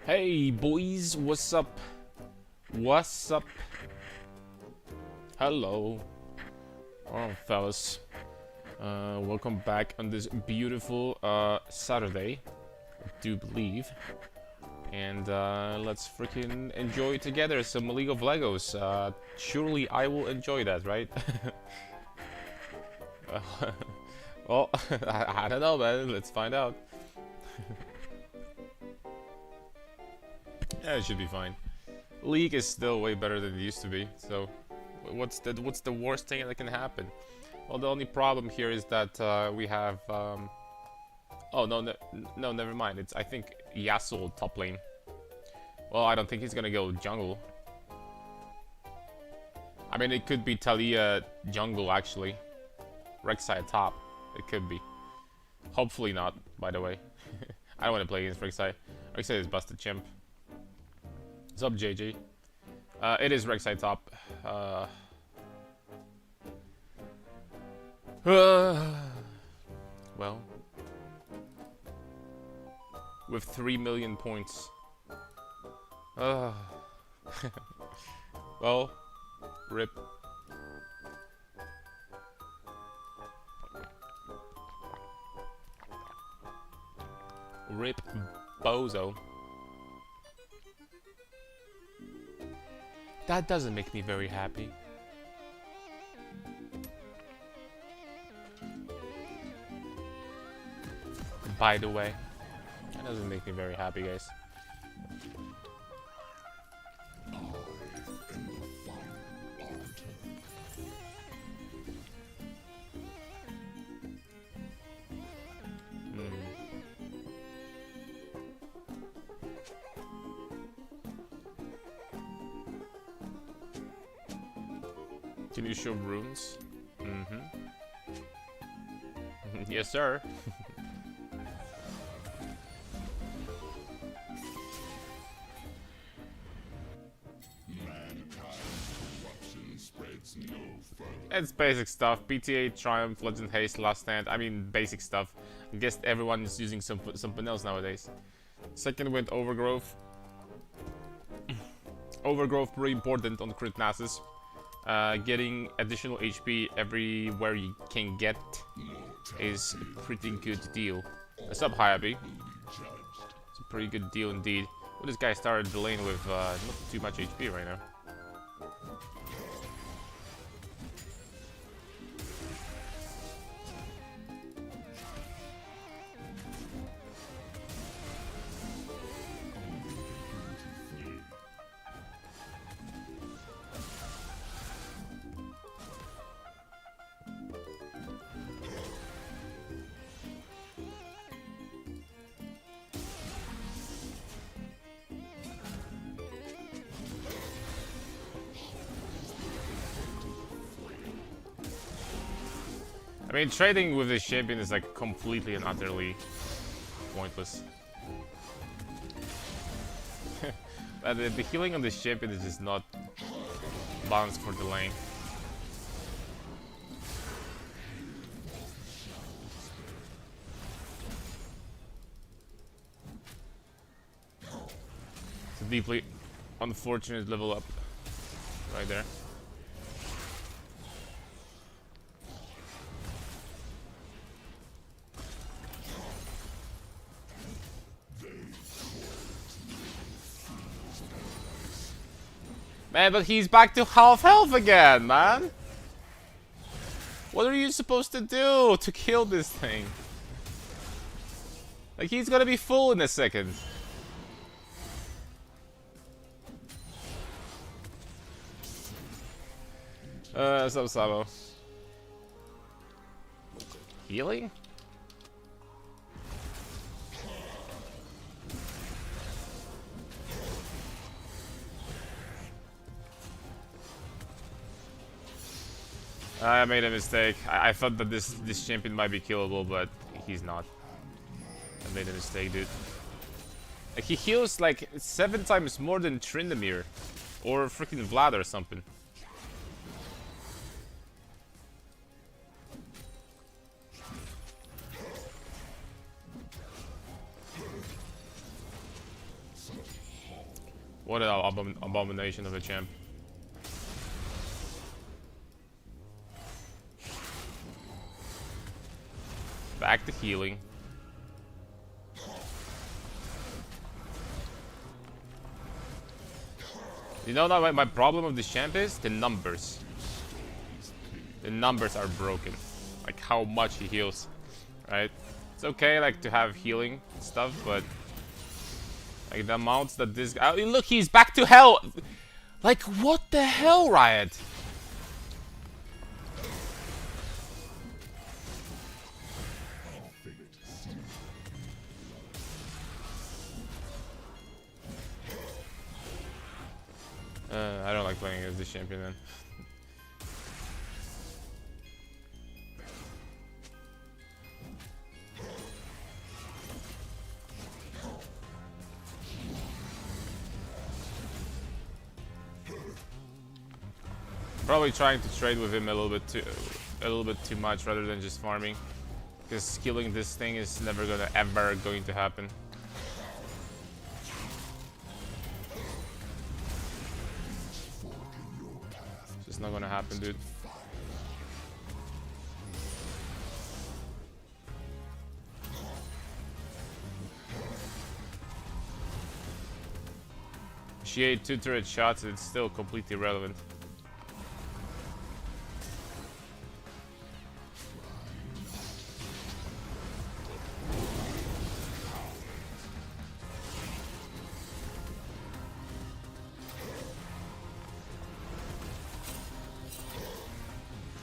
Hey boys, what's up? What's up? Hello. Oh, fellas. Welcome back on this beautiful Saturday, I do believe. And let's freaking enjoy together some League of Legos. Surely I will enjoy that, right? Well, I don't know, man. Let's find out. Yeah, it should be fine. League is still way better than it used to be. So, what's the worst thing that can happen? Well, the only problem here is that we have. Oh no, never mind. It's I think Yasuo top lane. Well, I don't think he's gonna go jungle. I mean, it could be Talia jungle actually. Rek'Sai top. It could be. Hopefully not. By the way, I don't want to play against Rek'Sai. Rek'Sai is busted chimp. What's up, JJ? It is Rek'Sai top. Well, with 3 million points. Well, rip. Rip bozo. That doesn't make me very happy. By the way, that doesn't make me very happy, guys. Can you show runes? Mm-hmm. Yes, sir. It's basic stuff. PTA, Triumph, Legend Haste, Last Stand. I mean, basic stuff. I guess everyone is using something else nowadays. Second Wind, Overgrowth. Overgrowth pretty important on crit Nasus. Getting additional HP everywhere you can get is a pretty good deal. What's up, Hayabi? It's a pretty good deal indeed. Well, this guy started the lane with not too much HP right now. I mean, trading with this champion is like completely and utterly pointless. The healing on this champion is just not balanced for the lane. It's a deeply unfortunate level up right there. Man, but he's back to half health again, man! What are you supposed to do to kill this thing? Like, he's gonna be full in a second. So Sabo. Healing? I made a mistake. I thought that this champion might be killable, but he's not. I made a mistake, dude. Like, he heals like 7 times more than Tryndamere or freaking Vlad or something. What an abomination of a champ. Back to healing. You know what my problem with this champ is? The numbers. The numbers are broken. Like how much he heals. Right? It's okay like to have healing and stuff, but like the amounts that this guy... Oh, look, he's back to hell! Like, what the hell, Riot? I don't like playing as this champion then. Probably trying to trade with him a little bit too much rather than just farming, because killing this thing is never ever going to happen. It's just not gonna happen, dude. She ate 2 turret shots and it's still completely irrelevant.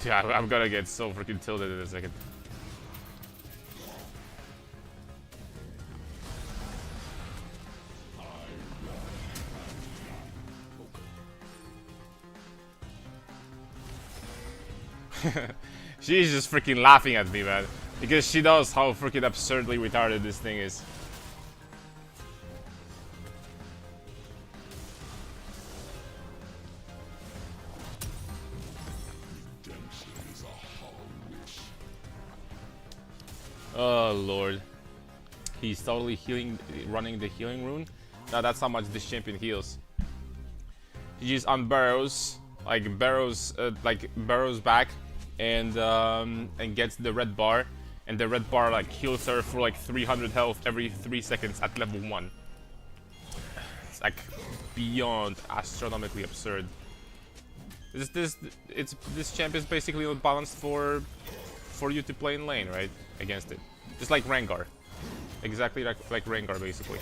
Yeah, I'm gonna get so freaking tilted in a second. She's just freaking laughing at me, man. Because she knows how freaking absurdly retarded this thing is. Oh lord. He's totally running the healing rune. Now that's how much this champion heals. He just unburrows, burrows back and gets the red bar, and the red bar like heals her for like 300 health every 3 seconds at level 1. It's like beyond astronomically absurd. This champ is basically unbalanced for you to play in lane, right? Against it. Just like Rengar. Exactly like Rengar, basically.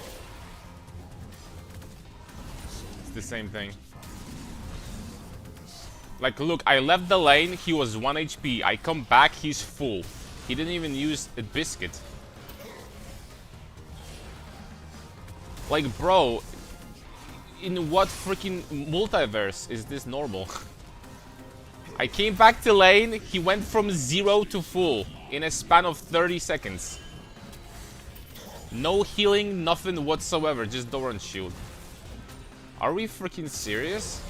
It's the same thing. Like, look, I left the lane, he was 1 HP. I come back, he's full. He didn't even use a biscuit. Like, bro, in what freaking multiverse is this normal? I came back to lane, he went from 0 to full in a span of 30 seconds. No healing, nothing whatsoever, just Doran's shield. Are we freaking serious?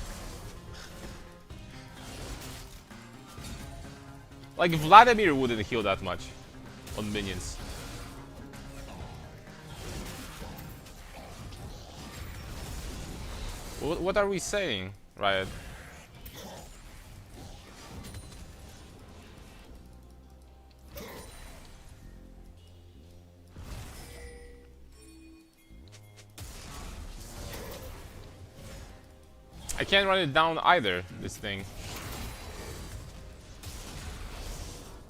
Like, Vladimir wouldn't heal that much on minions. What are we saying, Riot? I can't run it down either, this thing.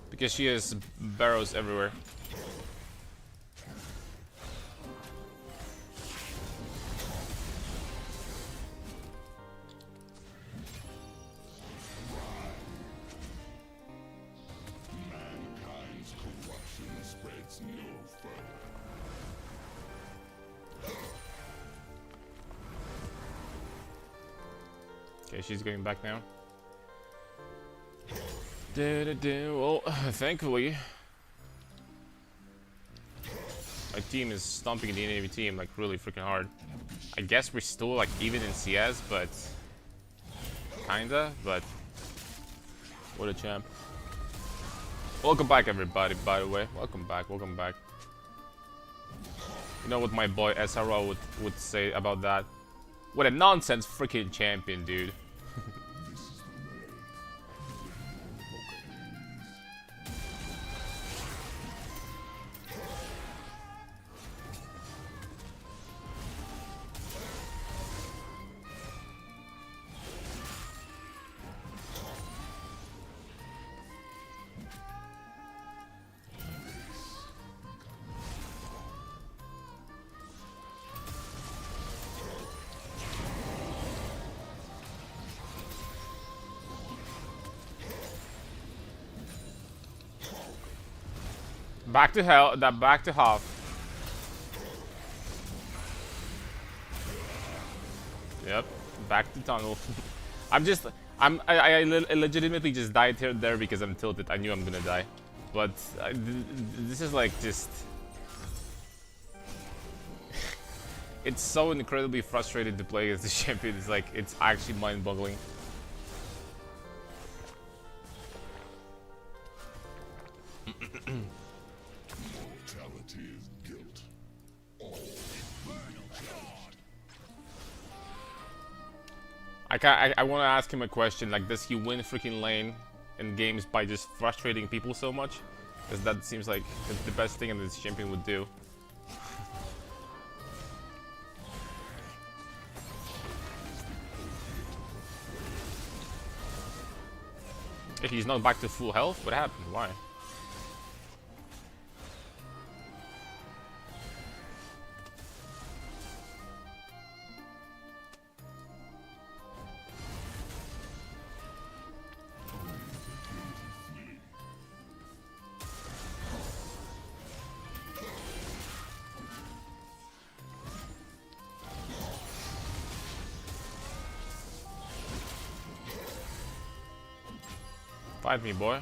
Because she has barrows everywhere. Mankind's corruption spreads no further. Okay, she's going back now. Well, thankfully, my team is stomping the enemy team like really freaking hard. I guess we're still like even in CS, but kinda. But what a champ! Welcome back, everybody. By the way, welcome back. Welcome back. You know what my boy SRO would say about that? What a nonsense freaking champion, dude. Back to hell, that back to half. Yep, back to tunnel. I legitimately just died here there because I'm tilted. I knew I'm gonna die, but this is like just. It's so incredibly frustrating to play as the champion. It's like it's actually mind-boggling. Mortality is guilt. I want to ask him a question. Like, does he win freaking lane in games by just frustrating people so much? Because that seems like the best thing that this champion would do. If he's not back to full health, what happened? Why? Fight me, boy.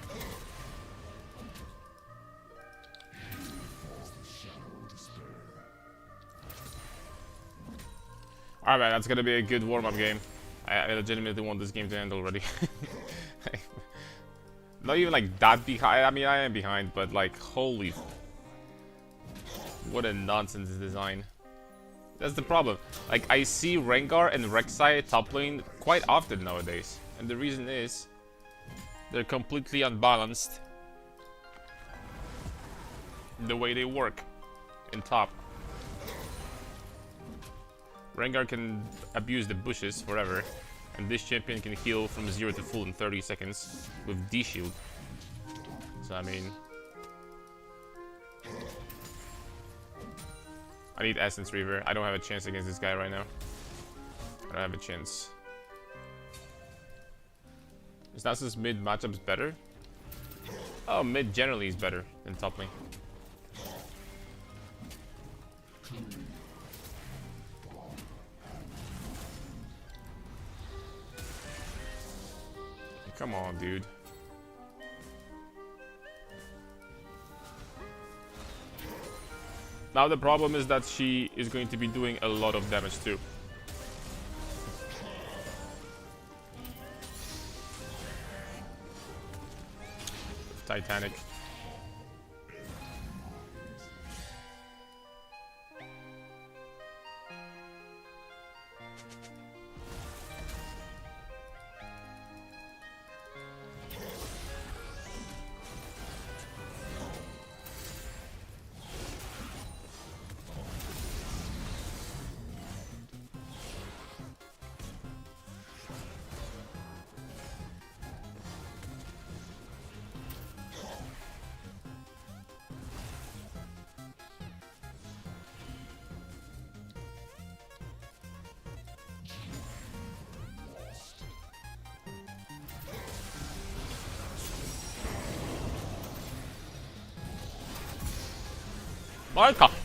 Alright, man, that's gonna be a good warm-up game. I legitimately want this game to end already. Not even like that behind. I mean, I am behind, but like, holy. What a nonsense design. That's the problem. Like, I see Rengar and Rek'Sai top lane quite often nowadays. And the reason is, they're completely unbalanced the way they work in top. Rengar can abuse the bushes forever, and this champion can heal from 0 to full in 30 seconds with D-shield. So I mean, I need Essence Reaver. I don't have a chance against this guy right now. I don't have a chance. Is Nasus mid matchups better? Oh, mid generally is better than top lane. Come on, dude. Now the problem is that she is going to be doing a lot of damage too. Titanic.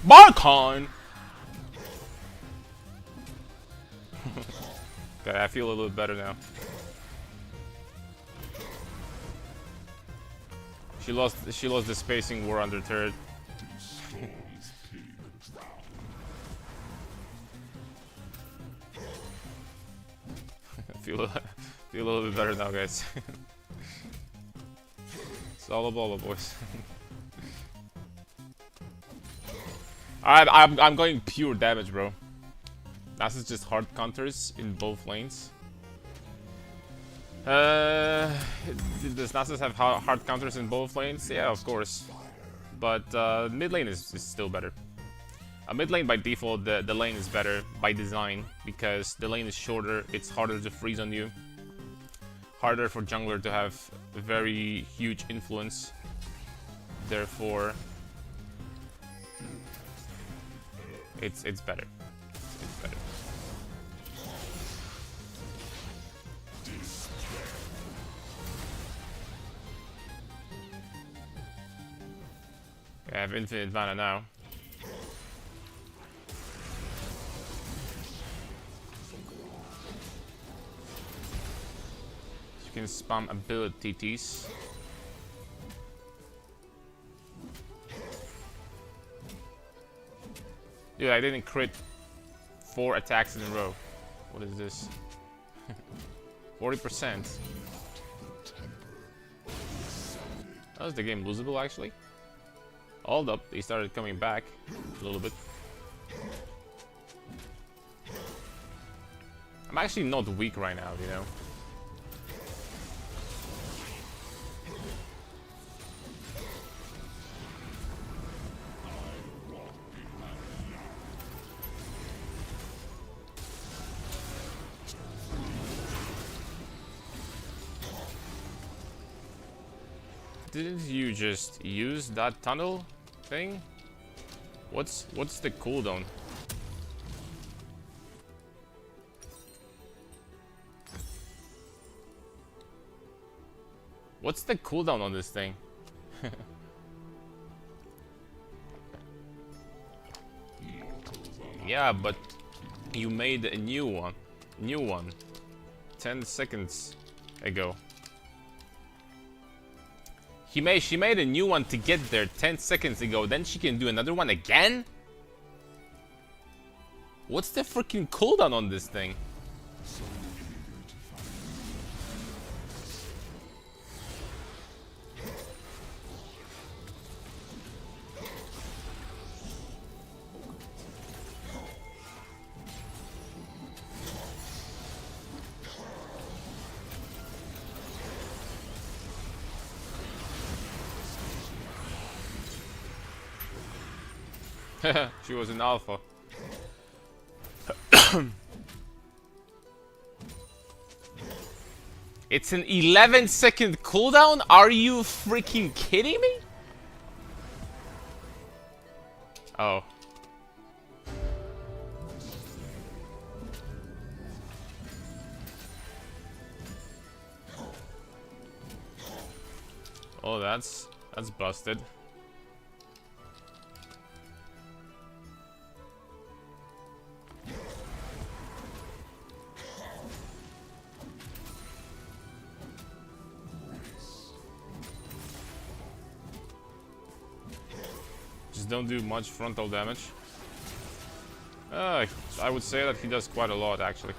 Marcon! Okay, I feel a little better now. She lost the spacing war under turret. feel a little bit better now, guys. It's all a ball, boys. Alright, I'm going pure damage, bro. Nasus just hard counters in both lanes. Does Nasus have hard counters in both lanes? Yeah, of course. But mid lane is still better. Mid lane by default, the lane is better by design because the lane is shorter, it's harder to freeze on you. Harder for jungler to have a very huge influence. Therefore, it's better. It's better. I have infinite mana now. You can spam abilities. Dude, I didn't crit 4 attacks in a row. What is this? 40%. That was the game losable actually. Hold up, they started coming back a little bit. I'm actually not weak right now, you know. Didn't you just use that tunnel thing? What's the cooldown? What's the cooldown on this thing? Yeah, but you made a new one. 10 seconds ago. She made a new one to get there 10 seconds ago, then she can do another one again? What's the freaking cooldown on this thing? She was an alpha. It's an 11-second cooldown? Are you freaking kidding me? Oh. Oh, that's busted. Don't do much frontal damage. I would say that he does quite a lot actually.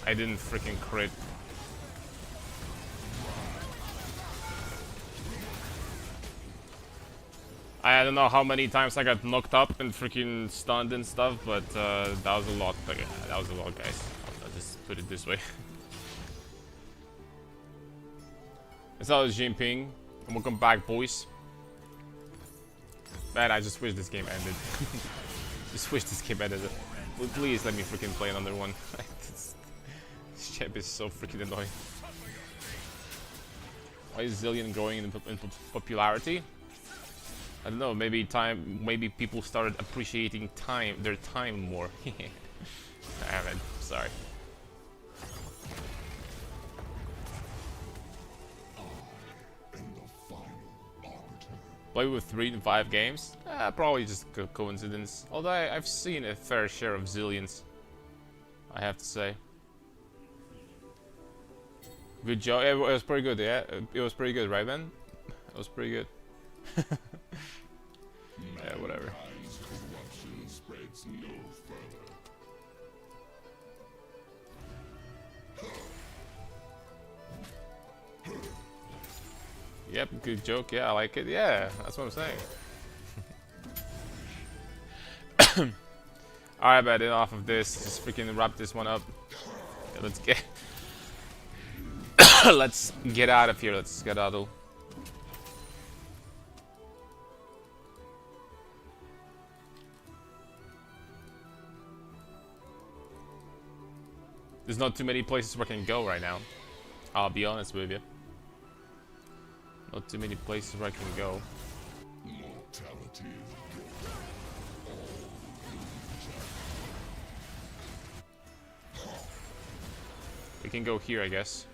I didn't freaking crit. I don't know how many times I got knocked up and freaking stunned and stuff, but that was a lot. Okay, that was a lot, guys. I'll just put it this way. It's all Jinping, and welcome back, boys. Man, I just wish this game ended. Just wish this game ended. Please let me freaking play another one. This chap is so freaking annoying. Why is Zillion growing in popularity? I don't know, maybe people started appreciating their time more. I haven't, sorry. Play with 3 in 5 games? Probably just a coincidence. Although I've seen a fair share of Zillions, I have to say. Good job. It was pretty good, yeah? It was pretty good, right, man? It was pretty good. Yeah, whatever. advance no further. Yep, good joke. Yeah, I like it. Yeah, that's what I'm saying. Alright, but enough of this. Just freaking wrap this one up. Yeah, let's get let's get out of here. Let's skedaddle. There's not too many places where I can go right now. I'll be honest with you. Not too many places where I can go. Mortality is We can go here, I guess.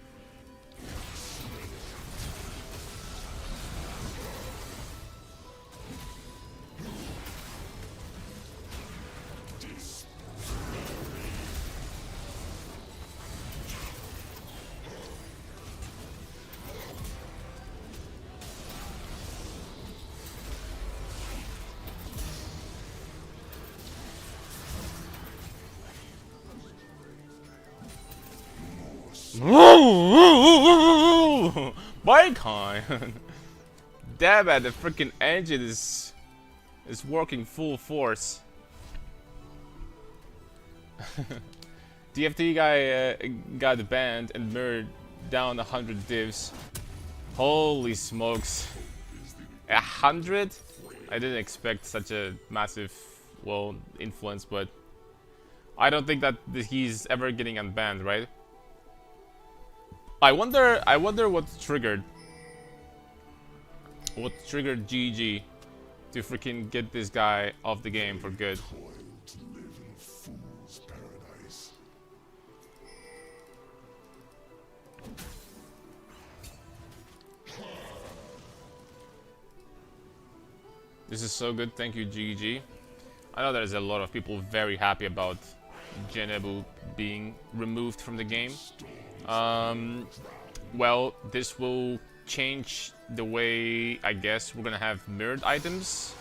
Bicon! Damn it, the freaking engine is working full force. DFT guy got banned and mirrored down 100 divs. Holy smokes. 100? I didn't expect such a massive, well, influence, but I don't think that he's ever getting unbanned, right? I wonder what triggered GG to freaking get this guy off the game for good. toil to live in a fool's paradise. This is so good, thank you GG. I know there's a lot of people very happy about Genebu being removed from the game. Well, this will change the way, I guess, we're gonna have mirrored items,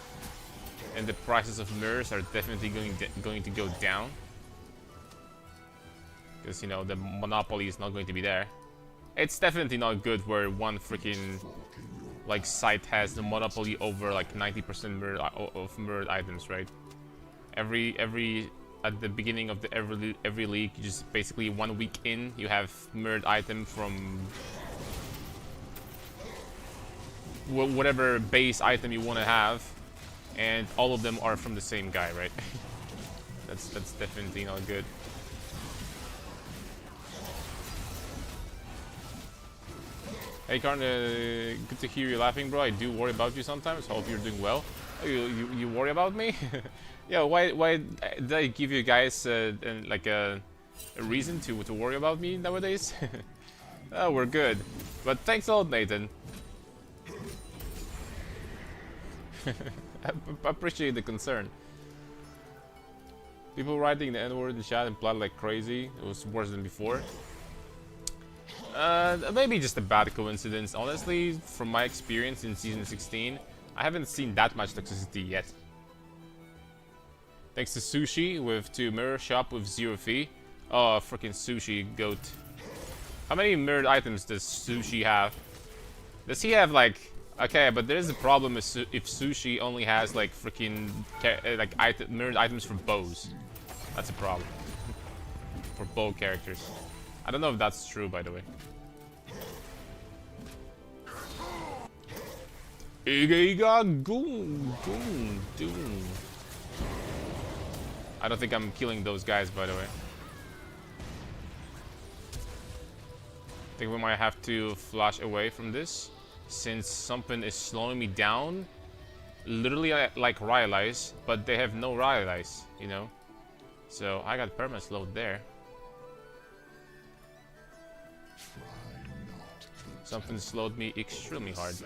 and the prices of mirrors are definitely going to go down, because, you know, the monopoly is not going to be there. It's definitely not good where one freaking like site has the monopoly over like 90% of mirrored items, right? Every at the beginning of the every league, you just basically 1 week in, you have mirrored item from whatever base item you want to have, and all of them are from the same guy, right? that's definitely not good. Hey Karn, good to hear you laughing, bro. I do worry about you sometimes. Hope you're doing well. Oh, you worry about me? Yeah, why did I give you guys like a reason to worry about me nowadays? Oh, we're good. But thanks a lot, Nathan. I appreciate the concern. People writing the N-word in chat and plot like crazy. It was worse than before. Maybe just a bad coincidence. Honestly, from my experience in Season 16, I haven't seen that much toxicity yet. Thanks to Sushi with 2 mirror shop with 0 fee. Oh, freaking Sushi goat. How many mirrored items does Sushi have? Does he have like... Okay, but there's a problem if Sushi only has like freaking like mirrored items for bows. That's a problem. For bow characters. I don't know if that's true, by the way. Iga goon goon doom. I don't think I'm killing those guys, by the way. I think we might have to flash away from this, since something is slowing me down. Literally like Rylai's, but they have no Rylai's, you know? So I got perma-slowed there. Something slowed me extremely hard.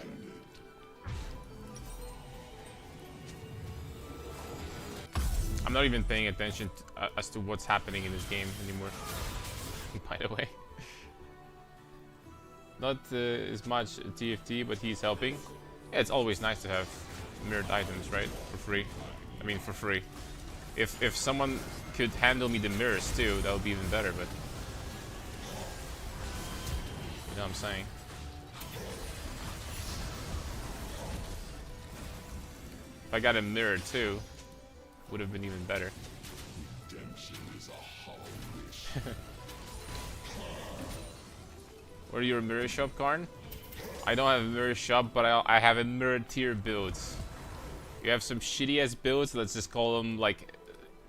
I'm not even paying attention as to what's happening in this game anymore, by the way. Not as much TFT, but he's helping. Yeah, it's always nice to have mirrored items, right? For free. I mean, for free. If someone could handle me the mirrors too, that would be even better, but you know what I'm saying. If I got a mirror too, would have been even better. Redemption is a hollow wish. Where are your mirror shop, Karn? I don't have a mirror shop, but I have a mirror tier builds. You have some shitty ass builds, let's just call them like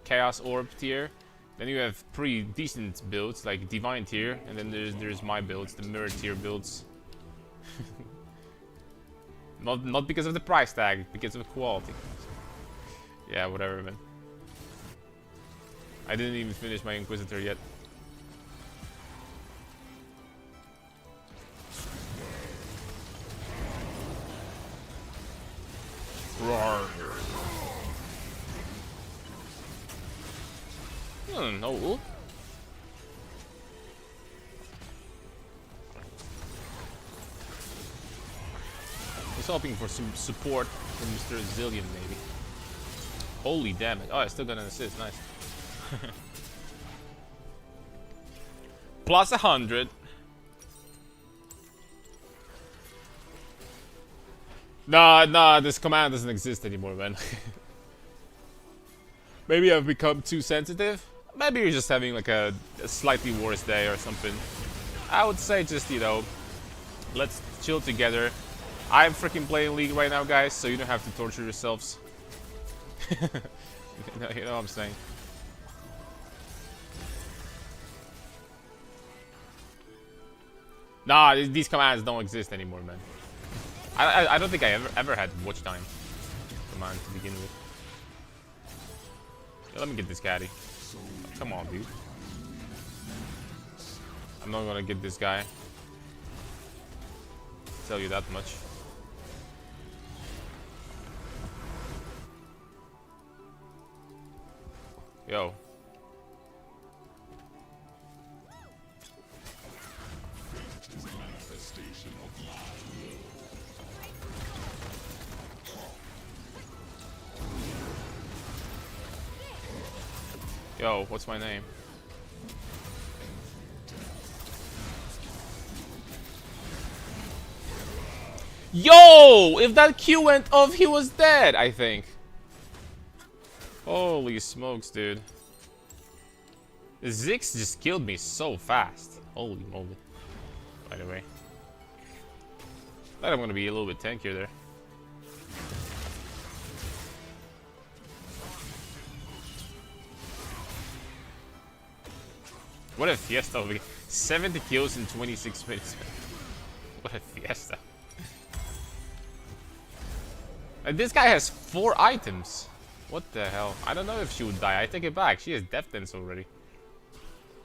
Chaos Orb tier. Then you have pretty decent builds like Divine tier, and then there's my builds, the mirror tier builds. Not because of the price tag, because of the quality. Yeah, whatever, man. I didn't even finish my Inquisitor yet. Roar. No. I was hoping for some support from Mr. Zillion, maybe. Holy damn it. Oh, I still got an assist. Nice. Plus 100. Nah, this command doesn't exist anymore, man. Maybe I've become too sensitive. Maybe you're just having like a slightly worse day or something. I would say just, you know, let's chill together. I'm freaking playing League right now, guys, so you don't have to torture yourselves. You know what I'm saying? Nah, these commands don't exist anymore, man. I don't think I ever had watch time command to begin with. Yeah, let me get this caddy. Come on, dude. I'm not gonna get this guy. I'll tell you that much. Yo. Yo, what's my name? Yo! If that Q went off, he was dead, I think. Holy smokes, dude. Ziggs just killed me so fast. Holy moly. By the way. Thought I'm gonna be a little bit tankier there. What a fiesta over here. 70 kills in 26 minutes. What a fiesta. And this guy has 4 items. What the hell? I don't know if she would die. I take it back. She has death dance already.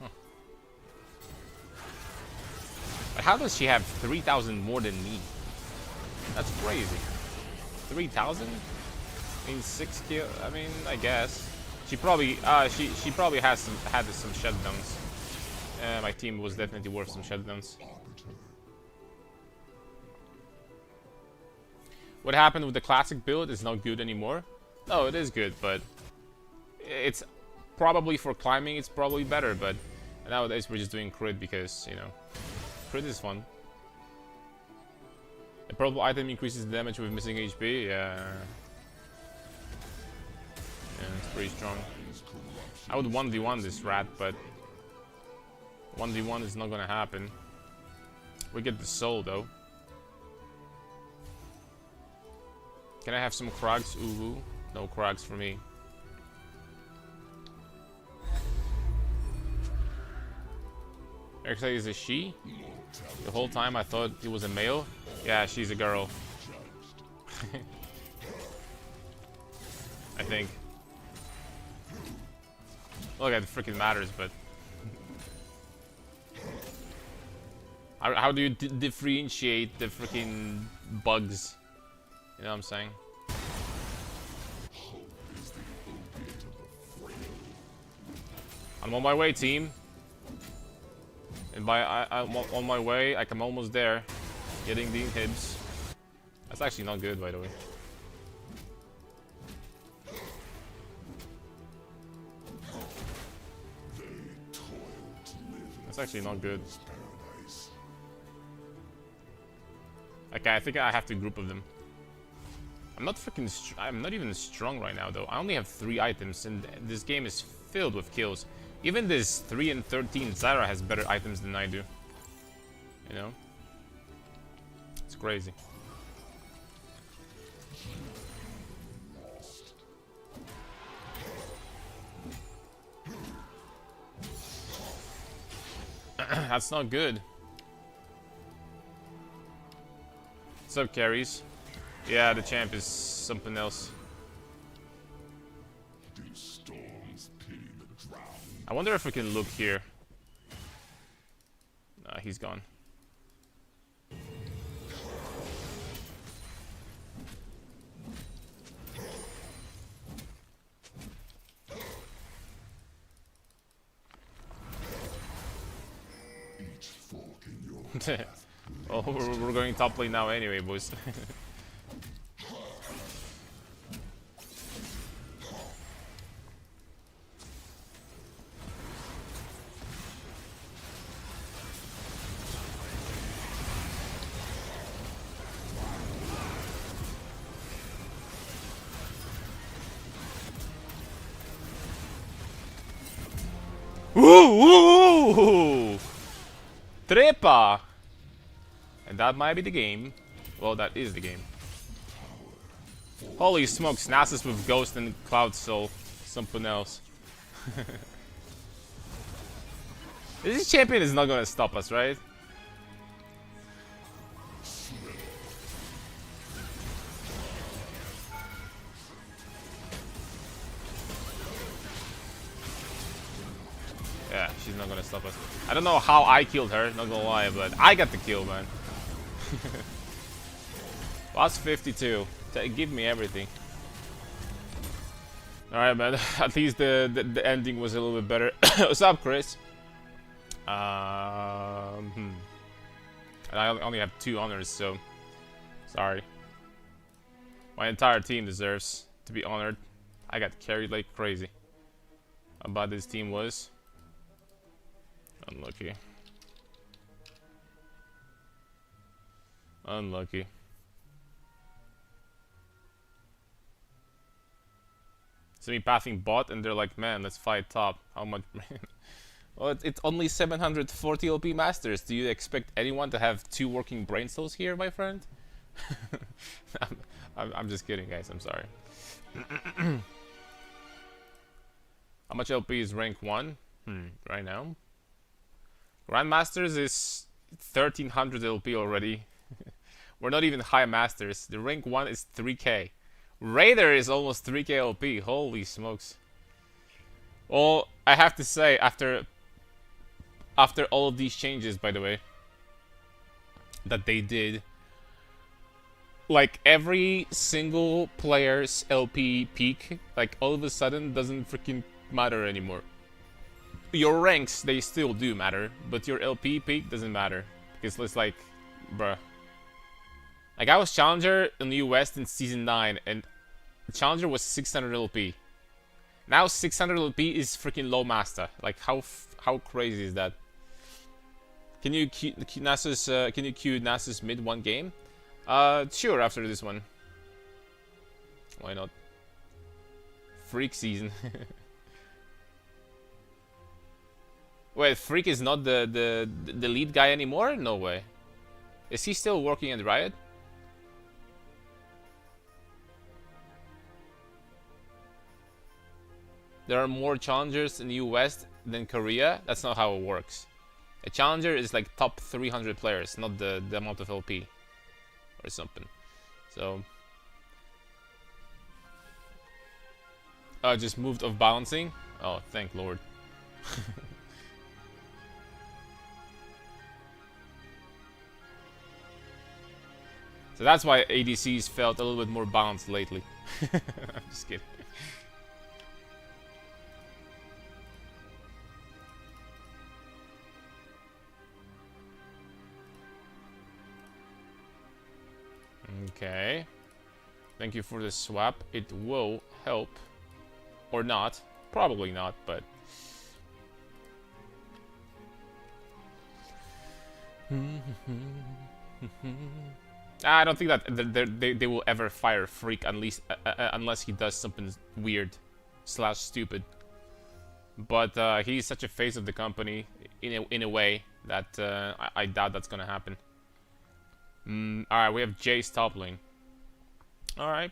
Huh. But how does she have 3,000 more than me? That's crazy. 3,000? Means 6 kills. I mean, I guess. She probably she probably had some shutdowns. My team was definitely worth some shutdowns. What happened with the classic build is not good anymore. No, it is good, but it's probably for climbing. It's probably better, but nowadays we're just doing crit because, you know, crit is fun. A purple item increases the damage with missing HP. Yeah, it's pretty strong. I would 1v1 this rat, but 1v1 is not gonna happen. We get the soul though. Can I have some Krogs? Ooh, no Krogs for me. Actually, is a she? The whole time I thought it was a male. Yeah, she's a girl. I think. Look, it freaking matters, but how do you differentiate the freaking bugs? You know what I'm saying? I'm on my way, team. And by I'm on my way, like I'm almost there, getting the inhibs. That's actually not good, by the way. actually not good. Paradise. Okay, I think I have to group of them. I'm not I'm not even strong right now, though. I only have 3 items, and this game is filled with kills. Even this 3 and 13 Zyra has better items than I do. You know? It's crazy. That's not good. What's up, carries? Yeah, the champ is something else. Do storms pity the drowned? I wonder if we can look here. Nah, he's gone. Each fork in your Oh, we're going top lane now anyway, boys. Woo! Trepa! And that might be the game. Well, that is the game. Holy smokes, Nasus with Ghost and Cloud Soul. Something else. This champion is not gonna stop us, right? Yeah, she's not gonna stop us. I don't know how I killed her, not gonna lie, but I got the kill, man. Plus 52. Give me everything. Alright, man. At least the ending was a little bit better. What's up, Chris? And I only have 2 honors, so... Sorry. My entire team deserves to be honored. I got carried like crazy. How bad this team was. Unlucky. Unlucky. So me pathing bot and they're like, man, let's fight top. How much? Well, it's only 740 LP masters. Do you expect anyone to have 2 working brain cells here, my friend? I'm just kidding, guys. I'm sorry. How much LP is rank 1? Right now? Grandmasters is 1300 LP already. We're not even high masters. The rank 1 is 3k. Raider is almost 3k LP. Holy smokes. Well, I have to say, after all of these changes, by the way, that they did, like every single player's LP peak, like all of a sudden doesn't freaking matter anymore. Your ranks, they still do matter, but your LP peak doesn't matter. Because it's like, bruh. Like I was Challenger in the US in Season 9, and Challenger was 600 LP. Now 600 LP is freaking low master. Like how crazy is that? Can you queue Nasus mid 1 game? Sure, after this one. Why not? Freak season. Wait, Freak is not the lead guy anymore? No way. Is he still working at Riot? There are more challengers in the US than Korea? That's not how it works. A challenger is like top 300 players, not the amount of LP. Or something. So... just moved off balancing? Oh, thank Lord. So that's why ADCs felt a little bit more balanced lately. I'm just kidding. Okay. Thank you for the swap. It will help. Or not. Probably not, but... I don't think that they will ever fire Freak unless he does something weird / stupid. But he's such a face of the company in a way that I doubt that's gonna happen. All right, we have Jace top lane. All right,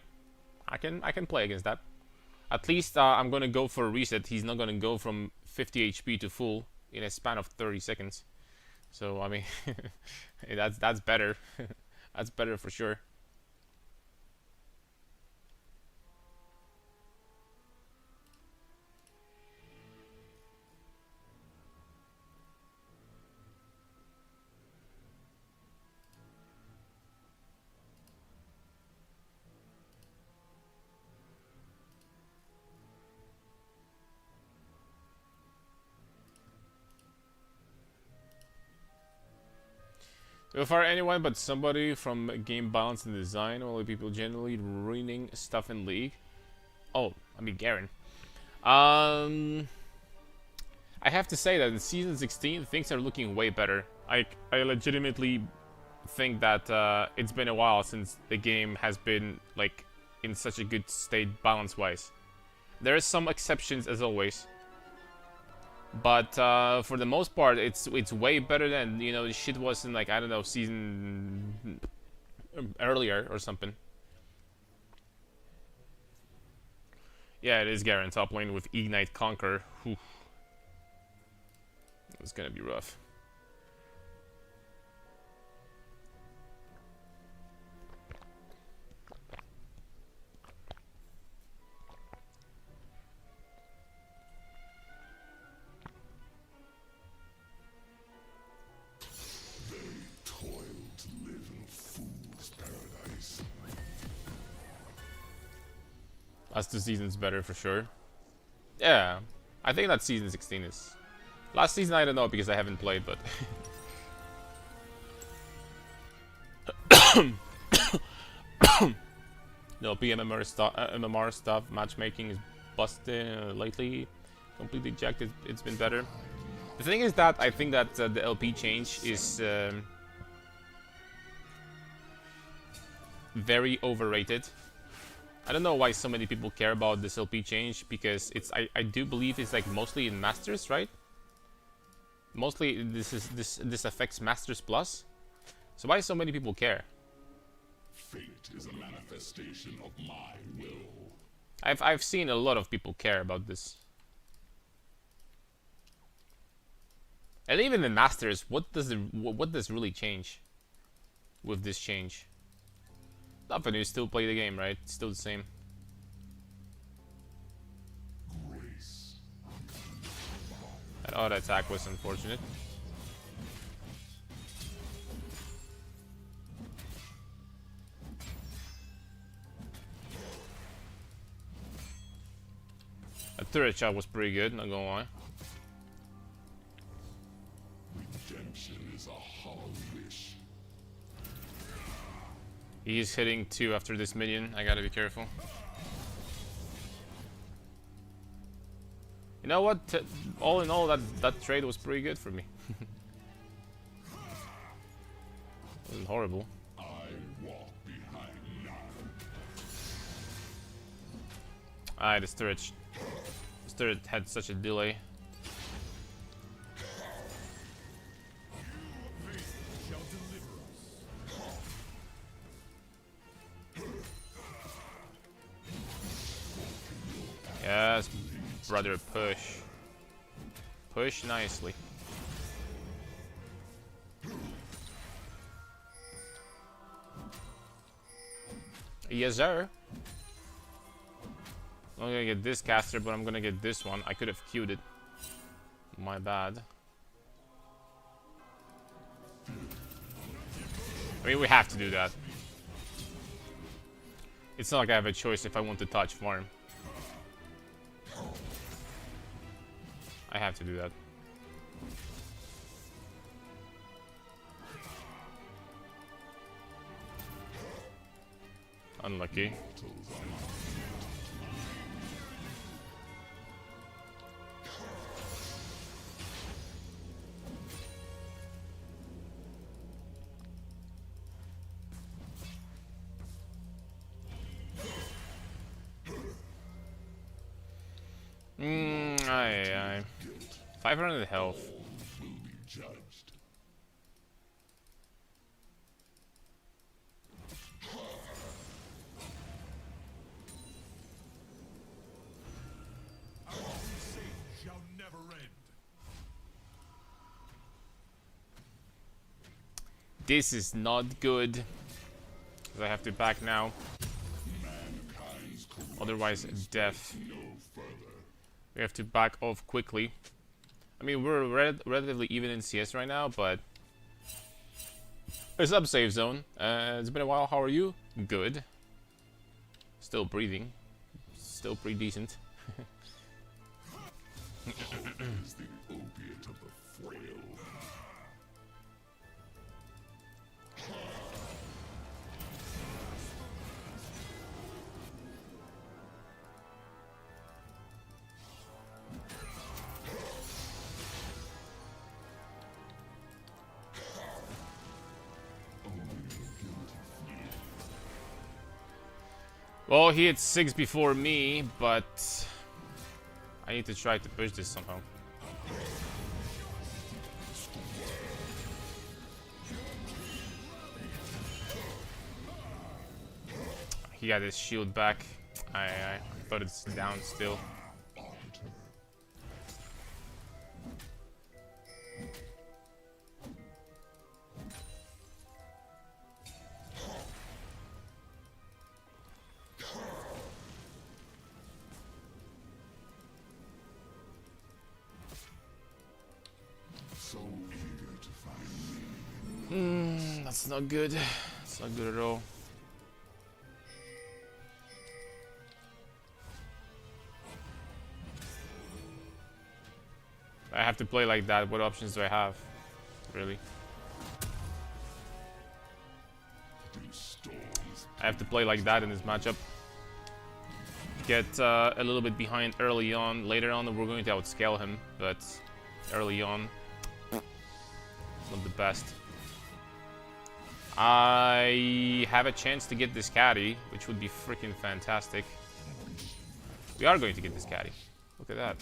I can play against that. At least I'm gonna go for a reset. He's not gonna go from 50 HP to full in a span of 30 seconds. So I mean, that's better. That's better for sure. So far, anyone but somebody from game balance and design, only people generally ruining stuff in League. Oh, I mean Garen. I have to say that in Season 16, things are looking way better. I legitimately think that it's been a while since the game has been like in such a good state balance-wise. There are some exceptions as always. But for the most part, it's way better than shit was in like I don't know season earlier or something. Yeah, it is Garen top lane with Ignite Conquer. Whew. It's gonna be rough. Last 2 seasons better for sure. Yeah, I think that season 16 is. Last season I don't know because I haven't played, but. No, MMR stuff, matchmaking is busted lately. Completely jacked, it's been better. The thing is that I think that the LP change is very overrated. I don't know why so many people care about this LP change, because I do believe it's like mostly in Masters, right? Mostly this affects Masters Plus. So why so many people care? Fate is a manifestation of my will. I've seen a lot of people care about this. And even in Masters, what does really change with this change? Nothing, you still play the game, right? It's still the same. Grace. That auto attack was unfortunate. A turret shot was pretty good, not gonna lie. Redemption is a hollow wish. He's hitting 2 after this minion, I gotta be careful. You know what? All in all, that trade was pretty good for me. Wasn't horrible. I walk behind none. Ah, this turret had such a delay. Yes, brother, push. Push nicely. Yes, sir. I'm not gonna get this caster, but I'm gonna get this one. I could have queued it. My bad. I mean, we have to do that. It's not like I have a choice if I want to touch farm. I have to do that. Unlucky. 500 health. Will be judged. Shall never end. This is not good. 'Cause I have to back now. Otherwise, death. We have to back off quickly. I mean, we're relatively even in CS right now, but it's up safe zone. It's been a while. How are you? Good. Still breathing. Still pretty decent. Is the opiate of the frail. Well, he hit 6 before me, but I need to try to push this somehow. He got his shield back. I thought it's down still. So eager to find me. That's not good. It's not good at all. I have to play like that. What options do I have? Really? These storms I have to play like that in this matchup. Get a little bit behind early on. Later on, we're going to outscale him, but early on, not the best. I have a chance to get this caddy, which would be freaking fantastic. We are going to get this caddy. Look at that.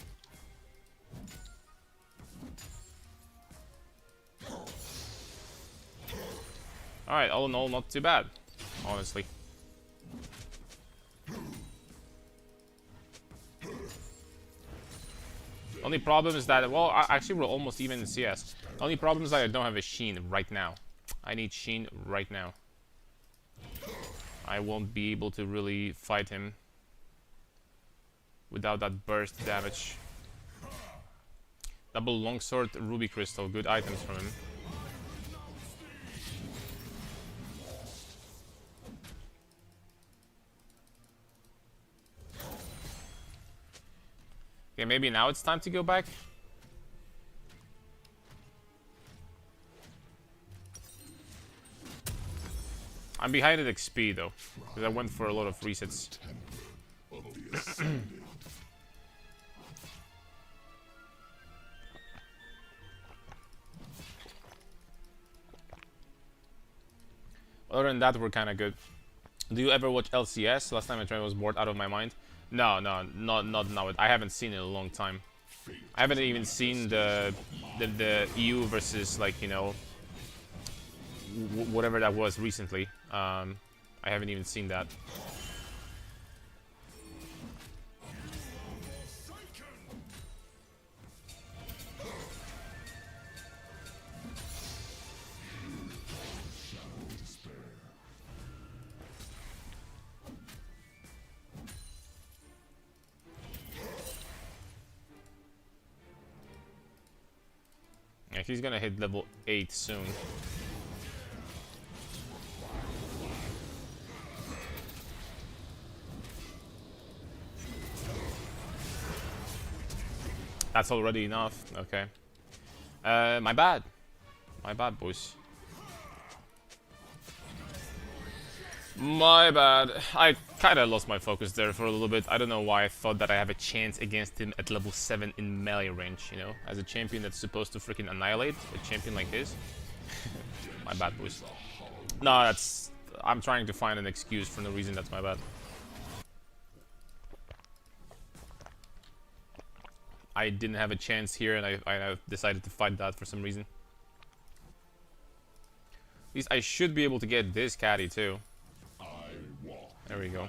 Alright, all in all, not too bad, honestly. Only problem is that, well, actually we're almost even in CS. Only problem is that I don't have a Sheen right now. I need Sheen right now. I won't be able to really fight him without that burst damage. Double longsword, ruby crystal, good items from him. Okay, maybe now it's time to go back. I'm behind at XP though, because I went for a lot of resets. of the ascended. Other than that, we're kind of good. Do you ever watch LCS? Last time I tried, I was bored out of my mind. No, not now. I haven't seen it in a long time. I haven't even seen the EU versus, like, you know, whatever that was recently. I haven't even seen that. Yeah, he's gonna hit level 8 soon. That's already enough. Okay. My bad. My bad, boys. My bad. I kind of lost my focus there for a little bit. I don't know why I thought that I have a chance against him at level 7 in melee range, you know? As a champion that's supposed to freaking annihilate a champion like his. My bad, boys. No, that's... I'm trying to find an excuse for no reason. That's my bad. I didn't have a chance here, and I decided to fight that for some reason. At least I should be able to get this caddy too. There we go.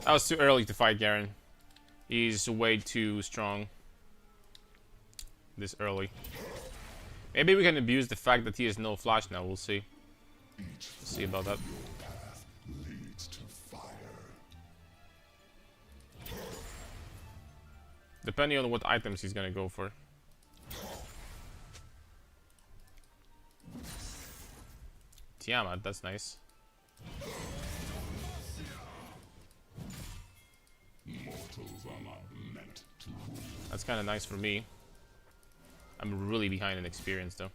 That was too early to fight Garen. He's way too strong this early. Maybe we can abuse the fact that he has no flash now. We'll see. We'll see about that. Depending on what items he's gonna go for. Tiamat, that's nice. That's kind of nice for me. I'm really behind in experience though.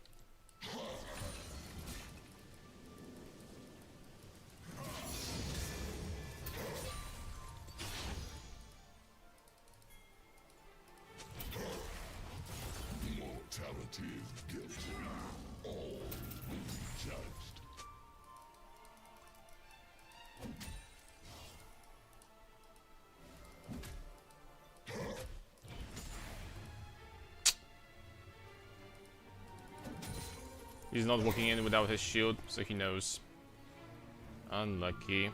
Mortality is guilty. All will be judged. He's not walking in without his shield, so he knows. Unlucky.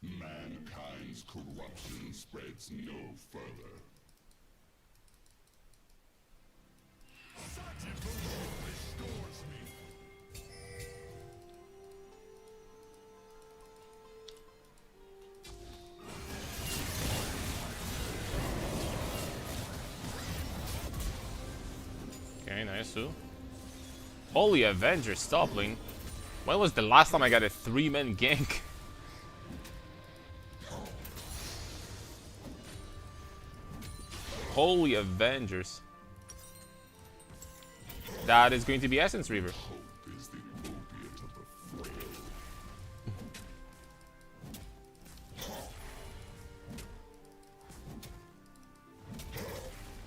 Mankind's corruption spreads no further. Such evolution restores me. Okay, nice too. Holy Avenger, Stoppling. When was the last time I got a 3-man gank? Holy Avengers. That is going to be Essence Reaver. Hope is the opiate of the frail.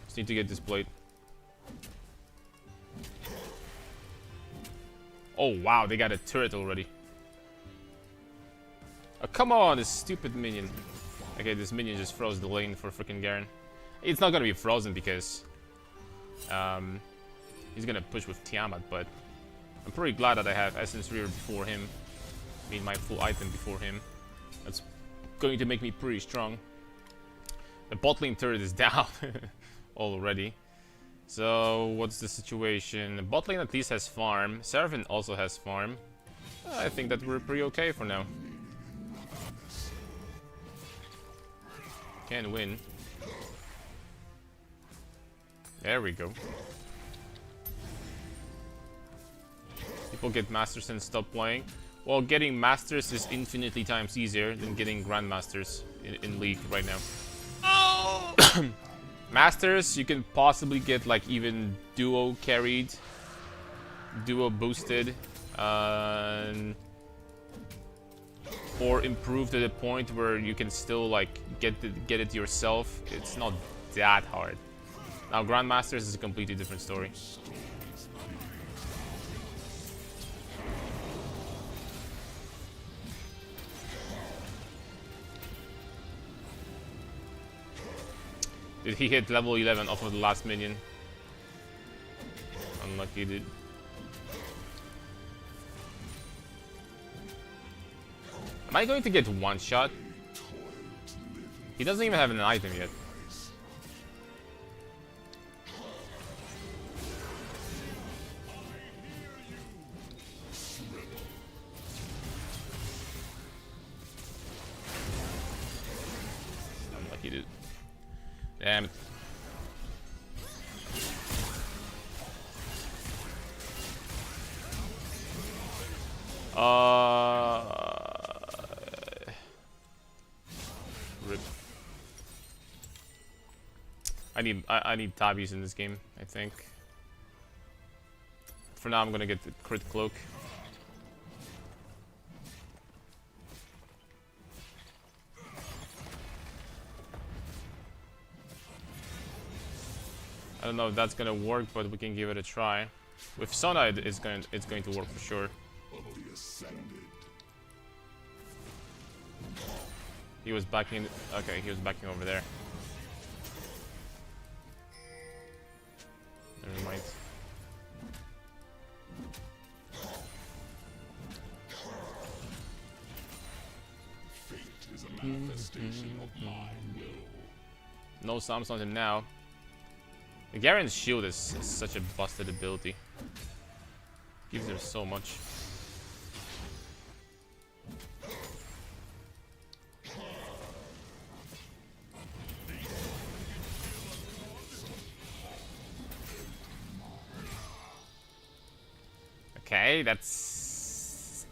Just need to get this plate. Oh wow, they got a turret already. Oh, come on, this stupid minion. Okay, this minion just froze the lane for freaking Garen. It's not gonna be frozen because he's gonna push with Tiamat, but I'm pretty glad that I have Essence Reaver before him. I mean, my full item before him. That's going to make me pretty strong. The bot lane turret is down already. So, what's the situation? The bot lane at least has farm. Seraphine also has farm. I think that we're pretty okay for now. Can win. There we go. People get Masters and stop playing. Well, getting Masters is infinitely times easier than getting Grandmasters in League right now. Oh! Masters, you can possibly get like even duo carried, duo boosted, or improved to the point where you can still like get it yourself. It's not that hard. Now Grandmasters is a completely different story. Did he hit level 11 off of the last minion? Unlucky, dude. Am I going to get one shot? He doesn't even have an item yet. Unlucky, dude. Damn it. Rip. I need tabbies in this game, I think. for now I'm gonna get the crit cloak. I don't know if that's gonna work, but we can give it a try. With Sona, it's going to work for sure. Of the ascended. He was backing. Okay, he was backing over there. Never mind. Fate is a manifestation of my will. No Psalms on him now. The Garen's shield is such a busted ability. Gives her so much. Okay, that's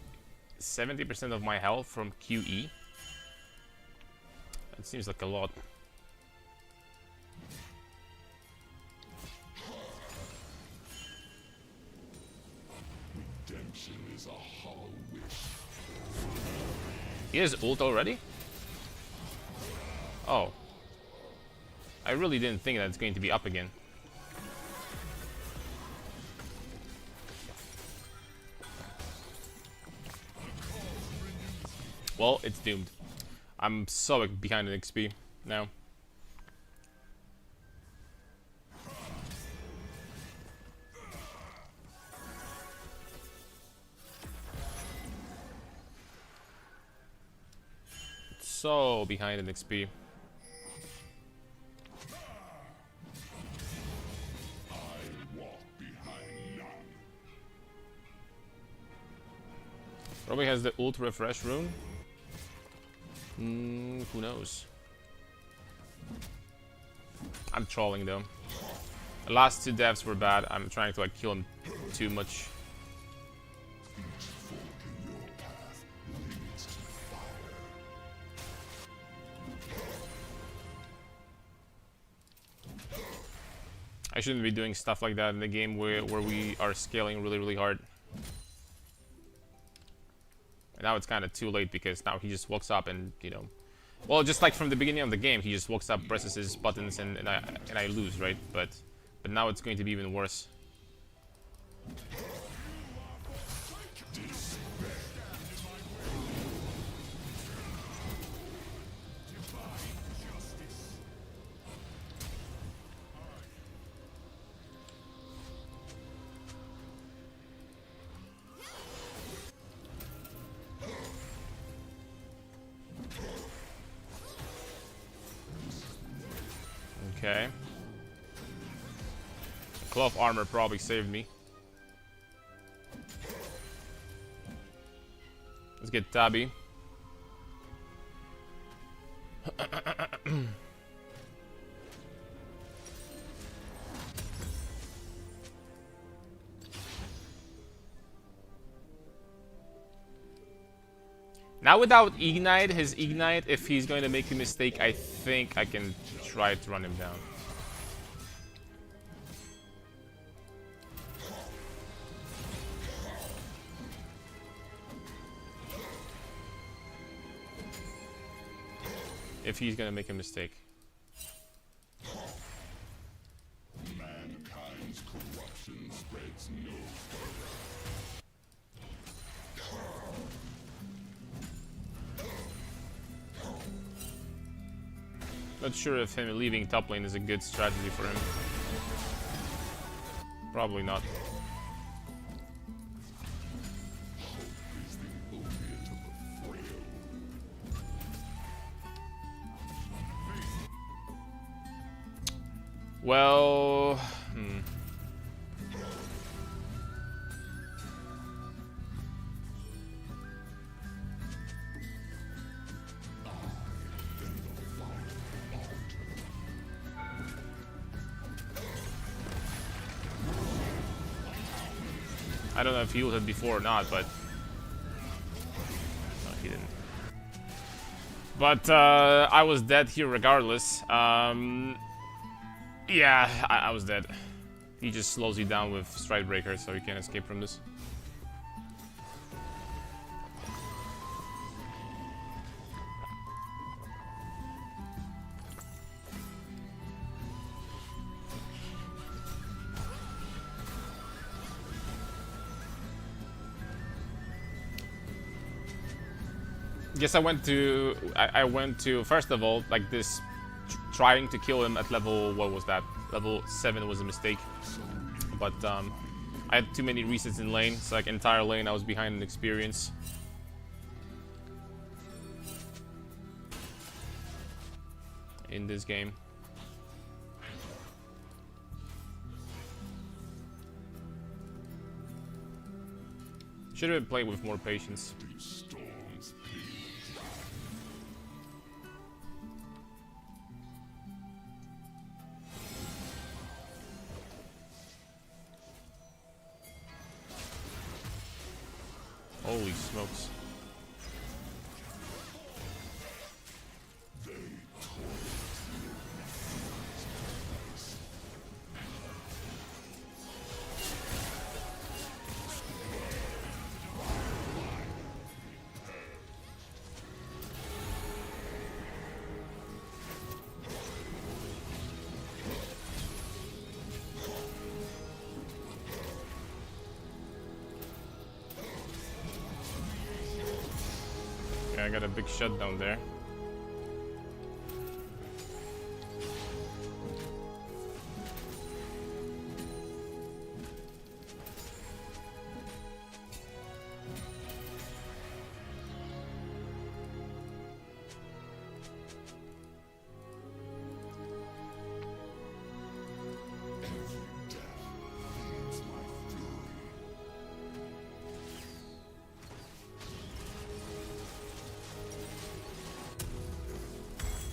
70% of my health from QE. That seems like a lot. Redemption is a hollow wish. He has ult already? Oh. I really didn't think that it's going to be up again. Well, it's doomed. I'm so behind in XP now. So behind in XP. I walk behind none. Probably has the ult refresh rune. Who knows? I'm trolling though. The last two devs were bad. I'm trying to like kill him too much. Each fork in your path leads to fire. I shouldn't be doing stuff like that in the game where we are scaling really hard. And now it's kind of too late because now he just walks up and, you know, well, just like from the beginning of the game, he just walks up, presses his buttons, and I lose, right? But now it's going to be even worse. Okay. Cloth armor probably saved me. Let's get Tabby. Now without Ignite, his Ignite, if he's going to make a mistake, I think I can try to run him down. If he's going to make a mistake. Mankind's corruption spreads no further. Not sure if him leaving top lane is a good strategy for him. Probably not. Is the opiate of the frail. Well, I don't know if he ulted before or not, but no, he didn't. But I was dead here regardless. Yeah, I was dead. He just slows you down with Stride Breaker, so you can't escape from this. Guess I went to first of all, like this, trying to kill him at level, what was that? Level 7 was a mistake. But I had too many resets in lane, so like entire lane I was behind in experience. In this game. Should have been playing with more patience. Holy smokes. I got a big shutdown there.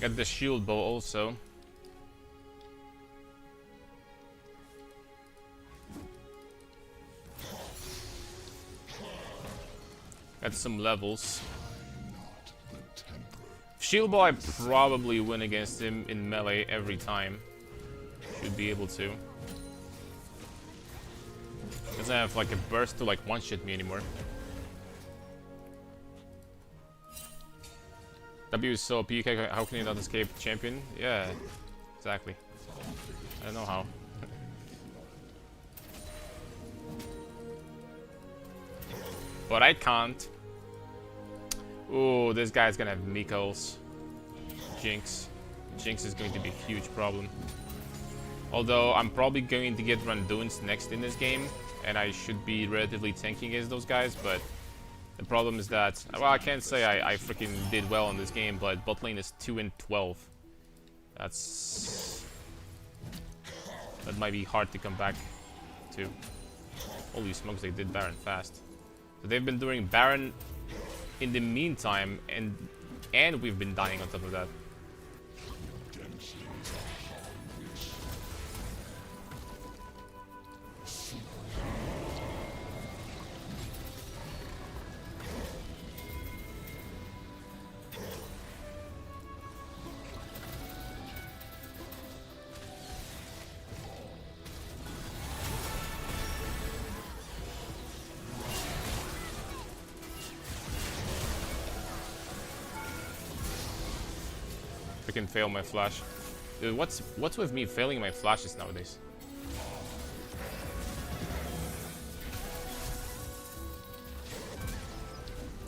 Got the shield bow also. Got some levels. Shield bow I probably win against him in melee every time. Should be able to. Doesn't have like a burst to like one-shot me anymore. W is so OP, how can you not escape champion? Yeah, exactly. I don't know how. But I can't. Ooh, this guy's gonna have Mikols. Jinx. Jinx is going to be a huge problem. Although I'm probably going to get Randuin's next in this game, and I should be relatively tanky against those guys, but the problem is that, well, I can't say I freaking did well in this game, but bot lane is 2-12. That might be hard to come back to. Holy smokes, they did Baron fast. So they've been doing Baron in the meantime, and we've been dying on top of that. Freaking fail my flash. Dude, what's with me failing my flashes nowadays?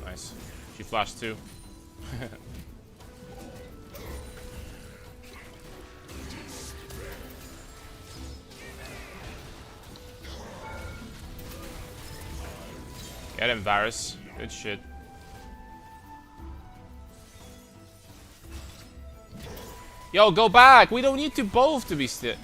Nice. She flashed too. Get him, Varus. Good shit. Yo, go back! We don't need to both to be still.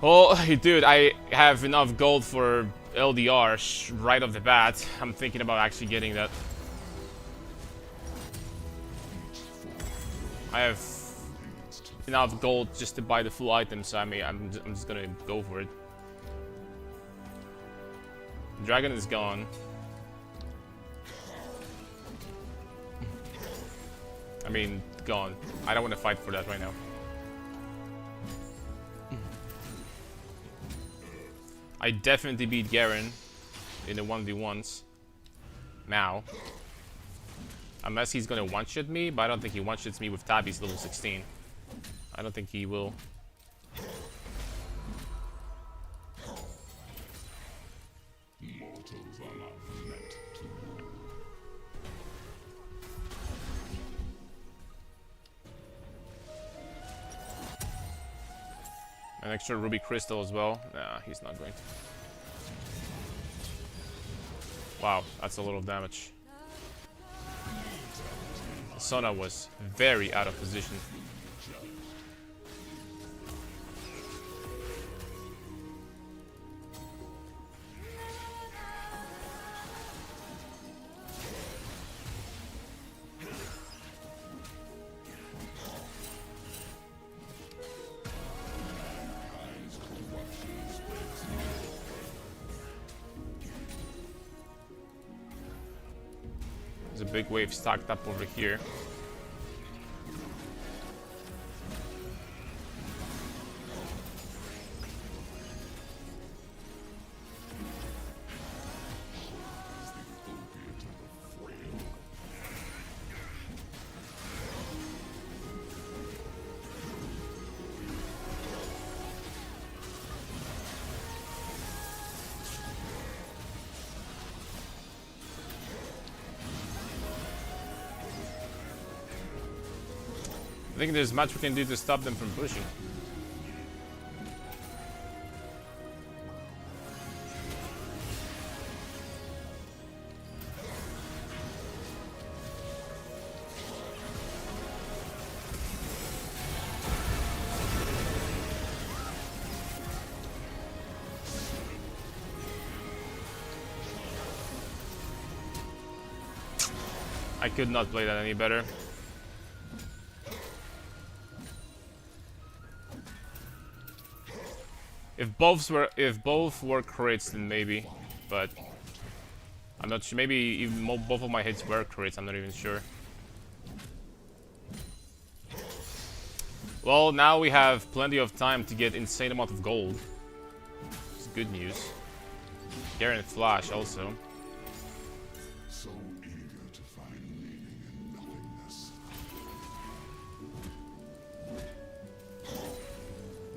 Oh, dude, I have enough gold for LDR right off the bat. I'm thinking about actually getting that. I have enough gold just to buy the full item, so I mean, I'm just gonna go for it. Dragon is gone. I mean, gone. I don't want to fight for that right now. I definitely beat Garen in the 1v1s. Now. Unless he's gonna one-shot me, but I don't think he one-shots me with Tabby's level 16. I don't think he will. Mortals are not meant to. An extra ruby crystal as well. Nah, he's not going to. Wow, that's a lot of damage. Sona was very out of position. There's a big wave stacked up over here. I think there's much we can do to stop them from pushing. I could not play that any better. If both were crits, then maybe, but I'm not sure. Maybe even both of my hits were crits. I'm not even sure. Well, now we have plenty of time to get insane amount of gold. It's good news. Garen Flash also. So eager to find meaning in nothingness.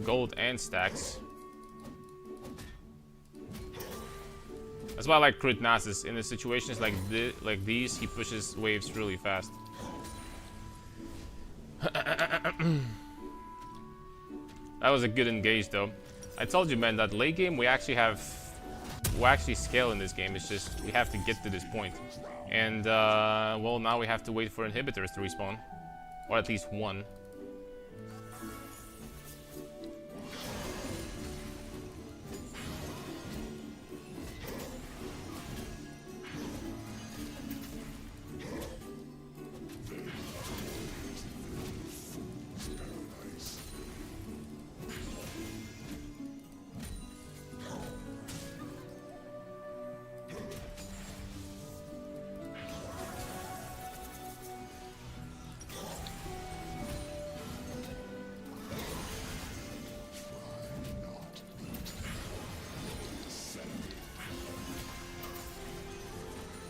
Gold and stacks. That's why I like crit Nasus. In the situations like these, he pushes waves really fast. That was a good engage though. I told you, man, that late game we actually scale in this game. It's just we have to get to this point. And well, now we have to wait for inhibitors to respawn, or at least one.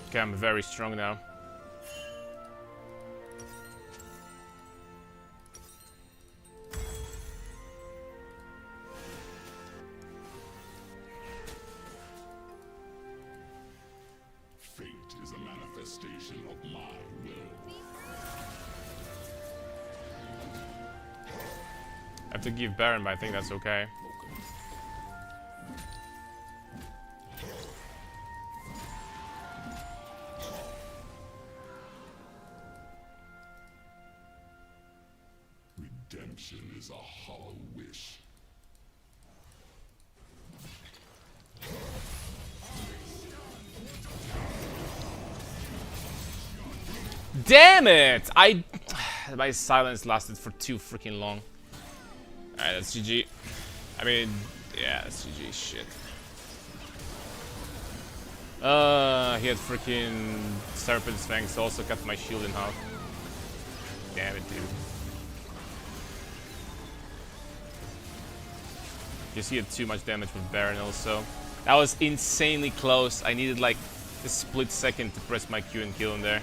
Okay, I'm very strong now. Fate is a manifestation of my will. I have to give Baron, but I think that's okay. Redemption is a hollow wish. Damn it! My silence lasted for too freaking long. Alright, that's GG. I mean, yeah, that's GG. Shit. He had freaking Serpent's Fangs, also cut my shield in half. damn it, dude. Because he had too much damage with Baron also. That was insanely close. I needed like a split second to press my Q and kill him there.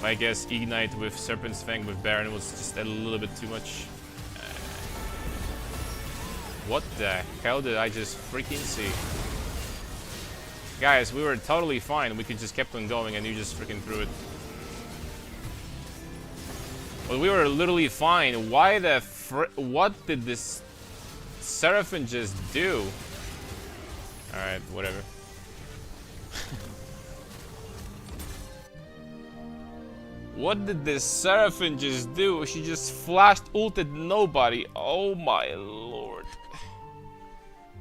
I guess Ignite with Serpent's Fang with Baron was just a little bit too much. What the hell did I just freaking see? Guys, we were totally fine. We could just kept on going and you just freaking threw it. Well, we were literally fine. Why the what did this Seraphim just do? Alright, whatever. What did this Seraphim just do? She just flashed ulted nobody. Oh my lord.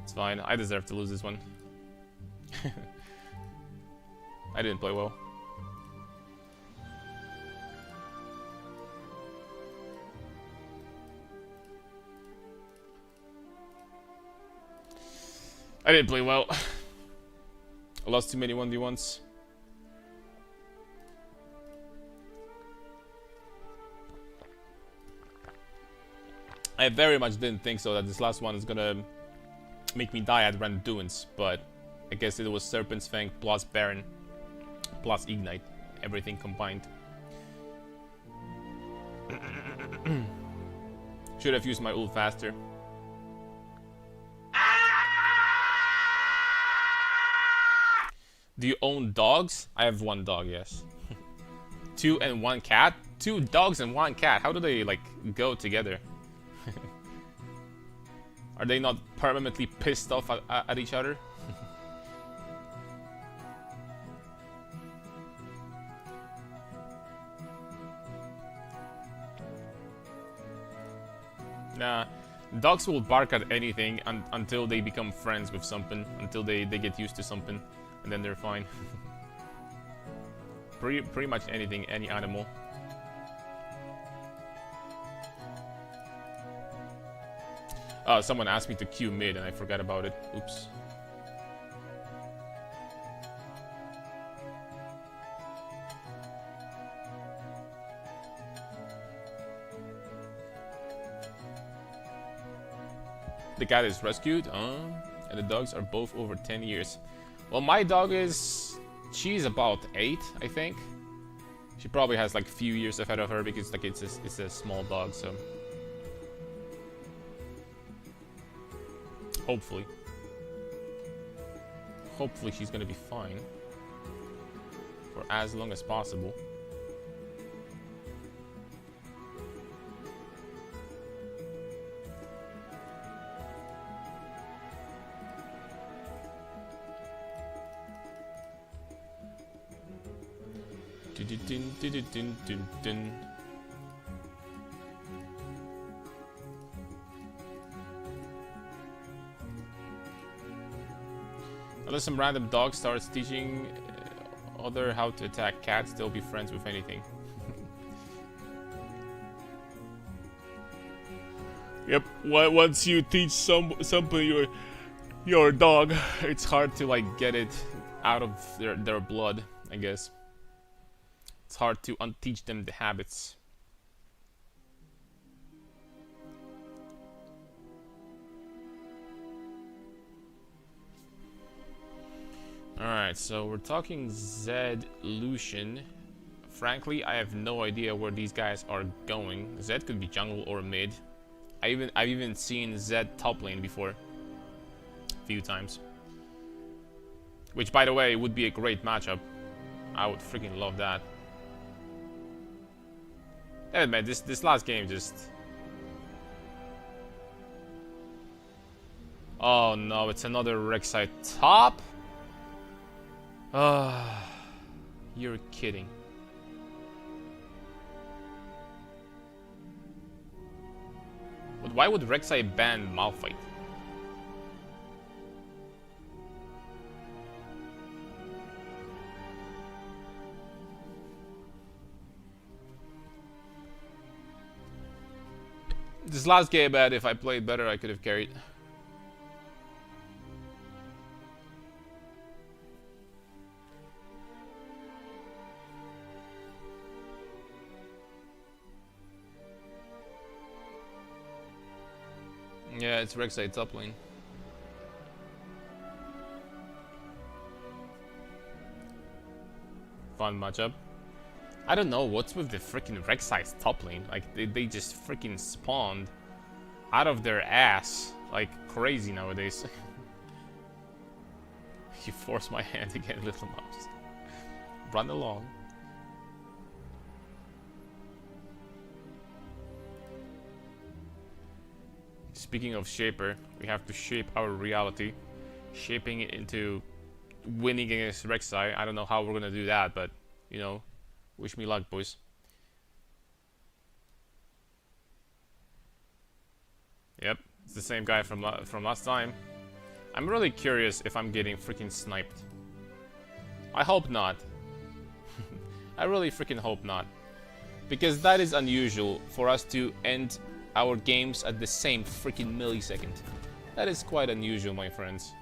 It's fine. I deserve to lose this one. I didn't play well. I didn't play well. I lost too many 1v1s. I very much didn't think so, that this last one is gonna make me die at random doings, but I guess it was Serpent's Fang plus Baron plus Ignite, everything combined. Should have used my ult faster. Do you own dogs? I have one dog, yes. 2 and 1 cat? 2 dogs and 1 cat. How do they, like, go together? Are they not permanently pissed off at each other? Nah, dogs will bark at anything until they become friends with something, until they get used to something, and then they're fine. pretty much anything, any animal. Oh, someone asked me to queue mid and I forgot about it. Oops. The cat is rescued, and the dogs are both over 10 years. Well, my dog is... she's about 8, I think. She probably has like few years ahead of her because like it's a small dog, so... Hopefully. Hopefully she's gonna be fine. For as long as possible. Dun. Unless some random dog starts teaching other how to attack cats, they'll be friends with anything. Yep. Once you teach something your dog, it's hard to like get it out of their blood, I guess. It's hard to unteach them the habits. Alright, so we're talking Zed Lucian. Frankly, I have no idea where these guys are going. Zed could be jungle or mid. I've even seen Zed top lane before. A few times. Which, by the way, would be a great matchup. I would freaking love that. Hey man, this last game just... Oh no, it's another Rek'Sai top? You're kidding. But why would Rek'Sai ban Malphite? This last game, bad. If I played better, I could have carried. Yeah, it's Rek'Sai top lane. Fun matchup. I don't know what's with the freaking Rek'Sai's top lane. Like, they just freaking spawned out of their ass like crazy nowadays. You force my hand again, little mouse. Run along. Speaking of shaper, we have to shape our reality. Shaping it into winning against Rek'Sai. I don't know how we're gonna do that, but, you know, wish me luck, boys. Yep, it's the same guy from last time. I'm really curious if I'm getting freaking sniped. I hope not. I really freaking hope not. Because that is unusual for us to end our games at the same freaking millisecond. That is quite unusual, my friends.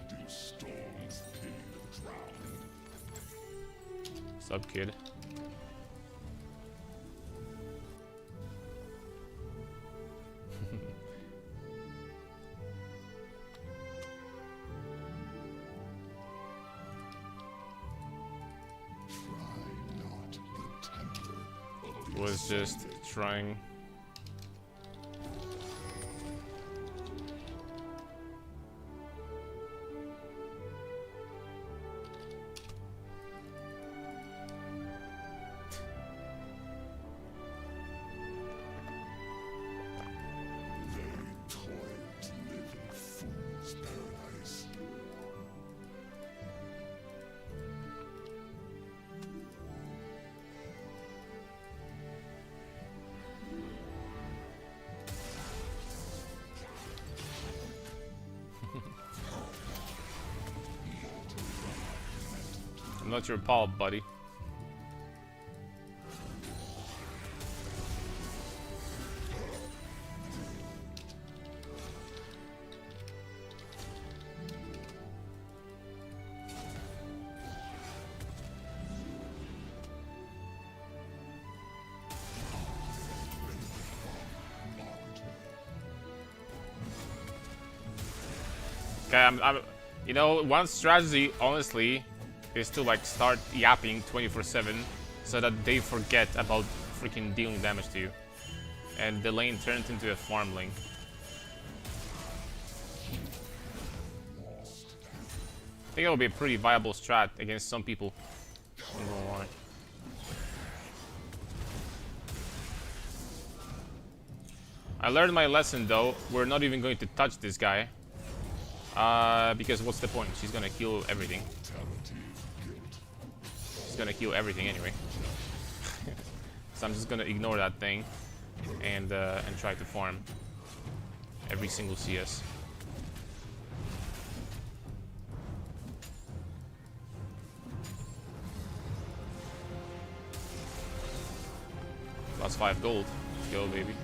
Do storms kill drown? What's up, kid? Was just trying. I'm not your pal, buddy. Okay, you know, one strategy, honestly, is to like start yapping 24/7 so that they forget about freaking dealing damage to you, and the lane turns into a farm lane. I think that would be a pretty viable strat against some people. I'm gonna lie. I learned my lesson though. We're not even going to touch this guy. Because what's the point? She's gonna heal everything. She's gonna heal everything anyway. So I'm just gonna ignore that thing and try to farm every single CS. Plus 5 gold. Let's go, baby.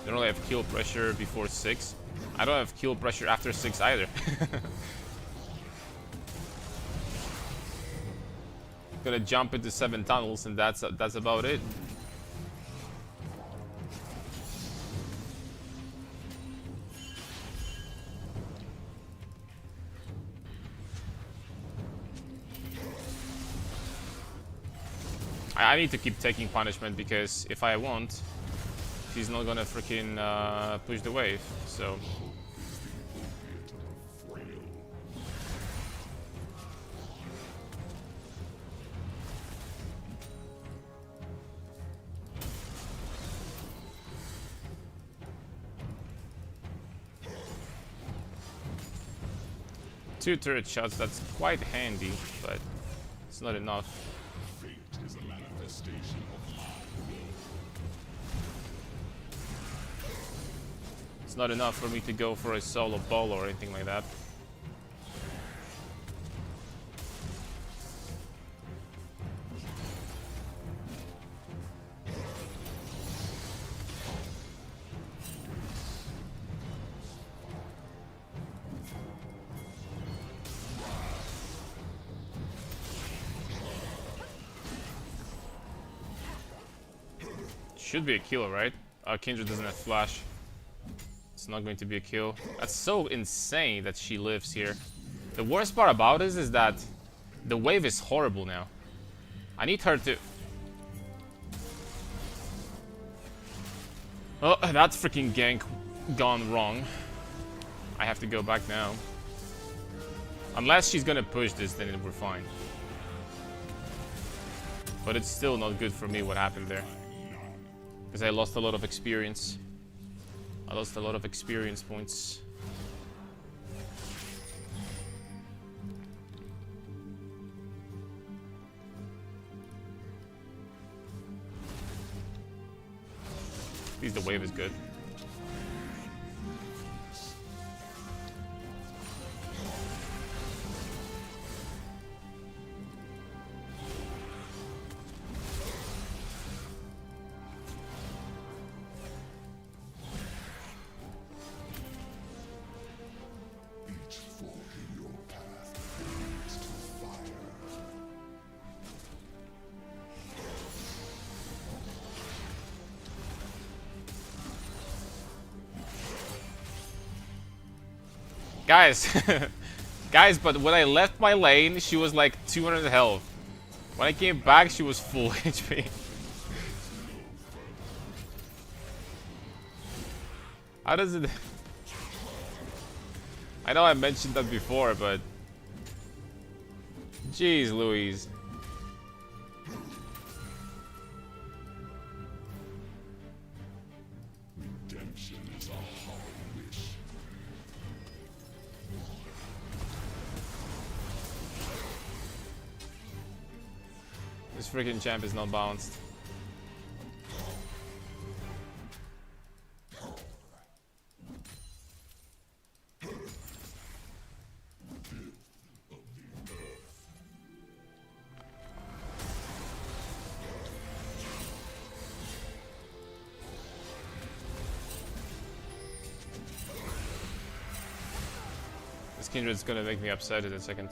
Don't really have kill pressure before 6. I don't have kill pressure after 6 either. Gonna jump into 7 tunnels and that's about it. I need to keep taking punishment because if I won't, he's not gonna freaking push the wave, so. Two turret shots, that's quite handy, but it's not enough. Fate is a manifestation of my will. It's not enough for me to go for a solo ball or anything like that. Should be a kill, right? Kindred doesn't have flash. It's not going to be a kill. That's so insane that she lives here. The worst part about this is that the wave is horrible now. I need her to... Oh, that freaking gank gone wrong. I have to go back now. Unless she's gonna push this, then we're fine. But it's still not good for me what happened there. Because I lost a lot of experience. I lost a lot of experience points. At least the wave is good. Each fork in your path leads to fire. Guys, guys, but when I left my lane, she was like 200 health. When I came back, she was full HP. How does it... I know I mentioned that before, but... Jeez Louise. Redemption is a hollow wish. This freaking champ is not balanced. This Kindred's gonna make me upset in a second.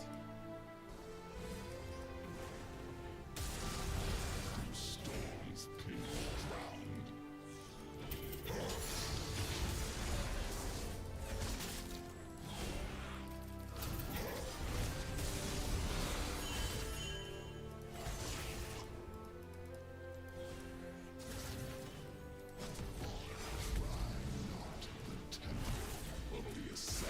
Storms pin drowned. The temple of the ascent.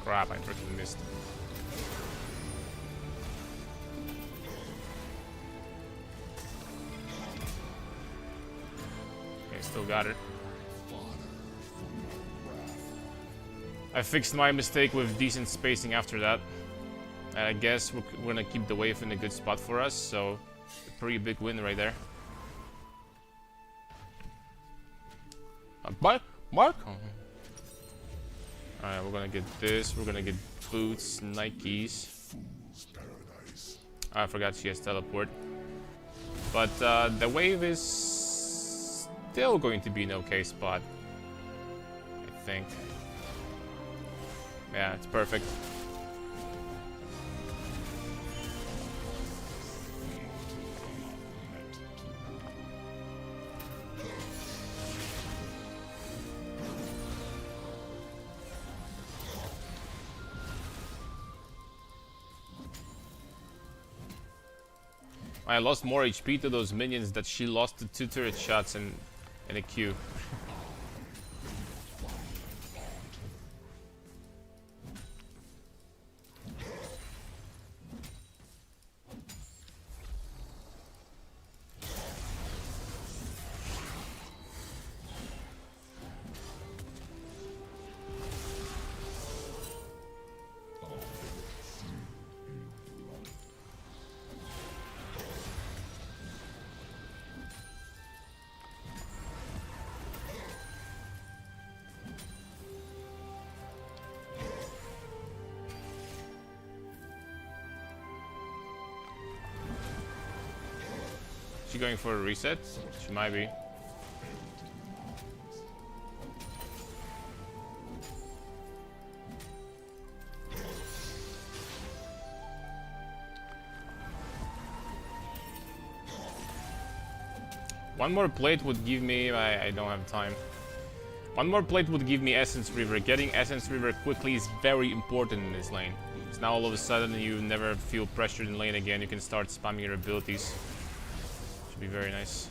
Crap, I freaking missed. Okay, still got it. I fixed my mistake with decent spacing after that. And I guess we're gonna keep the wave in a good spot for us, so a pretty big win right there. Mark? Alright, we're gonna get this. We're gonna get boots, Nikes. Fool's paradise. I forgot she has teleport. But the wave is still going to be an okay spot, I think. Yeah, it's perfect. I lost more HP to those minions that she lost to 2 turret shots in a queue. She going for a reset? She might be. One more plate would give me... I don't have time. One more plate would give me Essence River. Getting Essence River quickly is very important in this lane. So now all of a sudden you never feel pressured in lane again. You can start spamming your abilities. Should be very nice.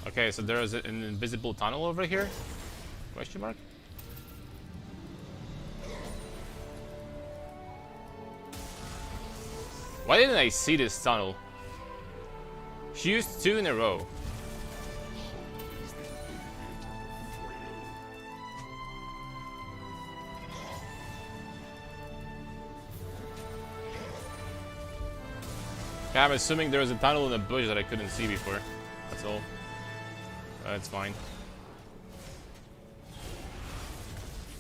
Okay, so there is an invisible tunnel over here? Question mark? Why didn't I see this tunnel? She used 2 in a row. Okay, I'm assuming there was a tunnel in the bush that I couldn't see before. That's all. That's fine.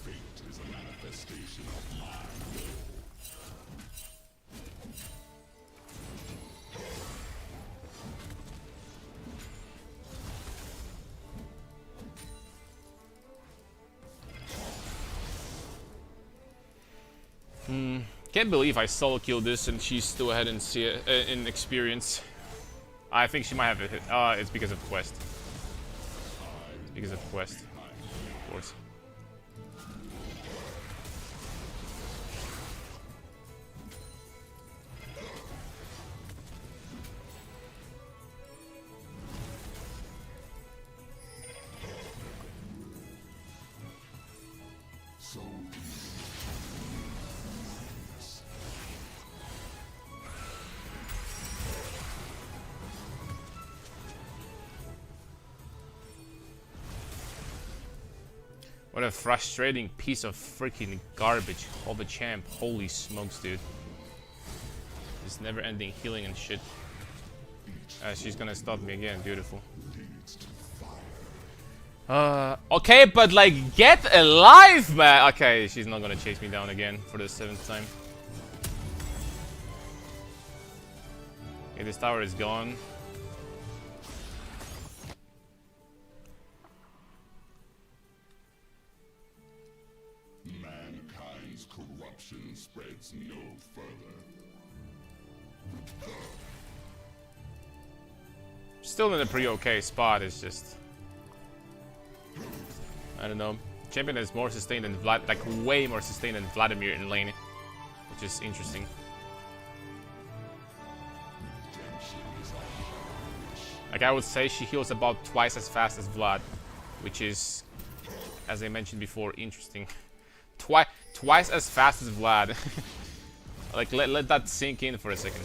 Fate is a manifestation of mind. Can't believe I solo killed this and she's still ahead in experience. I think she might have a hit. It's because of quest. Because of quest, of course. So What a frustrating piece of freaking garbage. Of a champ. Holy smokes, dude. This never ending healing and shit. She's gonna stop me again. Beautiful. Okay, but like, get alive, man. Okay, she's not gonna chase me down again for the 7th time. Okay, this tower is gone. mankind's corruption spreads no further. Still in a pretty okay spot. It's just, I don't know. Champion is more sustained than Vlad, like way more sustained than Vladimir in lane, which is interesting. Like I would say, she heals about twice as fast as Vlad, which is, as I mentioned before, interesting. Twice as fast as Vlad. Like let that sink in for a second.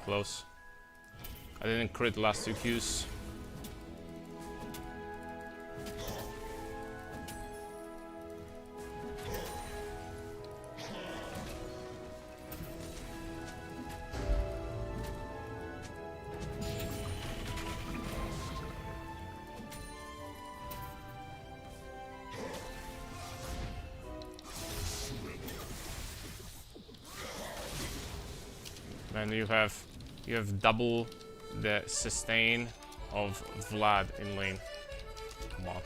Close. I didn't crit the last 2 Qs. And you have double the sustain of Vlad in lane. Come on.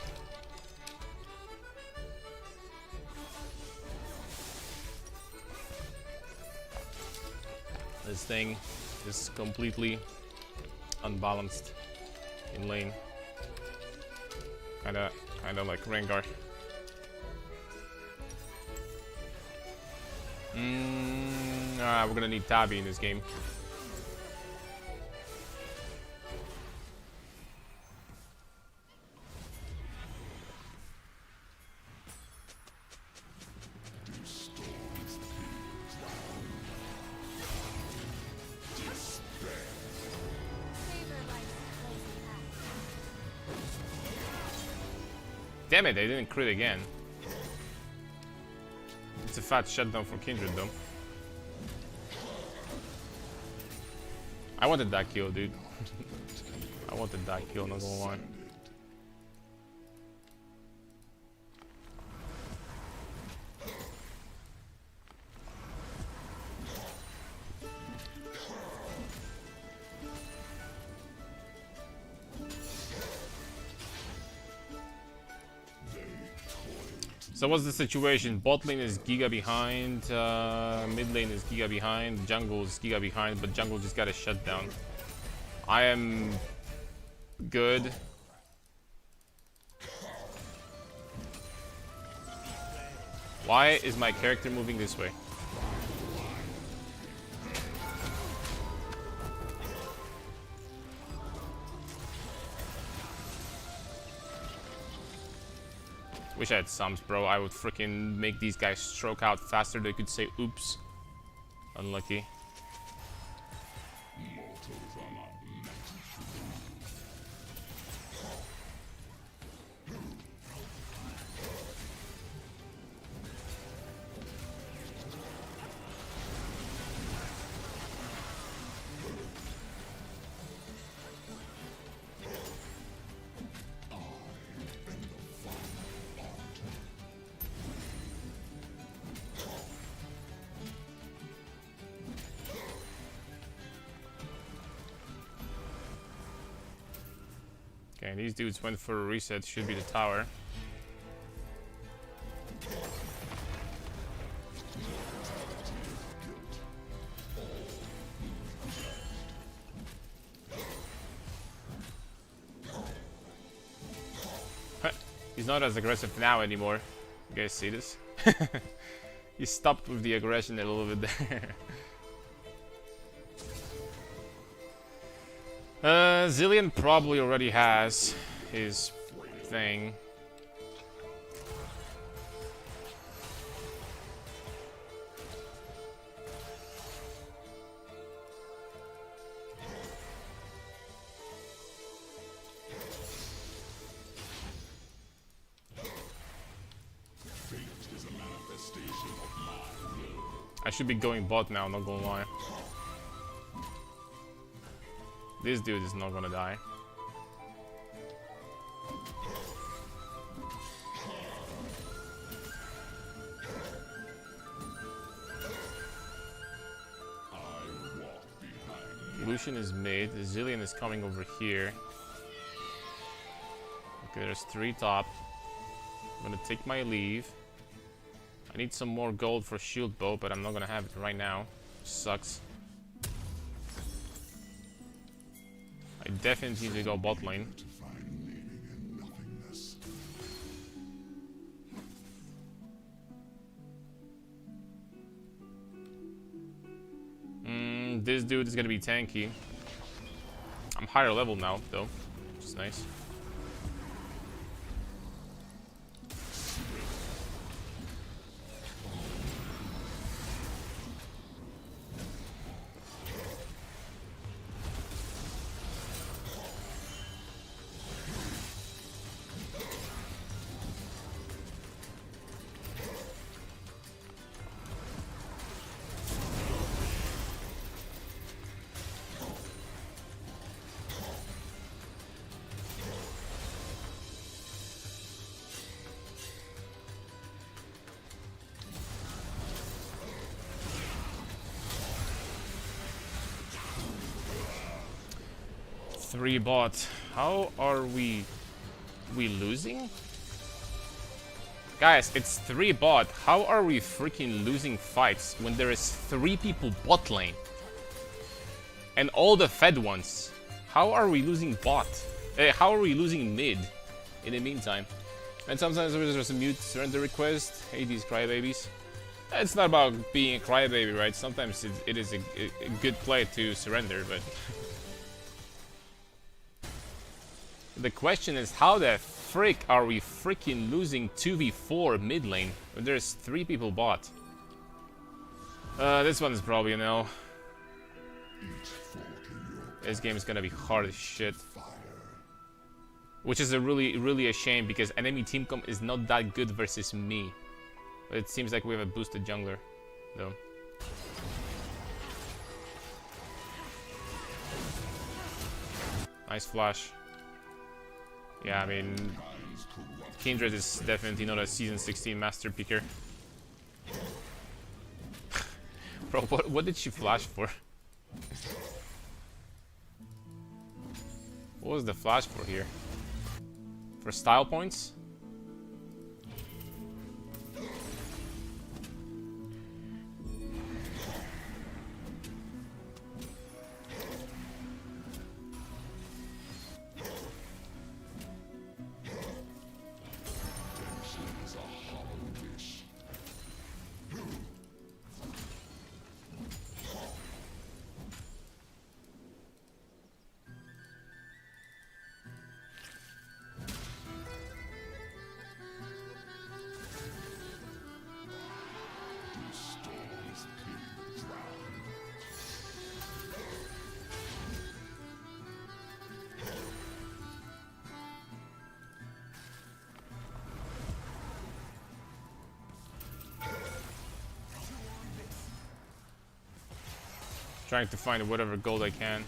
This thing is completely unbalanced in lane. Kinda like Rengar. We're gonna need Tabi in this game. Damn it, they didn't crit again. It's a fat shutdown for Kindred though. I wanted that kill, dude. I wanted that kill, not gonna lie. So what's the situation? Bot lane is Giga behind, mid lane is Giga behind, jungle is Giga behind, but jungle just got a shutdown. I am good. Why is my character moving this way? Wish I had sums, bro. I would freaking make these guys stroke out faster. They could say, oops. Unlucky. Okay, these dudes went for a reset. Should be the tower. He's not as aggressive now anymore. You guys see this? He stopped with the aggression a little bit there. Zillion probably already has his thing. I should be going bot now, not gonna lie. This dude is not gonna die. Lucian is mid. Zillion is coming over here. Okay, there's 3 top. I'm gonna take my leave. I need some more gold for shield bow, but I'm not gonna have it right now. Sucks. I definitely need to go bot lane. This dude is gonna be tanky. I'm higher level now, though, which is nice. Three bot. How are we losing? Guys, it's 3 bot. How are we freaking losing fights when there is 3 people bot lane? And all the fed ones. How are we losing bot? How are we losing mid in the meantime? And sometimes there's a mute surrender request. Hey, these crybabies. It's not about being a crybaby, right? Sometimes it is a good play to surrender, but... The question is, how the frick are we freaking losing 2v4 mid lane when there's 3 people bot? This one is probably an L. This game is gonna be hard as shit. which is a really a shame because enemy team comp is not that good versus me. But it seems like we have a boosted jungler, though. Nice flash. Yeah, I mean, Kindred is definitely not a season 16 master picker. Bro, what did she flash for? What was the flash for here? For style points? Trying to find whatever gold I can.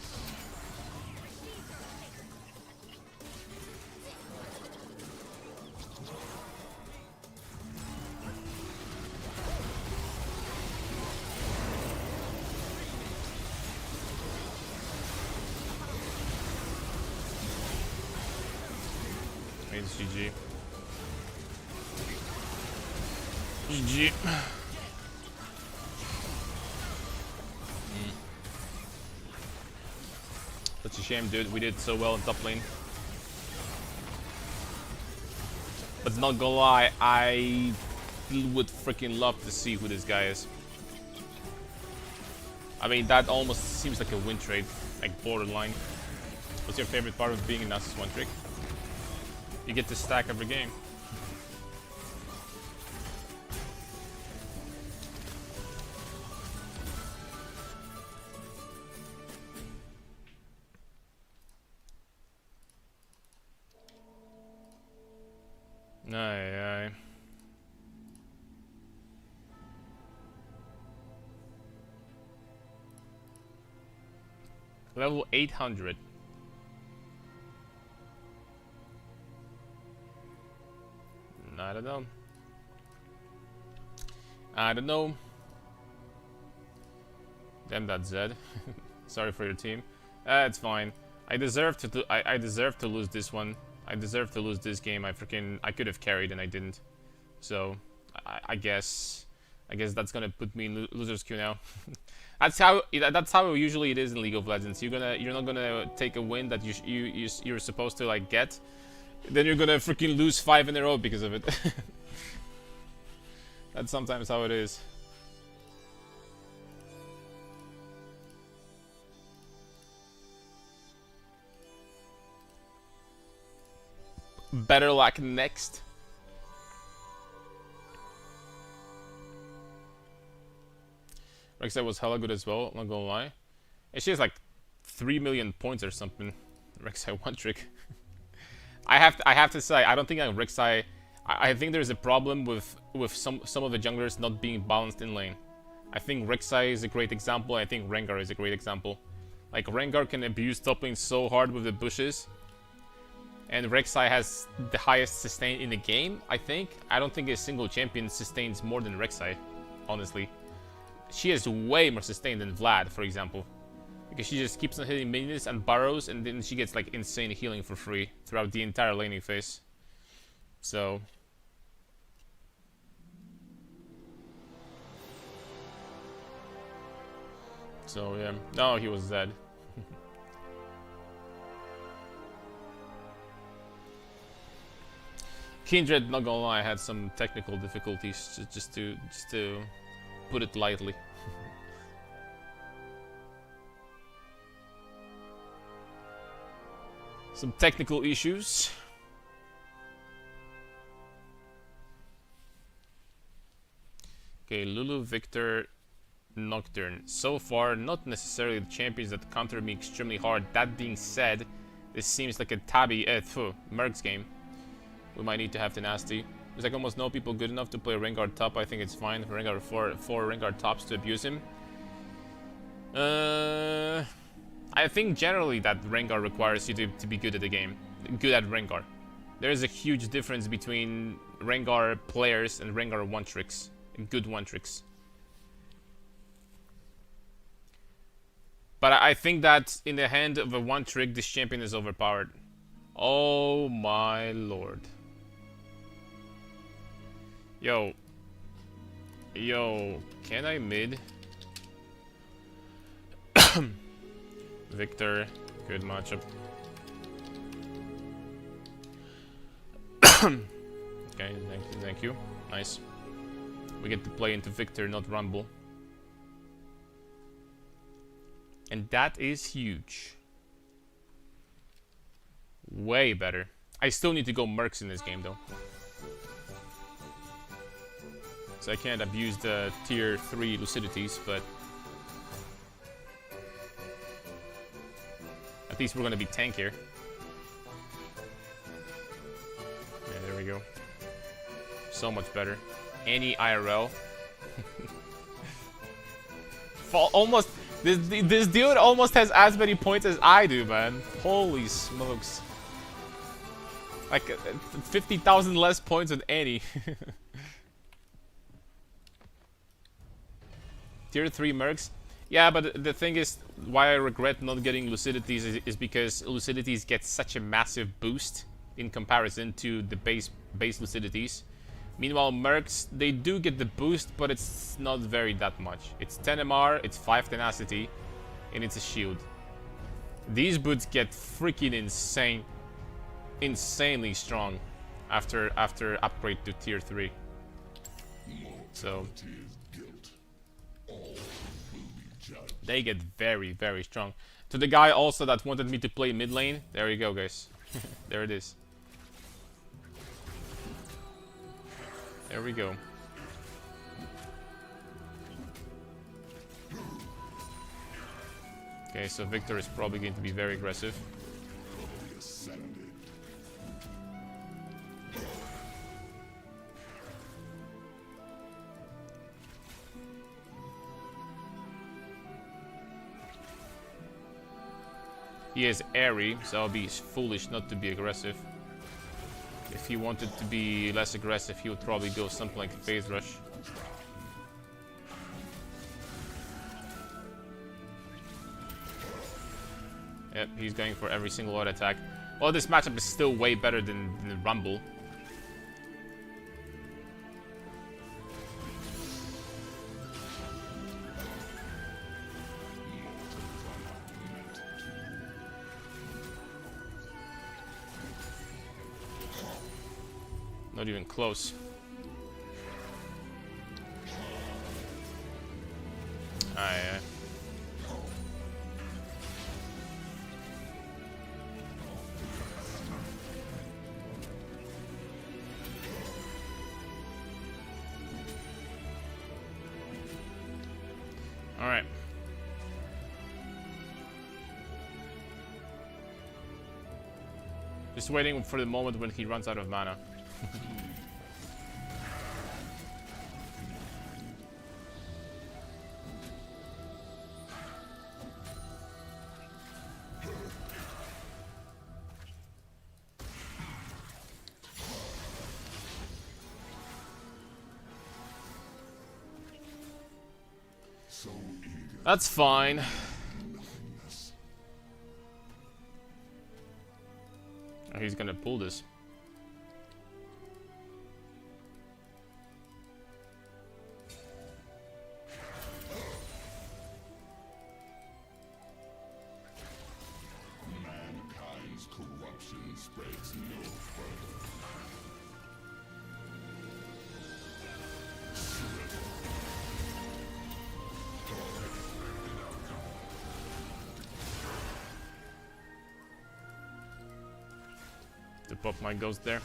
It's GG. GG. Such a shame, dude. We did so well in top lane. But not gonna lie, I would freaking love to see who this guy is. I mean, that almost seems like a win trade, like borderline. What's your favorite part of being a Nasus one trick? You get to stack every game. Aye, aye. Level 800. I don't know. I don't know. Damn that Zed. Sorry for your team. It's fine. I deserve to lose this one. I deserve to lose this game. I could have carried and I didn't. So I guess that's gonna put me in loser's queue now. that's how usually it is in League of Legends. You're not gonna take a win that you're supposed to like get. Then you're gonna freaking lose 5 in a row because of it. That's sometimes how it is. Better luck next. Rek'Sai was hella good as well, not gonna lie. And she has like 3 million points or something. Rek'Sai one trick. I have to say, I don't think Rek'Sai. I think there's a problem with some of the junglers not being balanced in lane. I think Rek'Sai is a great example. I think Rengar is a great example. Like Rengar can abuse top lane so hard with the bushes, and Rek'Sai has the highest sustain in the game. I don't think a single champion sustains more than Rek'Sai, honestly. She has way more sustain than Vlad, for example. Because she just keeps on hitting minions and burrows, and then she gets like insane healing for free throughout the entire laning phase. So yeah. No, he was dead. Kindred, not gonna lie, had some technical difficulties, just to put it lightly. Some technical issues. Okay, Lulu, Victor, Nocturne. So far, not necessarily the champions that counter me extremely hard. That being said, This seems like a Mercs game. We might need to have Tenacity. There's like almost no people good enough to play Rengar top. I think it's fine for Rengar four Rengar tops to abuse him. I think generally that Rengar requires you to be good at the game. Good at Rengar. There is a huge difference between Rengar players and Rengar one-tricks. Good one-tricks. But I think that in the hand of a one-trick, this champion is overpowered. Oh my lord. Yo. Yo, can I mid? Victor, good matchup. Okay, thank you. Nice. We get to play into Victor, not Rumble. And that is huge. Way better. I still need to go Mercs in this game though. So I can't abuse the tier 3 Lucidities, but at least we're gonna be tankier. Yeah, there we go. So much better. Any IRL. Almost. This dude almost has as many points as I do, man. Holy smokes. Like 50,000 less points than any. Tier 3 Mercs. Yeah, but the thing is, why I regret not getting Lucidities is because Lucidities get such a massive boost in comparison to the base Lucidities. Meanwhile, Mercs, they do get the boost, but it's not very that much. It's 10 MR, it's 5 Tenacity, and it's a shield. These boots get freaking insanely strong after upgrade to tier 3. So they get very, very strong. To the guy also that wanted me to play mid lane, there you go, guys. There it is. There we go. Okay, so Victor is probably going to be very aggressive. He is airy, so I'll be foolish not to be aggressive. If he wanted to be less aggressive, he would probably go something like phase rush. Yep, he's going for every single auto attack. Well, this matchup is still way better than the Rumble. Not even close. Yeah. All right. Just waiting for the moment when he runs out of mana. That's fine. Oh, he's gonna pull this. Mankind's corruption spreads no further. The pop mic goes there.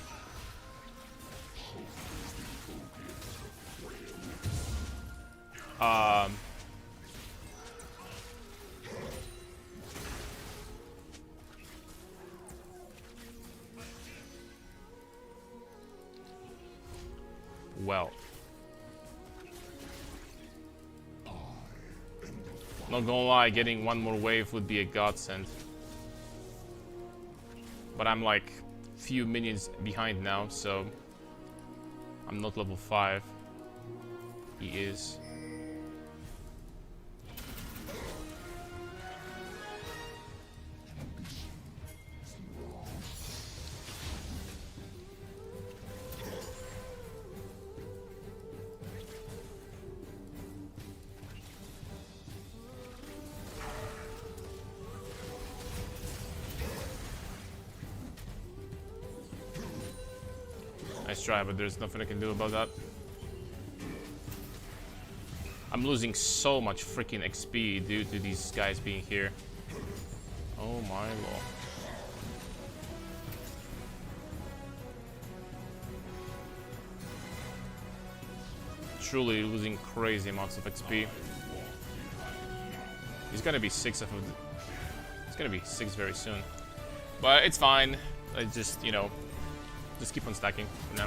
well. Not gonna lie, getting one more wave would be a godsend. But I'm like few minions behind now, so I'm not level 5. He is. Nice try, but there's nothing I can do about that. I'm losing so much freaking XP due to these guys being here. Oh my lord. Truly losing crazy amounts of XP. He's gonna be 6 of them. He's gonna be 6 very soon. But it's fine. I just, you know, just keep on stacking, you know.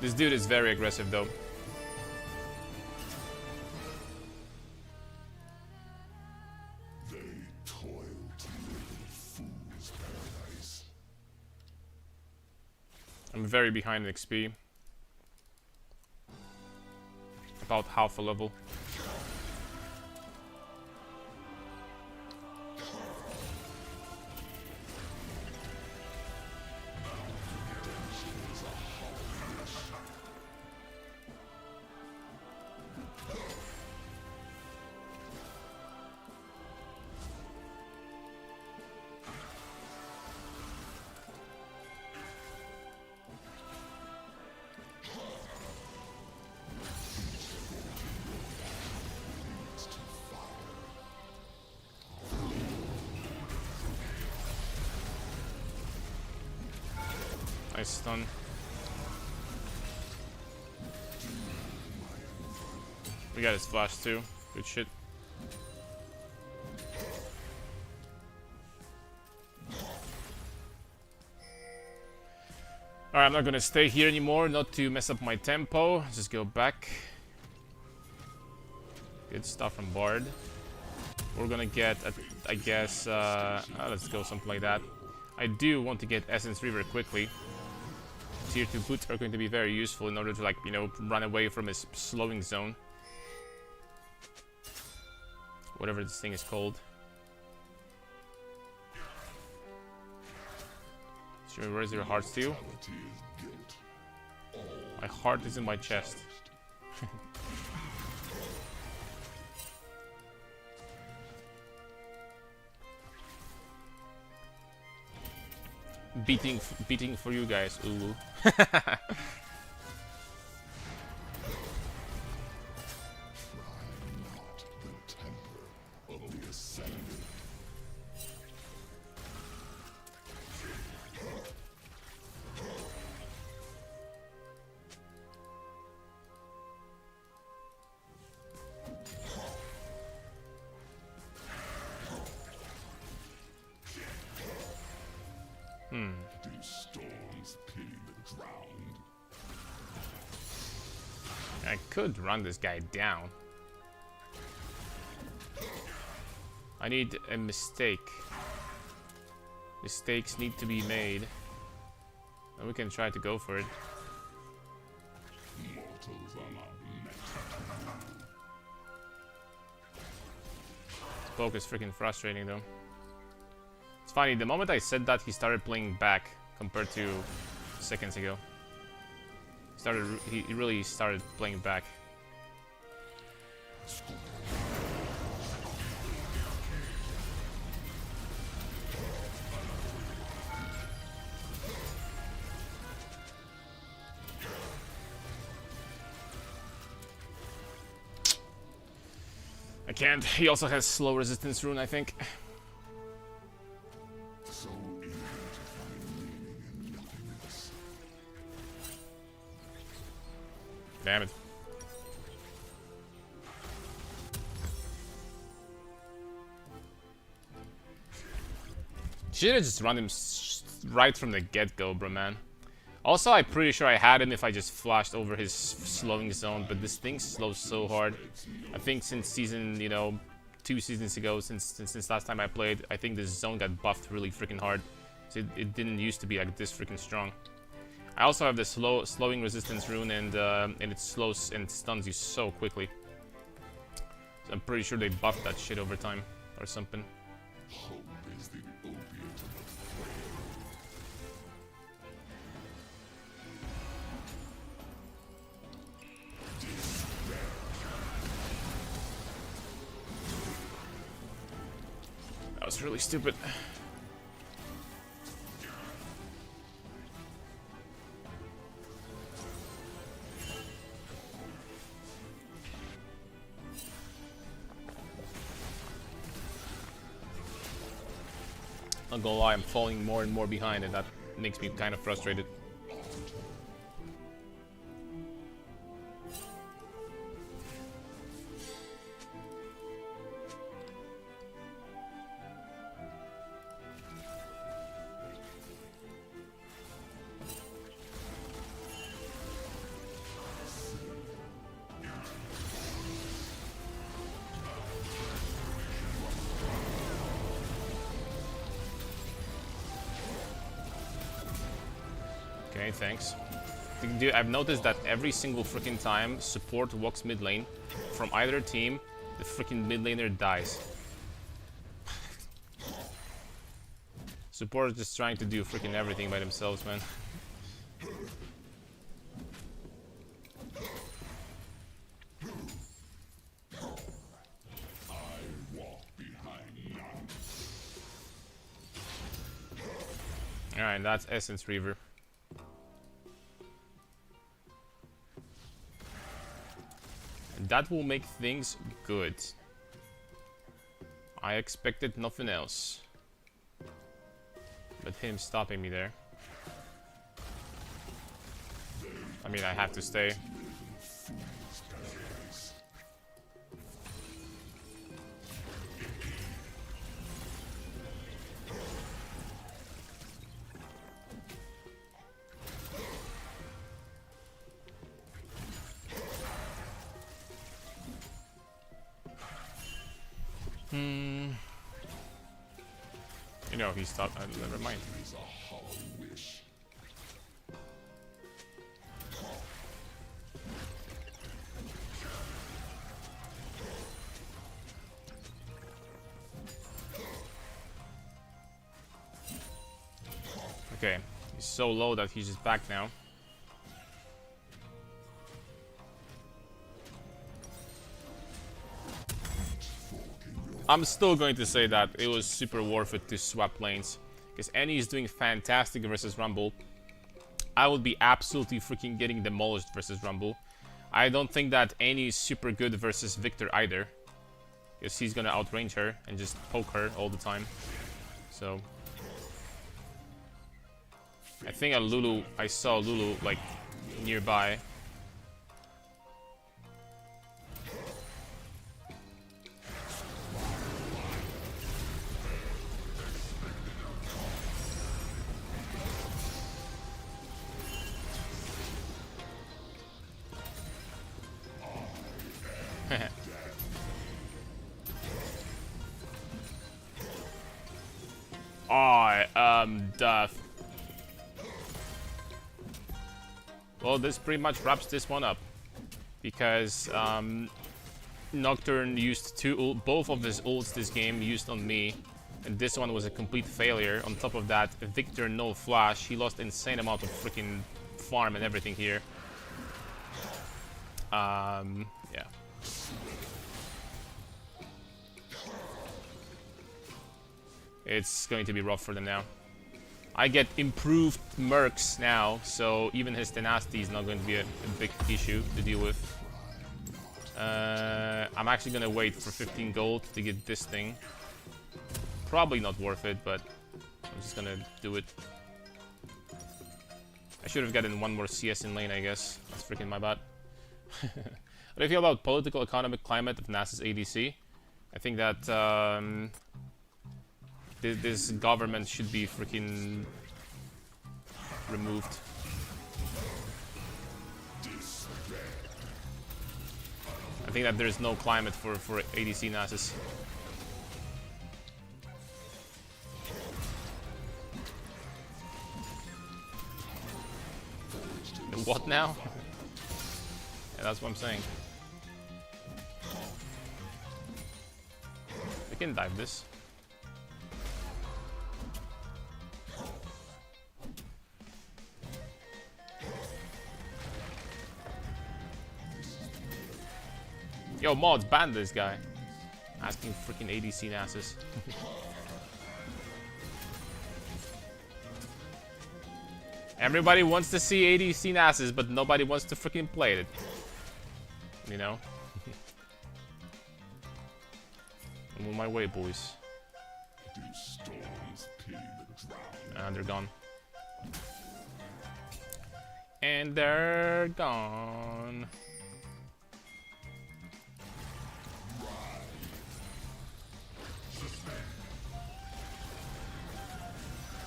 This dude is very aggressive though. They toil to live in fool's paradise. I'm very behind in XP. About half a level. Nice stun. We got his flash too. Good shit. Alright, I'm not gonna stay here anymore, not to mess up my tempo. Just go back. Good stuff from Bard. We're gonna get, I guess, let's go something like that. I do want to get Essence Reaver quickly. Tier 2 boots are going to be very useful in order to, like, you know, run away from his slowing zone. Whatever this thing is called. Sure, where's your heart steal? My heart is in my chest. Beating for you guys, Ulu. Do storms pity the drowned? I could run this guy down. I need a mistake. Mistakes need to be made. And we can try to go for it. Mortals are not meant This poke is freaking frustrating though. It's funny, the moment I said that, he started playing back compared to seconds ago. He really started playing back. I can't. He also has slow resistance rune, I think. so eager to find meaning in nothingness. Damn it. Should've just run him right from the get-go, bro, man. Also, I'm pretty sure I had him if I just flashed over his slowing zone, but this thing slows so hard. I think since season, you know, 2 seasons ago, since last time I played, I think this zone got buffed really freaking hard. So it didn't used to be like this freaking strong. I also have the slowing resistance rune, and it slows and stuns you so quickly. So I'm pretty sure they buffed that shit over time or something. Hope is the opiate of the frail. That was really stupid. Not gonna lie, I'm falling more and more behind, and that makes me kind of frustrated. Okay, thanks. Dude, I've noticed that every single freaking time support walks mid lane from either team, the freaking mid laner dies. Support is just trying to do freaking everything by themselves, man. Alright, that's Essence Reaver. That will make things good. I expected nothing else. But him stopping me there. I mean, I have to stay. You know, he stopped. Never mind. Is a hollow wish. Okay, he's so low that he's just back now. I'm still going to say that it was super worth it to swap lanes, because Annie is doing fantastic versus Rumble. I would be absolutely freaking getting demolished versus Rumble. I don't think that Annie is super good versus Victor either, because he's gonna outrange her and just poke her all the time. So I think I saw Lulu like nearby. Duff. Well, this pretty much wraps this one up, because Nocturne used both of his ults this game used on me, and this one was a complete failure. On top of that, Victor no flash. He lost insane amount of freaking farm and everything here. Yeah. It's going to be rough for them now. I get improved mercs now, so even his tenacity is not going to be a big issue to deal with. I'm actually going to wait for 15 gold to get this thing. Probably not worth it, but I'm just going to do it. I should have gotten one more CS in lane, I guess. That's freaking my bad. What do you feel about political economic climate of Nasus ADC? I think that this government should be freaking removed. I think that there's no climate for ADC Nasus. What now? Yeah, that's what I'm saying. We can dive this. Yo, mods, ban this guy. Asking freaking ADC Nasus. Everybody wants to see ADC Nasus, but nobody wants to freaking play it. You know? I'm on my way, boys. These storms pity the drowned. And they're gone. And they're gone.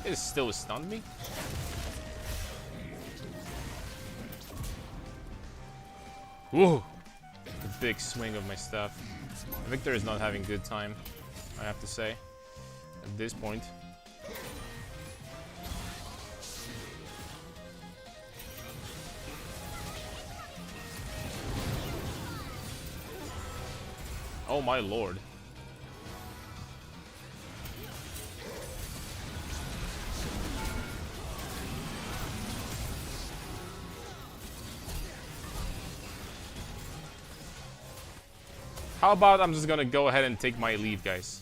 It still stunned me? Whoa! The big swing of my stuff. Victor is not having good time, I have to say, at this point. Oh my lord. How about I'm just gonna go ahead and take my leave, guys?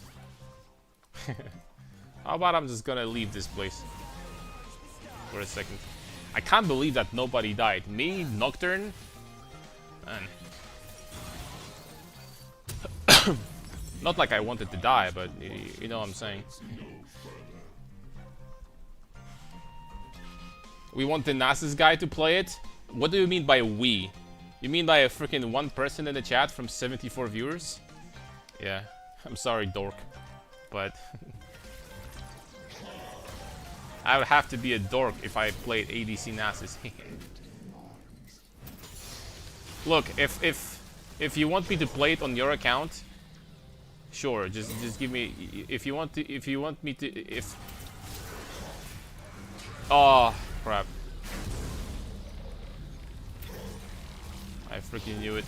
How about I'm just gonna leave this place for a second? I can't believe that nobody died. Me, Nocturne, man. Not like I wanted to die, but you know what I'm saying. We want the Nasus guy to play it? What do you mean by we? You mean by a freaking one person in the chat from 74 viewers? Yeah, I'm sorry, dork, but I would have to be a dork if I played ADC Nasus. Look, if you want me to play it on your account, sure, just give me. If you want me to, oh crap. I freaking knew it.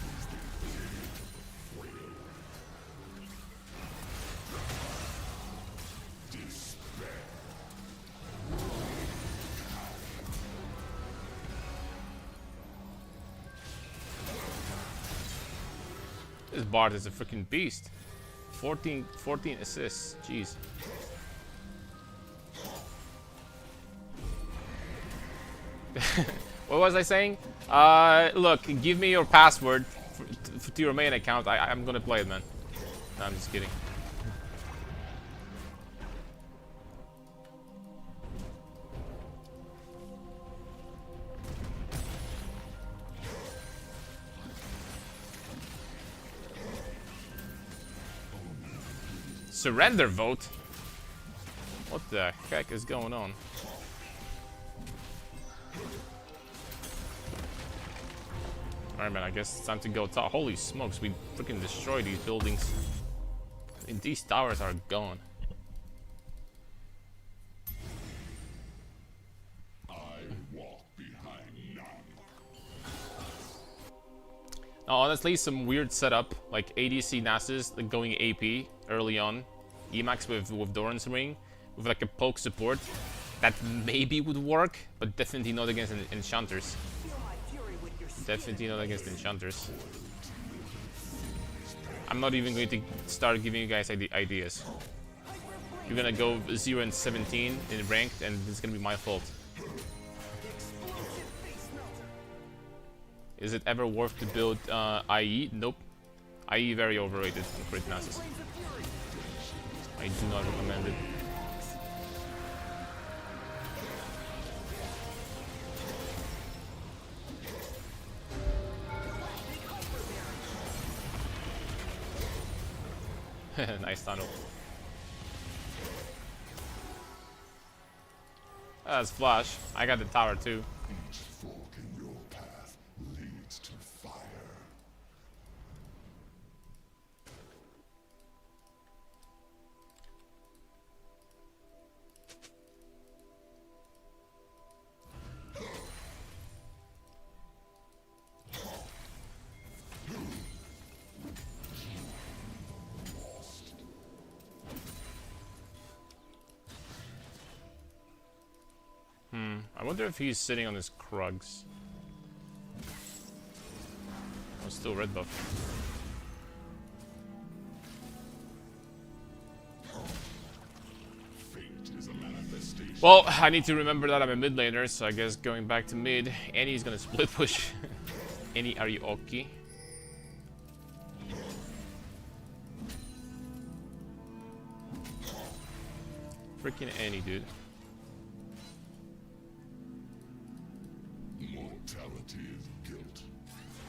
This Bard is a freaking beast. 14 assists. Jeez. What was I saying? Look, give me your password to your main account. I'm gonna play it, man. No, I'm just kidding. Surrender vote? What the heck is going on? Alright, man, I guess it's time to go top. Holy smokes, we freaking destroyed these buildings. And these towers are gone. I walk behind none. Now, honestly, some weird setup, like ADC Nasus like going AP early on. Emax with Doran's Ring, with like a poke support. That maybe would work, but definitely not against enchanters. Definitely not against enchanters. I'm not even going to start giving you guys ideas. You're gonna go 0 and 17 in ranked, and it's gonna be my fault. Is it ever worth to build IE? Nope. IE very overrated on crit Nasus. I do not recommend it. Nice tunnel. That's flash. I got the tower too. Each fork in your path leads to fire. I wonder if he's sitting on his Krugs. Oh, still red buff. Fate is a manifestation. Well, I need to remember that I'm a mid laner, so I guess going back to mid. Annie's gonna split push. Annie, are you okay? Freaking Annie, dude. Mortality is guilt.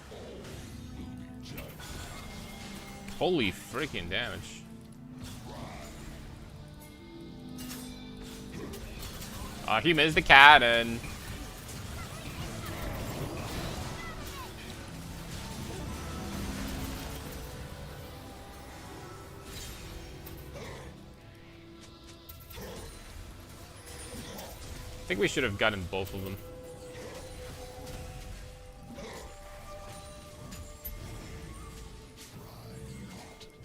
All will be judged. Holy freaking damage. He missed the cannon. I think we should have gotten both of them.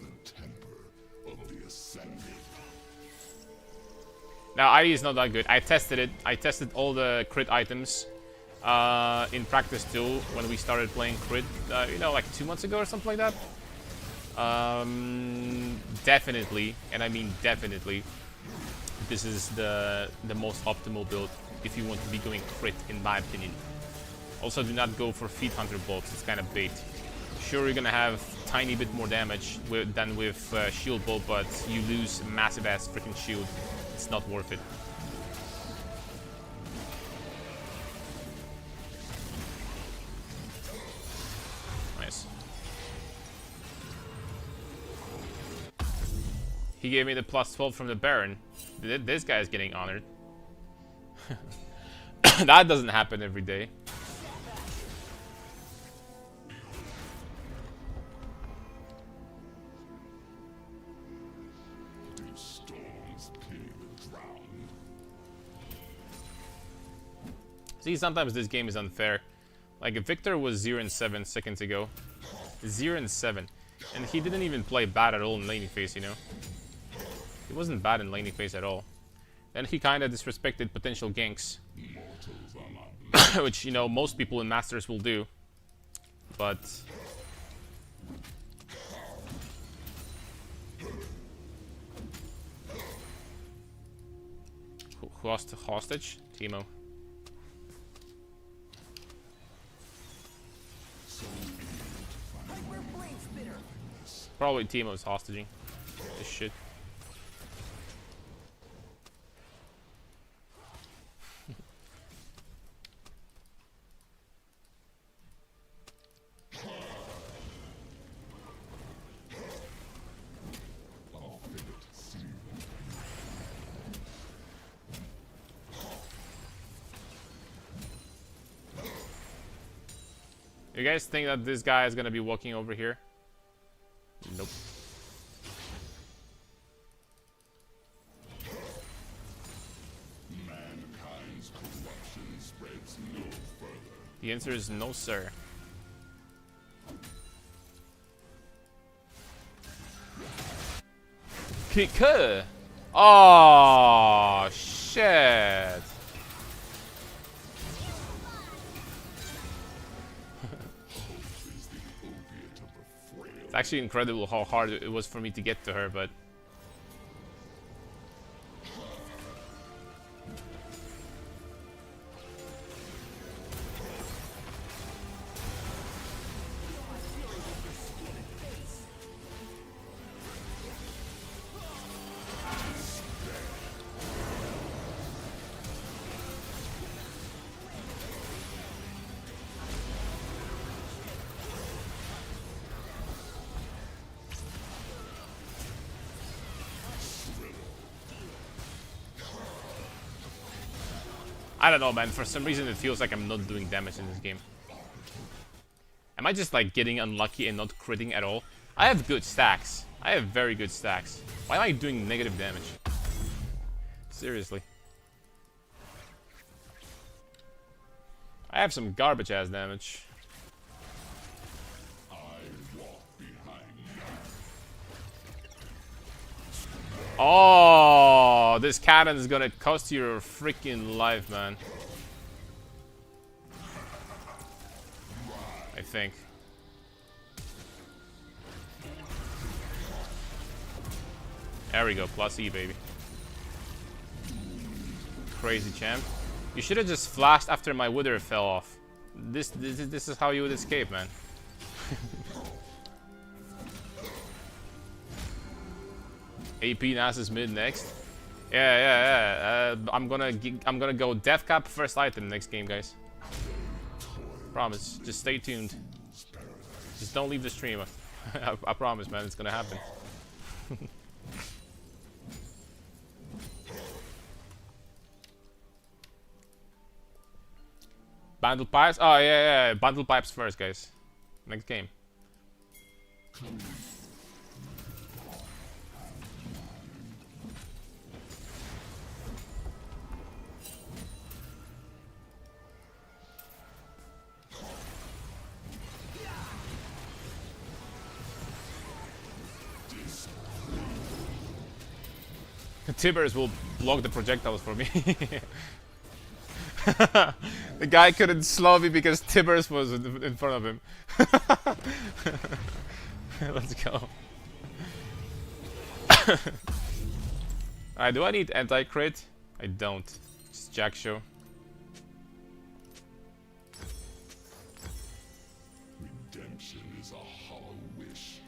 The temper of the ascended. Now, ID is not that good. I tested it. I tested all the crit items in practice too when we started playing crit, you know, like 2 months ago or something like that. Definitely, and I mean definitely, this is the most optimal build if you want to be going crit, in my opinion. Also, do not go for Feet Hunter bolts. It's kind of bait. Sure, you're gonna have tiny bit more damage than with shield bolt, but you lose massive ass freaking shield. It's not worth it. Nice. He gave me the +12 from the Baron. This guy is getting honored. That doesn't happen every day. Do storms pay the drowned? See, sometimes this game is unfair. Like, Victor was 0-7 seconds ago. 0-7. And he didn't even play bad at all in laning phase, you know? He wasn't bad in laning phase at all. Then he kinda disrespected potential ganks. Mortals are not Which, you know, most people in Masters will do. But... Who lost the hostage? Teemo. Probably Teemo's hostaging this shit. You guys think that this guy is gonna be walking over here? Nope. Mankind's corruption spreads no further. The answer is no, sir. Kicker! Oh shit! It's actually incredible how hard it was for me to get to her, but... I don't know, man. For some reason, it feels like I'm not doing damage in this game. Am I just, like, getting unlucky and not critting at all? I have good stacks. I have very good stacks. Why am I doing negative damage? Seriously. I have some garbage-ass damage. I walk behind you. Oh, Oh, this cannon is gonna cost you your freaking life, man. I think. There we go, plus E, baby. Crazy champ. You should have just flashed after my wither fell off. This is how you would escape, man. AP Nasus mid next. Yeah. I'm gonna go death cap first item next game, guys. Promise. Just stay tuned. Just don't leave the stream. I promise, man. It's gonna happen. Bundle pipes? Oh, yeah. Bundle pipes first, guys. Next game. Tibers will block the projectiles for me. The guy couldn't slow me because Tibers was in front of him. Let's go. Alright, do I need anti-crit? I don't. Just Jack show. Redemption is a hollow wish.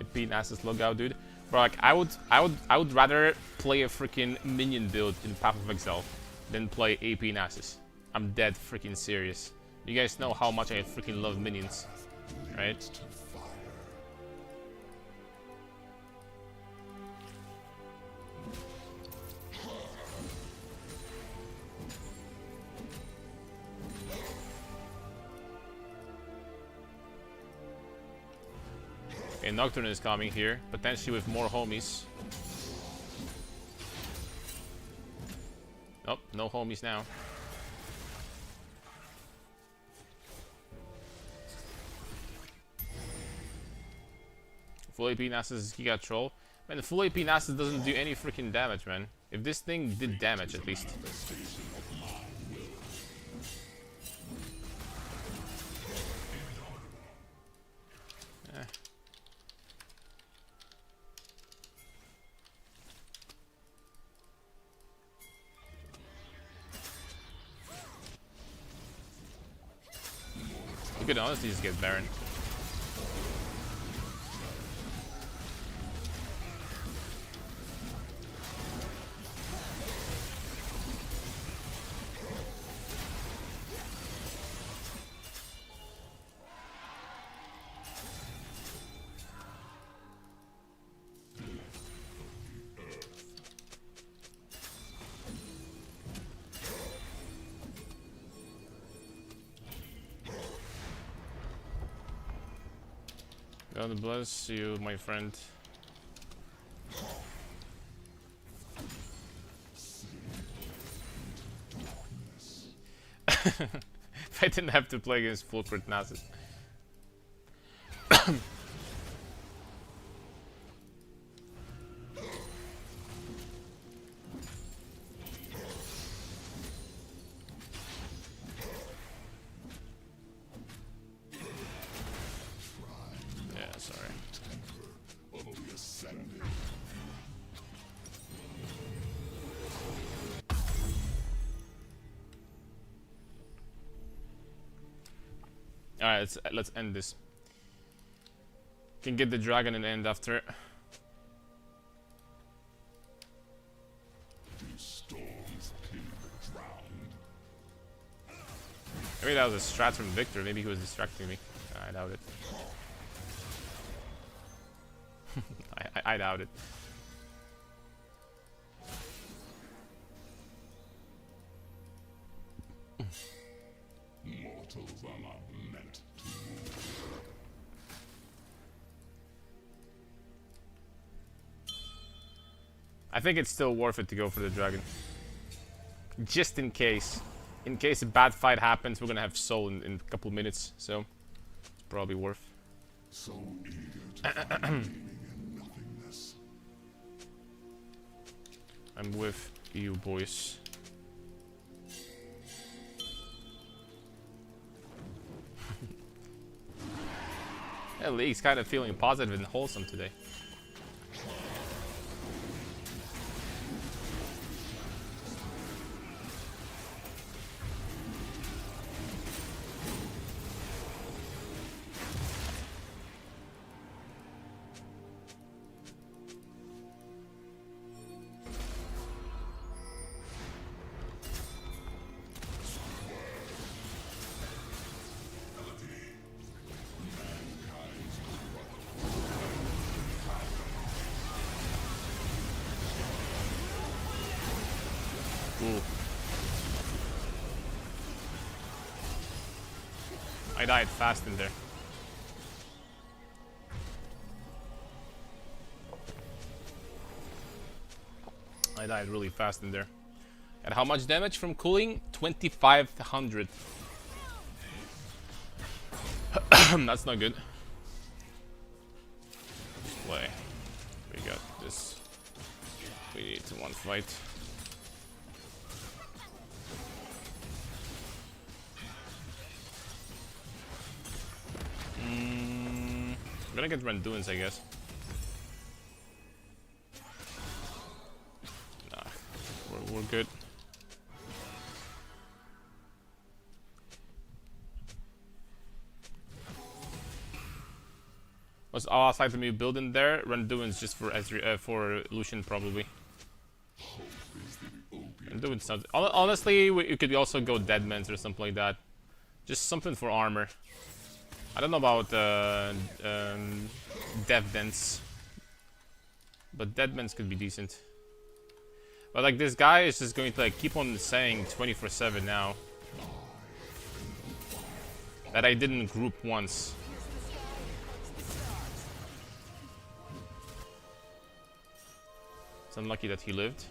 AP Nasus logout, dude. Bro, like I would rather play a freaking minion build in Path of Exile than play AP Nasus. I'm dead freaking serious. You guys know how much I freaking love minions, right? Okay, Nocturne is coming here, potentially with more homies. Nope, no homies now. Full AP Nasus Giga Troll. Man, the full AP Nasus doesn't do any freaking damage, man. If this thing did damage, at least. You could honestly just get Baron. God bless you, my friend. If I didn't have to play against full crit Nasus. Alright, let's end this. Can get the dragon and end after. Maybe that was a strat from Victor. Maybe he was distracting me. I doubt it. I doubt it. Mortals are not meant to move. I think it's still worth it to go for the dragon. Just in case. In case a bad fight happens, we're gonna have soul in a couple minutes, so it's probably worth. So easy. nothingness. I'm with you, boys. Yeah, League's kind of feeling positive and wholesome today. Ooh. I died fast in there. I died really fast in there. And how much damage from cooling? 2,500. That's not good. Play. We got this. We need to one fight. I'm gonna get Randuin's, I guess. Nah, we're good. What's all outside of me building there? Randuin's just for for Lucian probably. Randuin sounds. Honestly, you could also go Deadman's or something like that. Just something for armor. I don't know about Dev Dents, but Deadman's could be decent. But like this guy is just going to like keep on saying 24/7 now that I didn't group once. It's unlucky that he lived.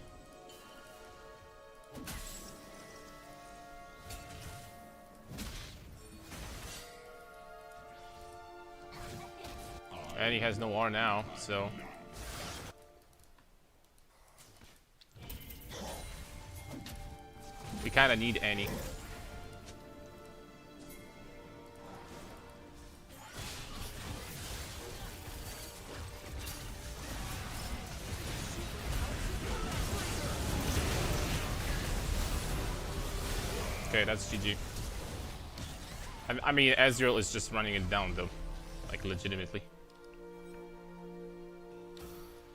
And he has no R now, so. We kind of need Annie. Okay, that's GG. I mean, Ezreal is just running it down, though. Like, legitimately.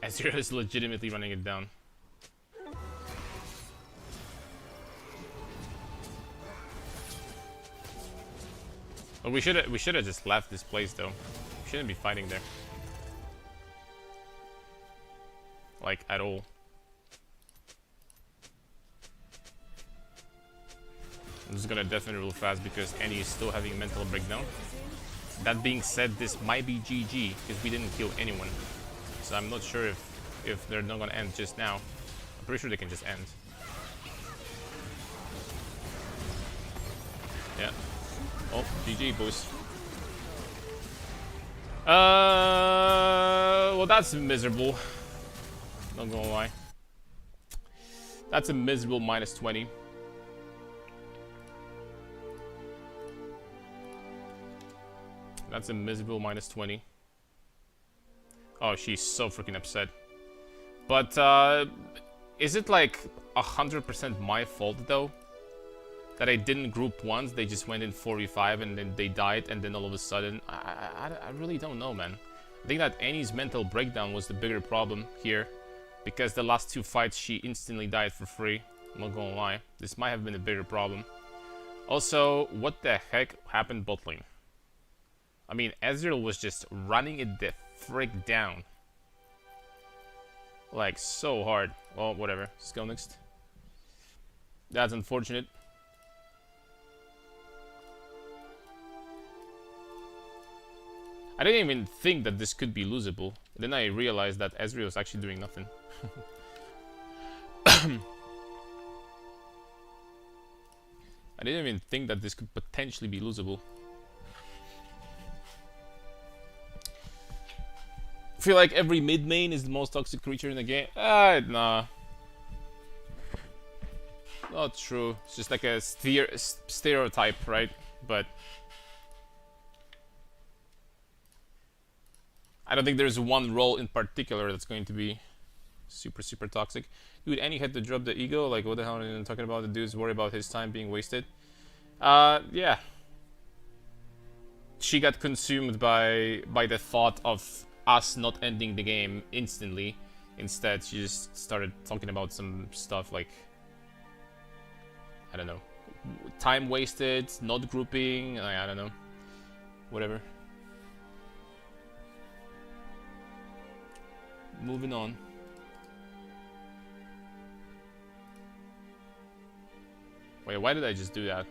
Ezreal is legitimately running it down. But we should have just left this place, though. We shouldn't be fighting there. Like, at all. I'm just gonna definitely real fast because Annie is still having a mental breakdown. That being said, this might be GG because we didn't kill anyone. So I'm not sure if they're not gonna end just now. I'm pretty sure they can just end. Yeah. Oh, GG, boys. Well, that's miserable. Not gonna lie. That's a miserable minus 20. That's a miserable minus 20. Oh, she's so freaking upset. But, is it like 100% my fault, though? That I didn't group once, they just went in 4v5 and then they died, and then all of a sudden... I really don't know, man. I think that Annie's mental breakdown was the bigger problem here. Because the last two fights, she instantly died for free. I'm not gonna lie. This might have been a bigger problem. Also, what the heck happened bot lane? I mean, Ezreal was just running it the frick down. Like, so hard. Well, whatever. Let's go next. That's unfortunate. I didn't even think that this could be losable. Then I realized that Ezreal was actually doing nothing. I didn't even think that this could potentially be losable. feel like every mid main is the most toxic creature in the game. Nah. Not true. It's just like a stereotype, right? But I don't think there's one role in particular that's going to be super, super toxic. Dude, Annie had to drop the ego. Like, what the hell are you talking about? The dude's worried about his time being wasted. Yeah. She got consumed by the thought of us not ending the game instantly. Instead, she just started talking about some stuff like, I don't know, time wasted, not grouping, I don't know, whatever. Moving on. Wait, why did I just do that?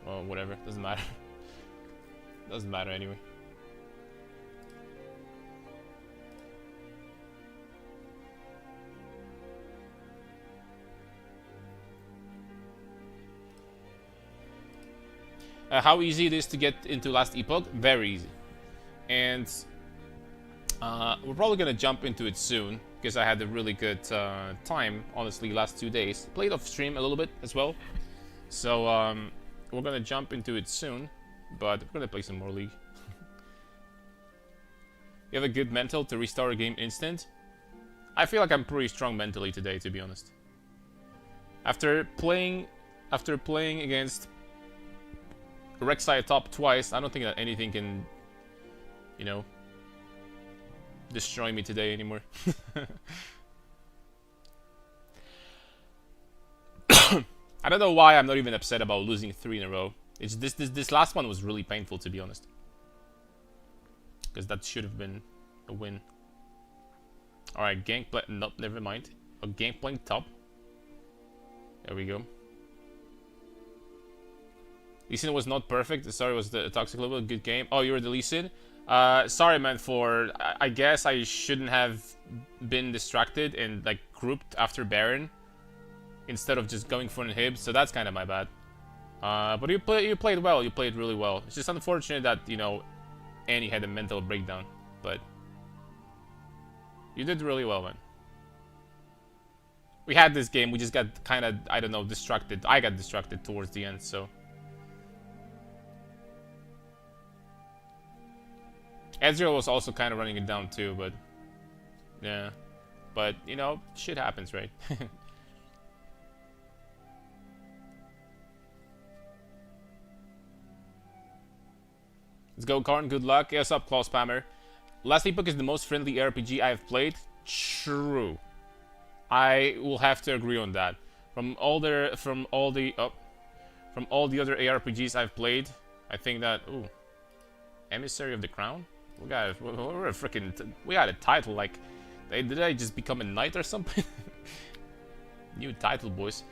Well, whatever, doesn't matter. Doesn't matter anyway. How easy it is to get into Last Epoch? Very easy. And we're probably gonna jump into it soon because I had a really good time, honestly, last 2 days. Played off stream a little bit as well. So we're gonna jump into it soon, but we're gonna play some more League. You have a good mental to restart a game instant? I feel like I'm pretty strong mentally today, to be honest. After playing against Rek'Sai top twice, I don't think that anything can, you know, destroy me today anymore. I don't know why I'm not even upset about losing 3 in a row. It's this last one was really painful, to be honest. Because that should have been a win. Alright, Gangplank, no, never mind. A Gangplank top. There we go. Lee Sin was not perfect. Sorry, was the toxic level. Good game. Oh, you were the Lee Sin? Sorry, man, for... I guess I shouldn't have been distracted and, like, grouped after Baron instead of just going for an inhib, so that's kind of my bad. But you played well. You played really well. It's just unfortunate that, you know, Annie had a mental breakdown, but you did really well, man. We had this game. We just got kind of, I don't know, distracted. I got distracted towards the end, so... Ezreal was also kind of running it down too, but yeah, but you know, shit happens, right? Let's go, Karn. Good luck. Yes, up, Claw Spammer. Last Epoch is the most friendly RPG I have played. True. I will have to agree on that. From all the other ARPGs I've played, I think that Emissary of the Crown. We got a title, like, did I just become a knight or something? New title, boys.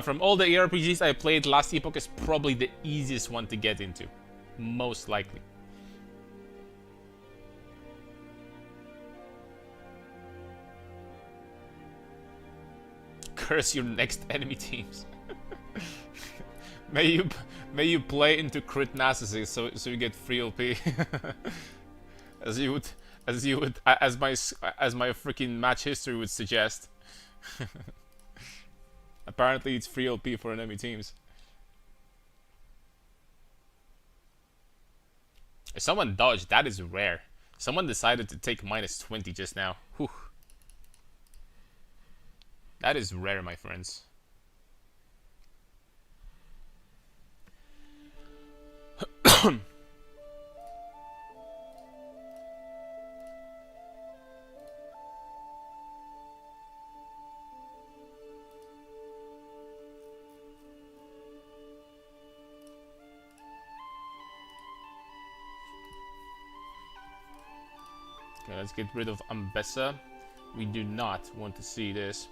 From all the ARPGs I played, Last Epoch is probably the easiest one to get into. Most likely. Curse your next enemy teams. May you play into crit Nasus so you get free OP. as my freaking match history would suggest. Apparently it's free OP for enemy teams. If someone dodged, that is rare. Someone decided to take -20 just now. Whew. That is rare, my friends. Okay, let's get rid of Ambessa. We do not want to see this.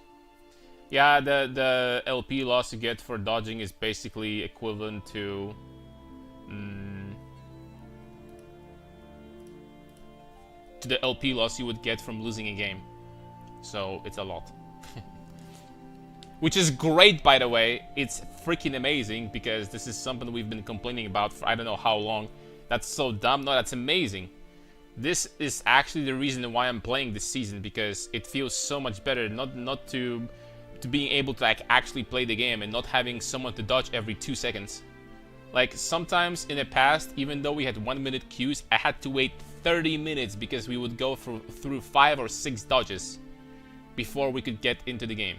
Yeah, the LP loss you get for dodging is basically equivalent to the LP loss you would get from losing a game. So it's a lot. Which is great, by the way. It's freaking amazing because this is something we've been complaining about for I don't know how long. That's so dumb. No, that's amazing. This is actually the reason why I'm playing this season, because it feels so much better not to being able to like actually play the game and not having someone to dodge every 2 seconds. Like sometimes in the past, even though we had 1-minute queues, I had to wait 30 minutes because we would go through 5 or 6 dodges before we could get into the game.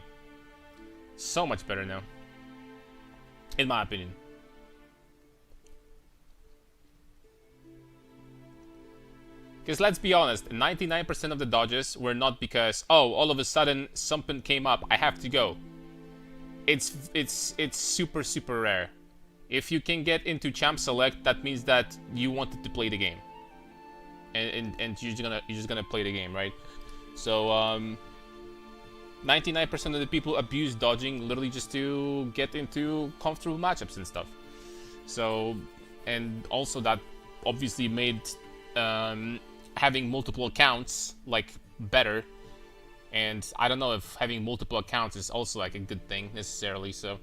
So much better now, in my opinion. Because let's be honest, 99% of the dodges were not because, oh, all of a sudden something came up, I have to go. It's super, super rare. If you can get into champ select, that means that you wanted to play the game, and you're just gonna play the game, right? So 99% of the people abuse dodging literally just to get into comfortable matchups and stuff. So, and also that obviously made having multiple accounts like better. And I don't know if having multiple accounts is also like a good thing necessarily. So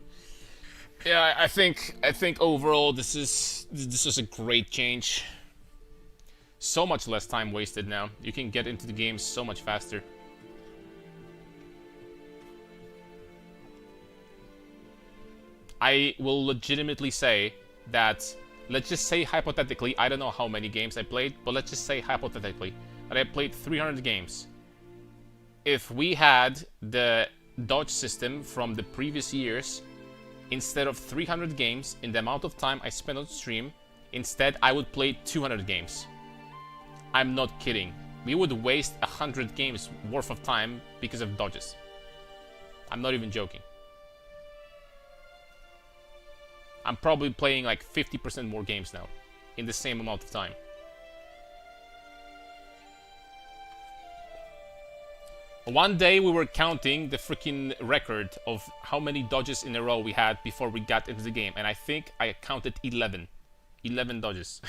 yeah, I think overall this is a great change. So much less time wasted now. You can get into the game so much faster. I will legitimately say that, let's just say hypothetically, I don't know how many games I played, but let's just say hypothetically that I played 300 games. If we had the dodge system from the previous years, instead of 300 games in the amount of time I spent on stream, instead I would play 200 games. I'm not kidding. We would waste 100 games worth of time because of dodges. I'm not even joking. I'm probably playing like 50% more games now in the same amount of time. One day we were counting the freaking record of how many dodges in a row we had before we got into the game, and I think I counted 11 dodges.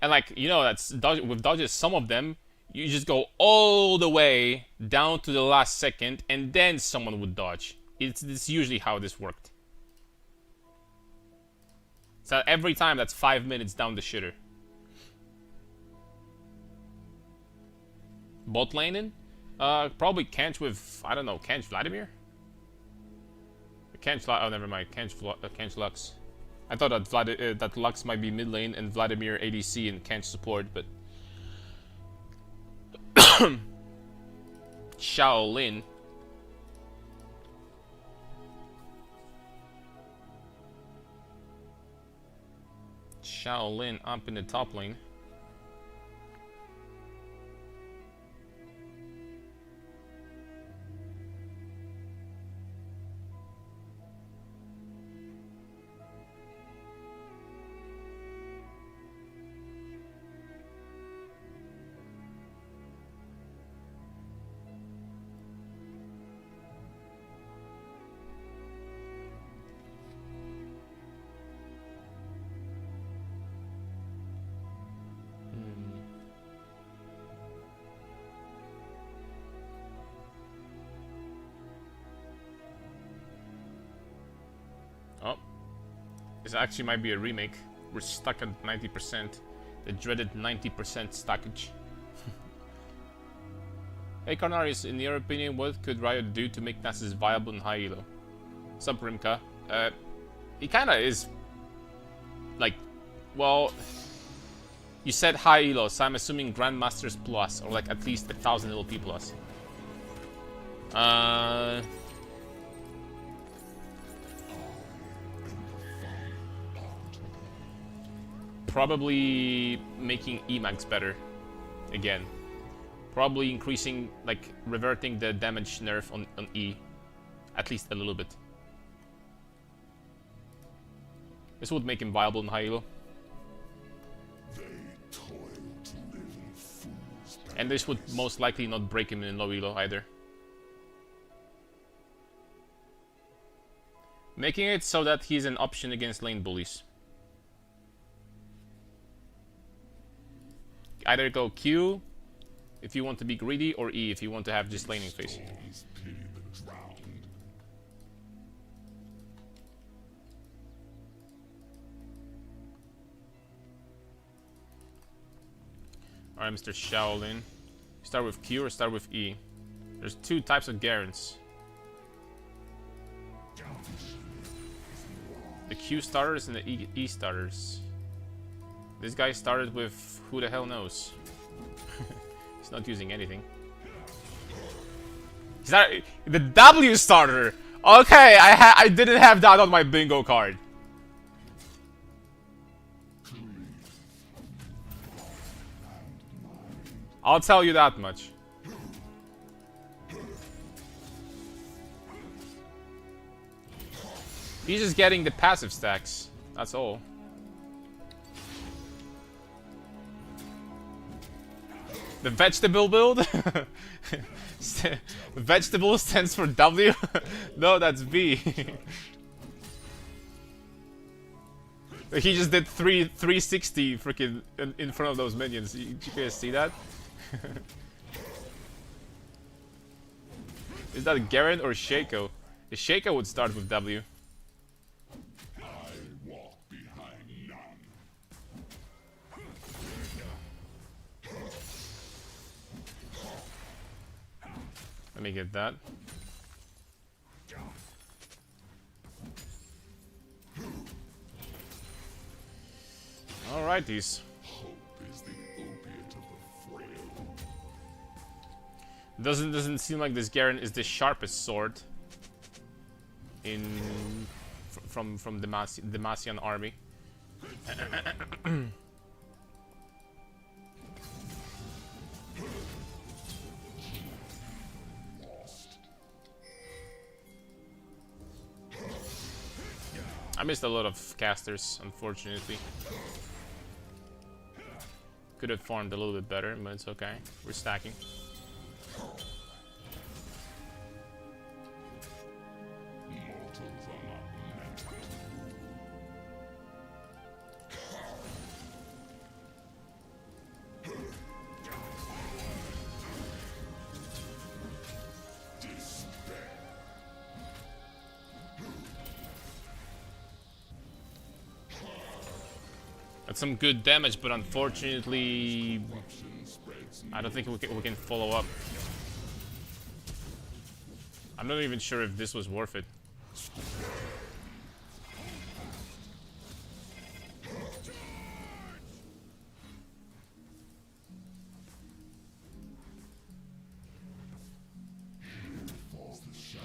And like, you know, that's with dodges, some of them you just go all the way down to the last second and then someone would dodge. It's usually how this worked. So every time that's 5 minutes down the shitter. Bot laning? Probably Kench with, I don't know, Kench Vladimir? Kench, oh never mind, Kench Lux. I thought that that Lux might be mid lane and Vladimir ADC and Kench support, but Shaolin. Shaolin up in the top lane. Oh, this actually might be a remake. We're stuck at 90%. The dreaded 90% stackage. Hey Carnarius, in your opinion, what could Riot do to make Nasus viable in high elo? Sub Rimka. He kinda is. Like, well, you said high elo, so I'm assuming Grandmasters plus, or like at least 1,000 LP plus. Probably making Emax better again. Probably increasing, like, reverting the damage nerf on E at least a little bit. This would make him viable in high elo. And this would most likely not break him in low elo either. Making it so that he's an option against lane bullies. Either go Q if you want to be greedy, or E if you want to have just laning phase. Alright, Mr. Shaolin. Start with Q or start with E? There's two types of Garens. The Q starters and the E starters. This guy started with who the hell knows. He's not using anything. He's not the W starter. Okay, I didn't have that on my bingo card. I'll tell you that much. He's just getting the passive stacks. That's all. The vegetable build? Vegetable stands for W? No, that's B. He just did 360 freaking in front of those minions. You guys see that? Is that Garen or Shaco? The Shaco would start with W. I walk behind none. Let me get that. Alrighties. Hope is the opiate of the frail. Doesn't seem like this Garen is the sharpest sword in from the Demacian army. I missed a lot of casters, unfortunately. Could have farmed a little bit better, but it's okay. We're stacking. Mortals are not meant to. That's some good damage, but unfortunately, I don't think we can follow up. I'm not even sure if this was worth it.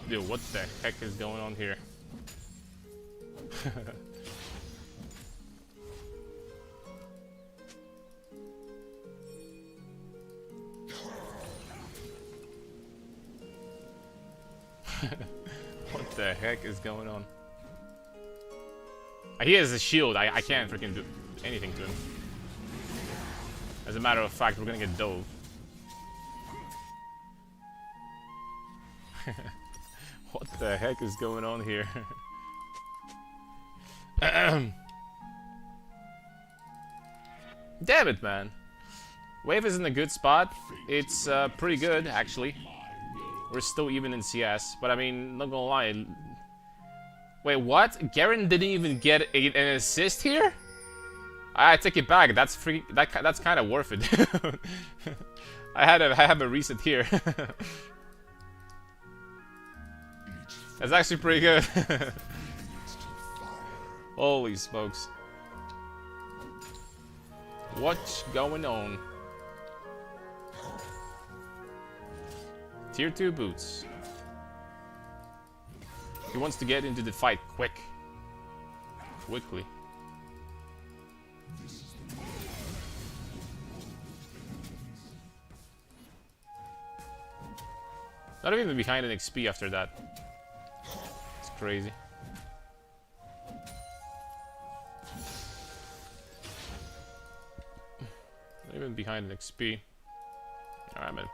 Dude, what the heck is going on here? What the heck is going on? He has a shield. I can't freaking do anything to him. As a matter of fact, we're gonna get dove. What the heck is going on here? Damn it, man. Wave is in a good spot. It's pretty good, actually. We're still even in CS, but I mean, not gonna lie. Wait, what? Garen didn't even get an assist here? I take it back. That's free. That's kind of worth it. I have a reset here. That's actually pretty good. Holy smokes! What's going on? Tier 2 boots. He wants to get into the fight quickly. Not even behind an XP after that. It's crazy. Not even behind an XP. Alright, man.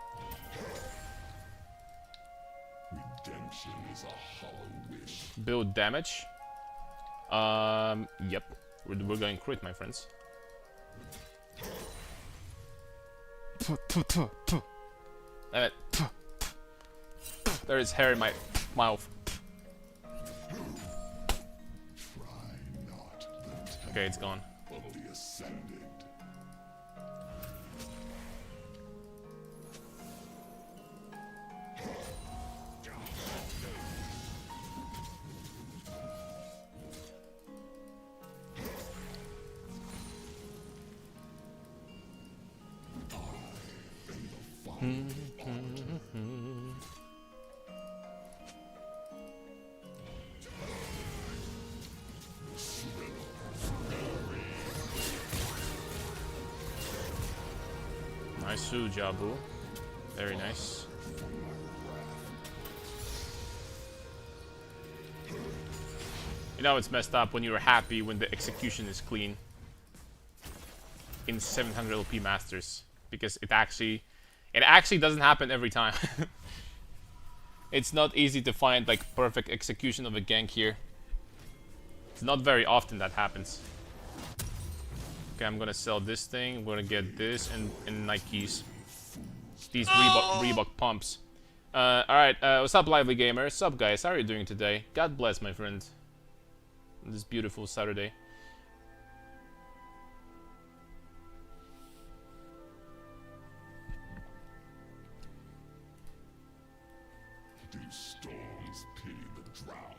Redemption is a hollow wish. Build damage. Yep. We're going crit, my friends. Damn it. There is hair in my mouth. Try not the Okay, it's gone. temple of the ascended. Nice Jabu. Very nice. You know it's messed up when you're happy when the execution is clean in 700 LP Masters, because it actually doesn't happen every time. It's not easy to find like perfect execution of a gank here. It's not very often that happens. Okay, I'm gonna sell this thing. I'm gonna get this and Nikes. These Reebok pumps. Alright, what's up, lively gamers? What's up, guys? How are you doing today? God bless, my friend. On this beautiful Saturday. Do storms pity the drowned?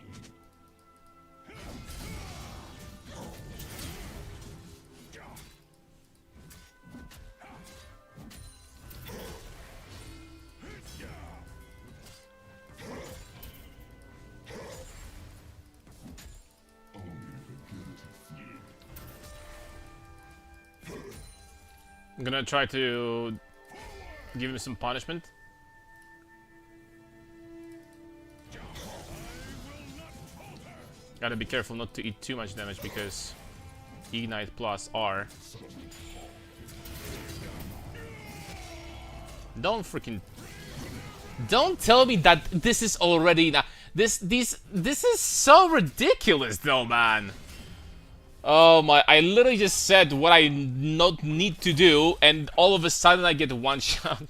I'm gonna try to give him some punishment. Gotta be careful not to eat too much damage because Ignite plus R. Don't tell me that this is already this is so ridiculous though, man. Oh my, I literally just said what I not need to do and all of a sudden I get one shot.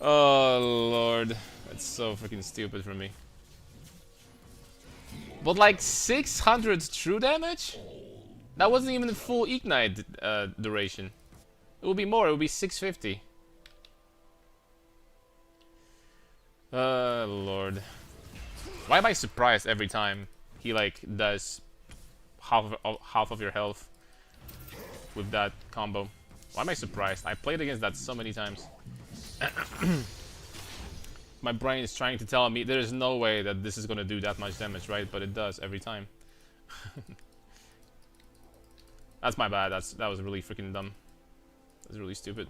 Oh lord, that's so freaking stupid for me. But like 600 true damage? That wasn't even the full Ignite duration. It would be more, it would be 650. Lord. Why am I surprised every time he like does half of your health with that combo? Why am I surprised? I played against that so many times. My brain is trying to tell me there is no way that this is gonna do that much damage, right? But it does every time. That's my bad. That was really freaking dumb. That's really stupid.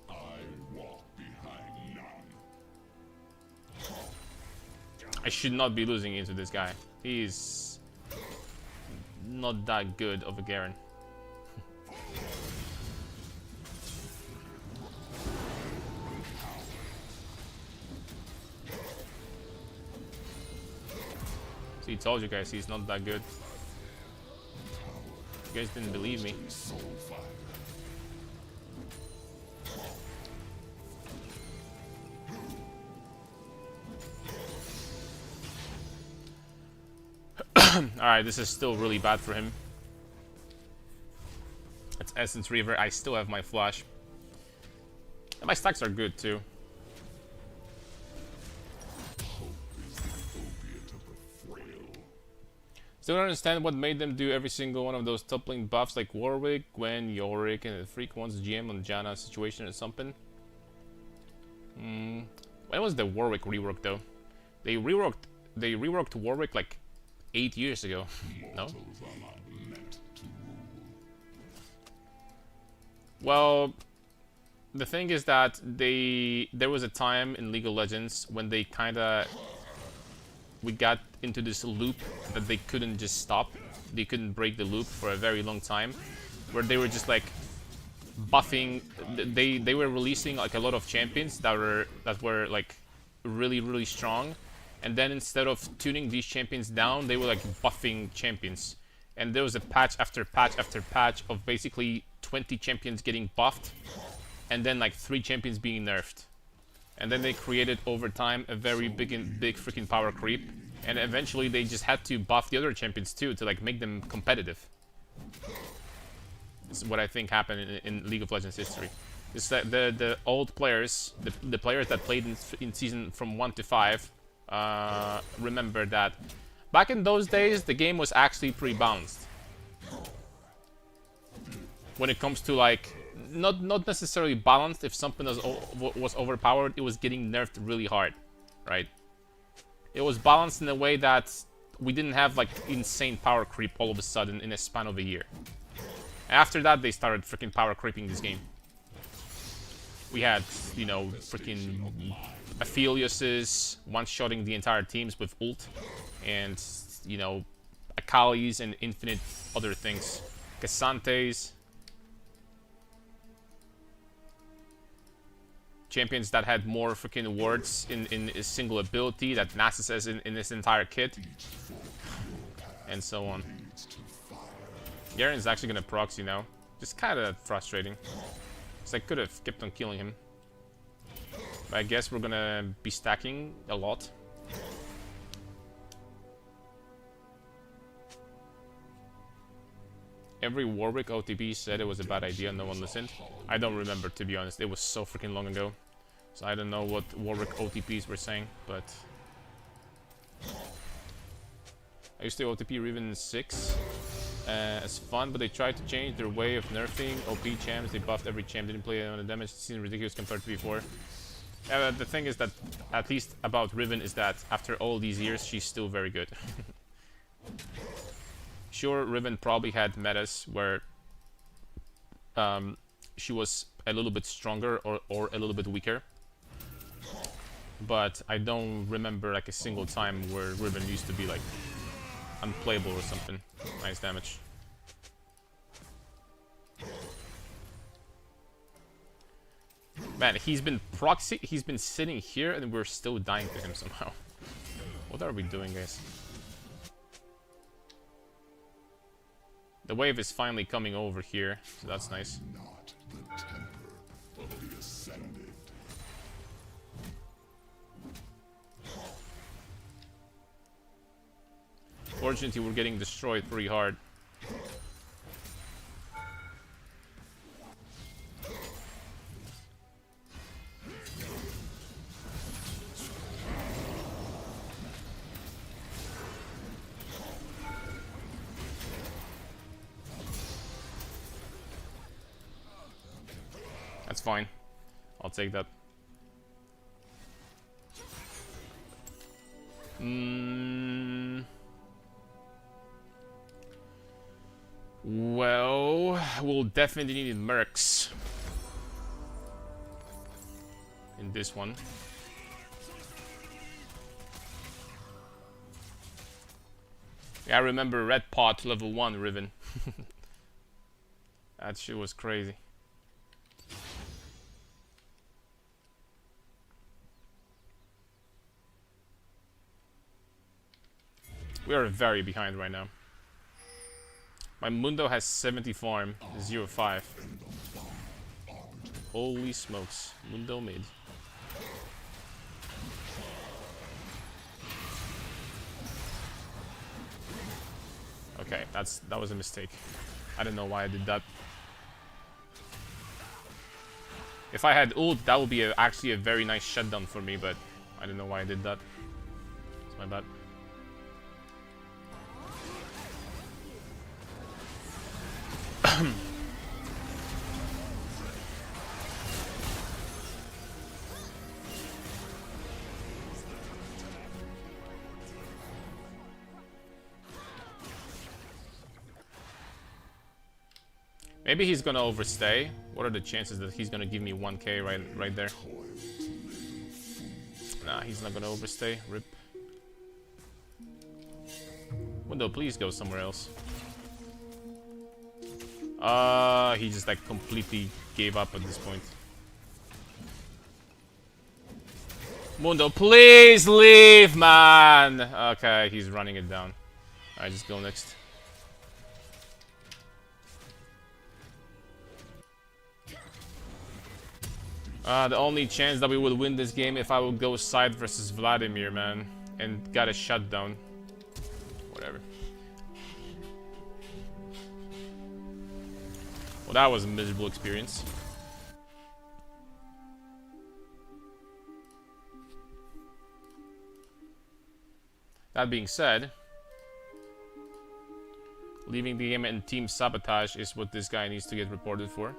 I walk behind none. I should not be losing into this guy. He's not that good of a Garen. See, told you guys, he's not that good. You guys didn't believe me. Alright, this is still really bad for him. It's Essence Reaver. I still have my Flash. And my stacks are good too. Still don't understand what made them do every single one of those top lane buffs like Warwick, Gwen, Yorick, and the Freak wants GM on Janna situation or something. When was the Warwick rework though? They reworked Warwick like 8 years ago. No? Well, the thing is that there was a time in League of Legends when they we got into this loop that they couldn't just stop. They couldn't break the loop for a very long time, where they were just like buffing. They were releasing like a lot of champions that were like really strong, and then instead of tuning these champions down, they were like buffing champions. And there was a patch after patch after patch of basically 20 champions getting buffed, and then like 3 champions being nerfed. And then they created over time a very big freaking power creep, and eventually they just had to buff the other champions too to like make them competitive. This is what I think happened in League of Legends history. Is that the old players, the players that played in season from 1 to 5, remember that back in those days the game was actually pretty balanced. when it comes to like not necessarily balanced. If something was overpowered, it was getting nerfed really hard, right? It was balanced in a way that we didn't have like insane power creep all of a sudden in a span of a year. After that, they started freaking power creeping this game. We had, you know, freaking Aphelios's one-shotting the entire teams with ult, and, you know, Akali's and infinite other things. Cassante's. Champions that had more freaking wards in a single ability that Nasus has in this entire kit. And so on. Garen's actually gonna proxy now. Just kinda frustrating. Because I could have kept on killing him. But I guess we're gonna be stacking a lot. Every Warwick OTP said it was a bad idea, no one listened. I don't remember, to be honest. It was so freaking long ago. So I don't know what Warwick OTPs were saying, but... I used to OTP Riven 6 as fun, but they tried to change their way of nerfing OP champs. They buffed every champ, didn't play on the damage. It seemed ridiculous compared to before. The thing is that, at least about Riven, is that after all these years, she's still very good. Sure, Riven probably had metas where she was a little bit stronger or a little bit weaker. But I don't remember like a single time where Riven used to be like unplayable or something. Nice damage. Man, he's been sitting here and we're still dying to him somehow. What are we doing, guys? The wave is finally coming over here, so that's nice. Not the temper of the ascended. Fortunately, we're getting destroyed pretty hard. That's fine. I'll take that. Well, we'll definitely need mercs in this one. Yeah, I remember Red Pot level 1 Riven. That shit was crazy. We are very behind right now. My Mundo has 70 farm, 0-5. Holy smokes. Mundo mid. Okay, that was a mistake. I don't know why I did that. If I had ult, that would be actually a very nice shutdown for me, but I don't know why I did that. It's my bad. Maybe he's gonna overstay. What are the chances that he's gonna give me 1k right there? Nah, he's not gonna overstay. Rip. Window, please go somewhere else. He just like completely gave up at this point. Mundo, please leave, man! Okay, he's running it down. Alright, just go next. The only chance that we would win this game if I would go side versus Vladimir, man. And got a shutdown. Whatever. Well, that was a miserable experience. That being said, Leaving the game and team sabotage is what this guy needs to get reported for.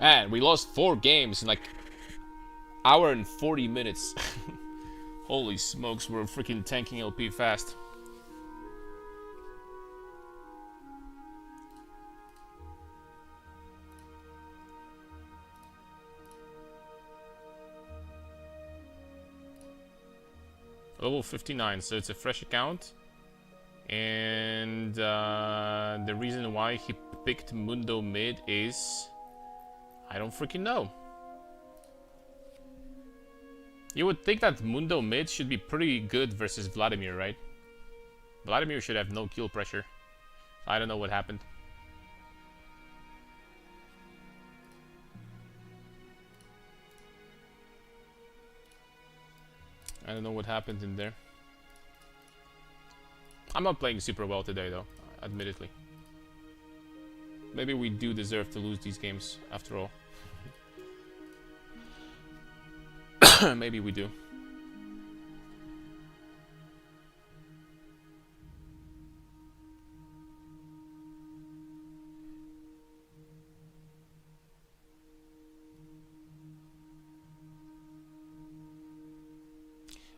Man, we lost 4 games in like hour and 40 minutes. Holy smokes, we're freaking tanking LP fast. Level 59, so it's a fresh account. And the reason why he picked Mundo mid is... I don't freaking know. You would think that Mundo mid should be pretty good versus Vladimir, right? Vladimir should have no kill pressure. I don't know what happened. I don't know what happened in there. I'm not playing super well today, though, admittedly. Maybe we do deserve to lose these games, after all. Maybe we do.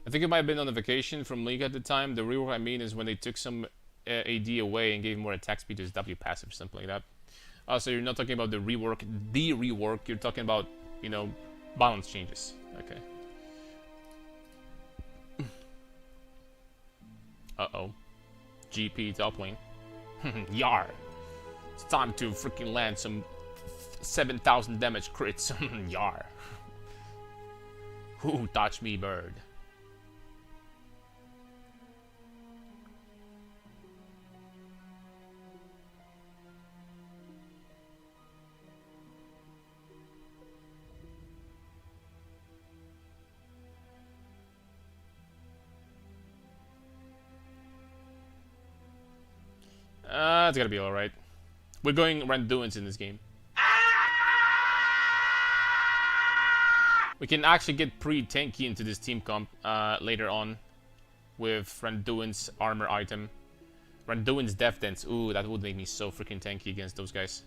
I think it might have been on a vacation from League at the time. The rework I mean is when they took some AD away and gave more attack speed to his W passive or something like that. Oh, so you're not talking about the rework, you're talking about, you know, balance changes. Okay. Uh-oh. GP top lane. Yar! It's time to freaking land some 7,000 damage crits. Yar. Who touched me, bird? It's gonna be alright. We're going Randuins in this game. We can actually get pretty tanky into this team comp later on with Randuin's armor item. Randuin's Death Dance. Ooh, that would make me so freaking tanky against those guys.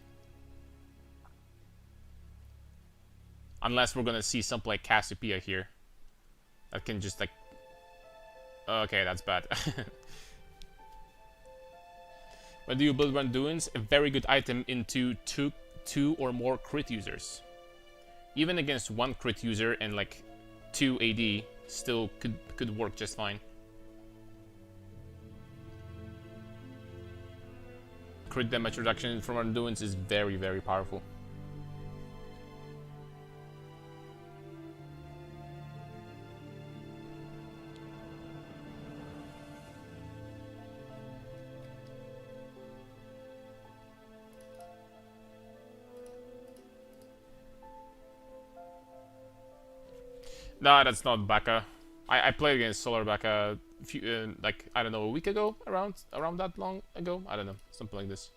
Unless we're gonna see something like Cassiopeia here. That can just like... Okay, that's bad. When do you build Randuins? A very good item into two or more crit users. Even against 1 crit user and like 2 AD, still could work just fine. Crit damage reduction from Randuins is very, very powerful. Nah, that's not Baka. I played against Solar Baka a few, like, I don't know, a week ago? Around that long ago? I don't know. Something like this.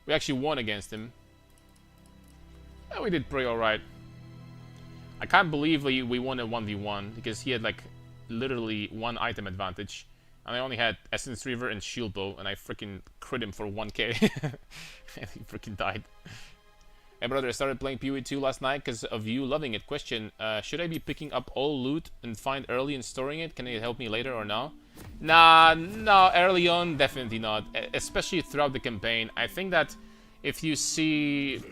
We actually won against him. Yeah, we did pretty alright. I can't believe we won a 1v1 because he had, like, literally 1 item advantage. And I only had Essence Reaver and Shield Bow, and I freaking crit him for 1k. And he freaking died. Hey brother, I started playing PoE 2 last night because of you loving it. Question, should I be picking up all loot and find early and storing it? Can it help me later or no? Nah, no, early on, definitely not. Especially throughout the campaign. I think that if you see...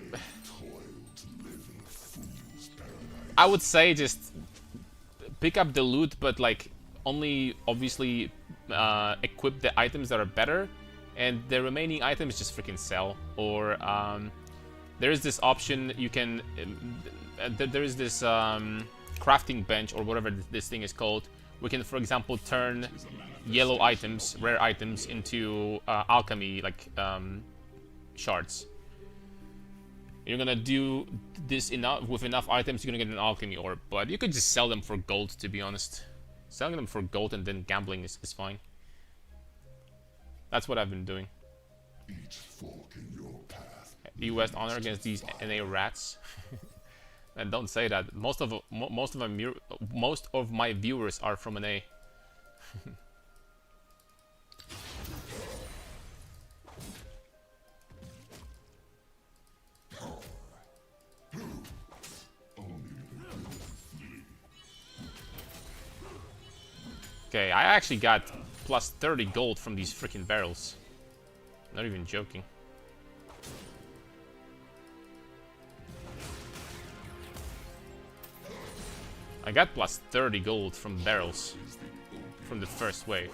I would say just pick up the loot, but like only obviously equip the items that are better. And the remaining items just freaking sell. Or... there is this option you can... there is this crafting bench or whatever this thing is called. We can, for example, turn yellow items, rare items, into alchemy, like shards. You're gonna do this with enough items, you're gonna get an alchemy orb. But you could just sell them for gold, to be honest. Selling them for gold and then gambling is fine. That's what I've been doing. Each fork in your path. US honor against these NA rats. And don't say that. Most of my viewers are from an A. Okay, I actually got plus 30 gold from these freaking barrels. Not even joking. I got plus 30 gold from barrels from the first wave.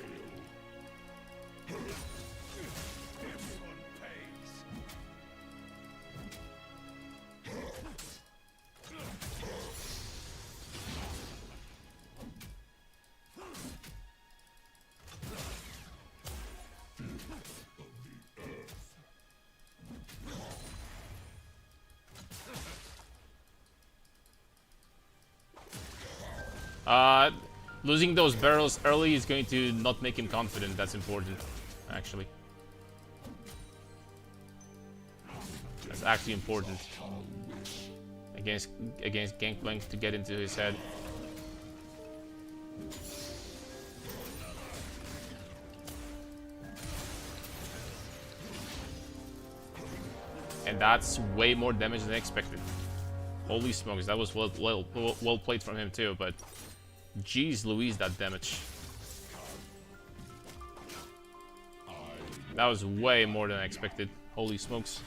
Losing those barrels early is going to not make him confident. That's important, actually. That's actually important against Gangplank to get into his head. And that's way more damage than expected. Holy smokes, that was well played from him too, but jeez Louise, that damage. That was way more than I expected. Holy smokes.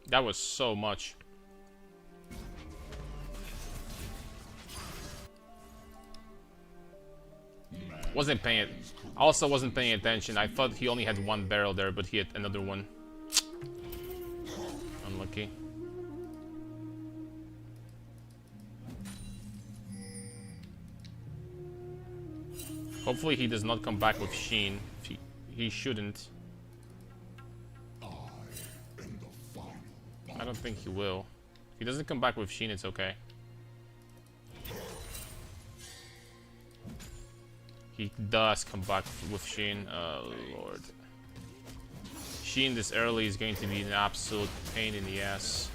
That was so much. Wasn't paying it. Also wasn't paying attention. I thought he only had one barrel there, but he had another one. Unlucky. Hopefully he does not come back with Sheen. He shouldn't. I don't think he will. If he doesn't come back with Sheen, it's okay. He does come back with Sheen. Oh lord. Sheen this early is going to be an absolute pain in the ass.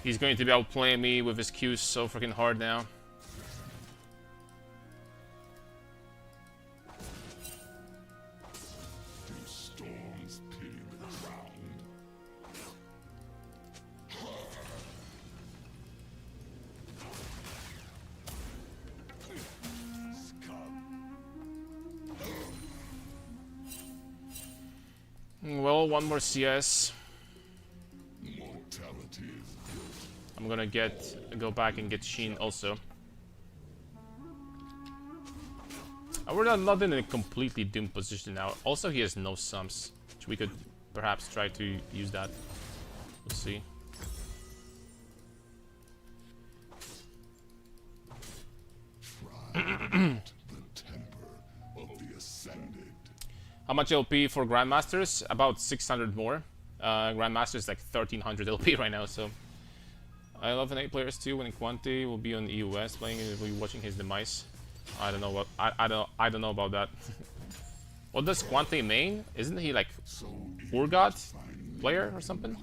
He's going to be outplaying me with his Qs so freaking hard now. Well, one more CS. I'm gonna go back and get Sheen also. We're not in a completely doomed position now. Also, he has no sums, which we could perhaps try to use that. We'll see. How much LP for Grandmasters? About 600 more. Grandmasters like 1300 LP right now, so. I love an 8 players too. When Quanti will be on EUS playing and we'll be watching his demise. I don't know what I don't know about that. What does Quanti main? Isn't he like Urgot player or something?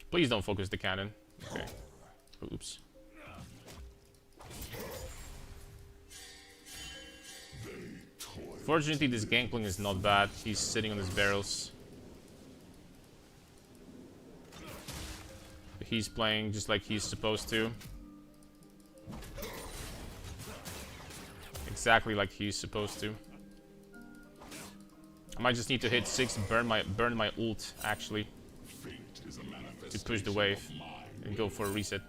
Please don't focus the cannon. Okay. Oops. Fortunately, this Gangplank is not bad. He's sitting on his barrels. He's playing just like he's supposed to. Exactly like he's supposed to. I might just need to hit 6, burn my ult actually, to push the wave and go for a reset.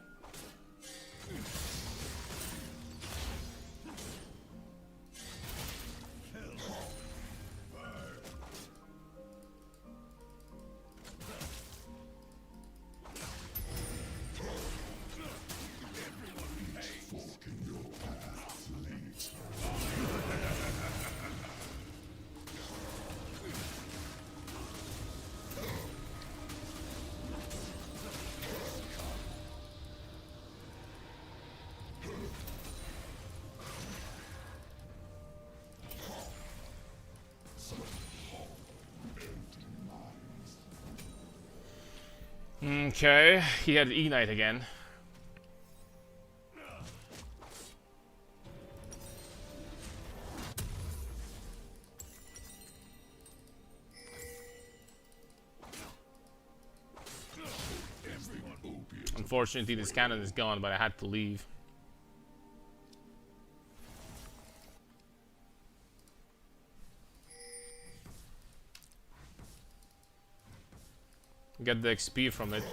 Okay, he had E-Knight again. Unfortunately, this cannon is gone, but I had to leave. Get the XP from it.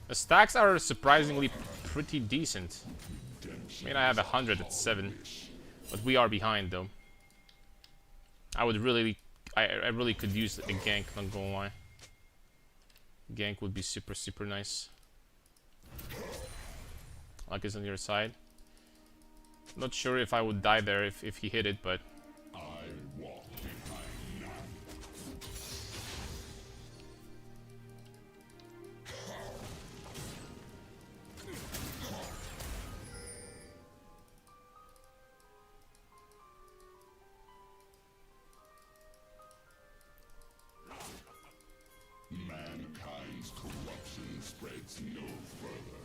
The stacks are surprisingly pretty decent. I mean, I have 100 at 7, but we are behind though. I would really, I really could use a gank, not gonna lie. Gank would be super nice. Like it's on your side. Not sure if I would die there if he hit it, but I walk behind none. Mankind's corruption spreads no further.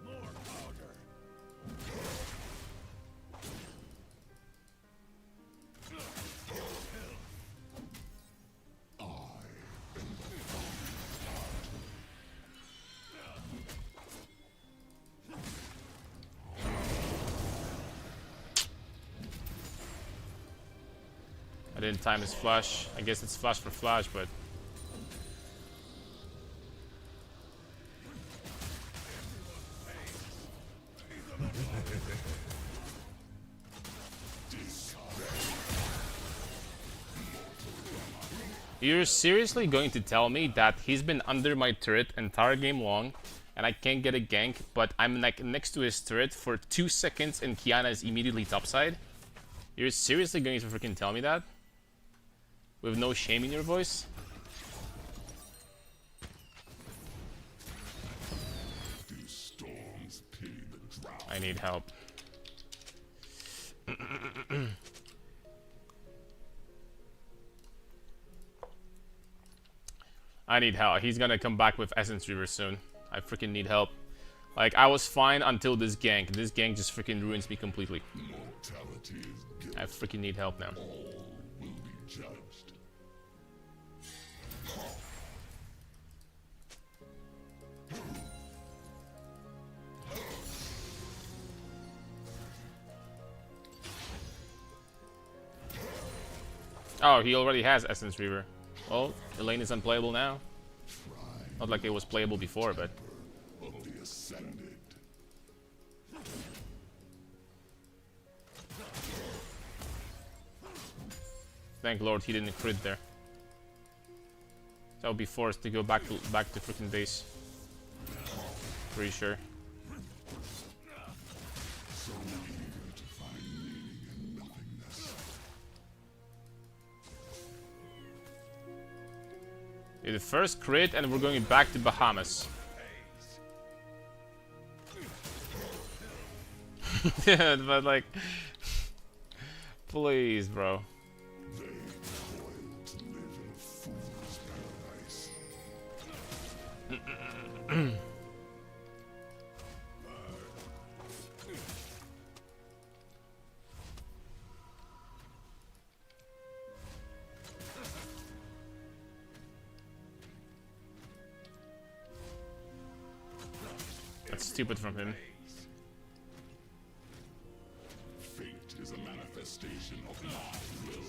More powder. I didn't time his flash. I guess it's flash for flash, but you're seriously going to tell me that he's been under my turret entire game long and I can't get a gank, but I'm like next to his turret for 2 seconds and Kiana is immediately topside? You're seriously going to freaking tell me that? With no shame in your voice? Do storms pity the drought? I need help. I need help. He's gonna come back with Essence Reaver soon. I freaking need help. Like, I was fine until this gank. This gank just freaking ruins me completely. Mortality is guilt. I freaking need help now. All will be judged. Oh, he already has Essence Reaver. Well, the lane is unplayable now. Not like it was playable before, but Of the ascended. thank Lord he didn't crit there. So I'll be forced to go back to freaking base. Pretty sure. So eager to find meaning in nothingness. The first crit, and we're going back to Bahamas. Yeah, but like, please, bro. They toil to live in a fool's paradise. That's stupid from him. Fate is a manifestation of my will.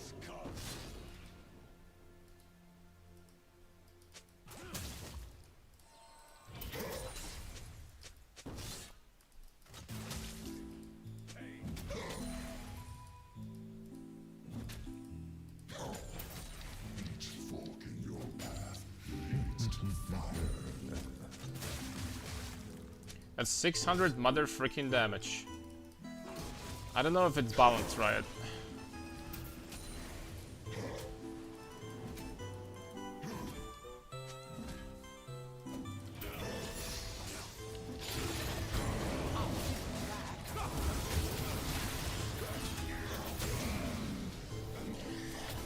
Each fork in your path leads to fire. That's 600 mother freaking damage. I don't know if it's balanced right.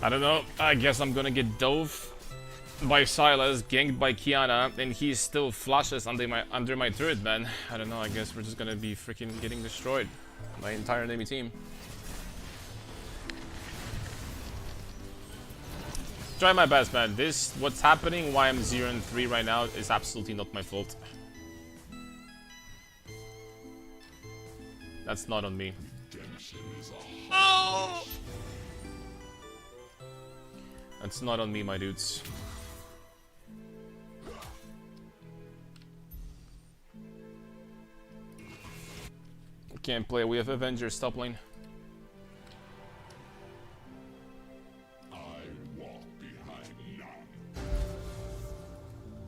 I don't know. I guess I'm gonna get dove by Silas, ganked by Kiana, and he still flashes under my turret, man. I don't know. I guess we're just gonna be freaking getting destroyed. My entire enemy team. Try my best, man. What's happening, why I'm 0-3 right now, is absolutely not my fault. That's not on me. Oh! That's not on me, my dudes. Can't play. We have Avengers top lane.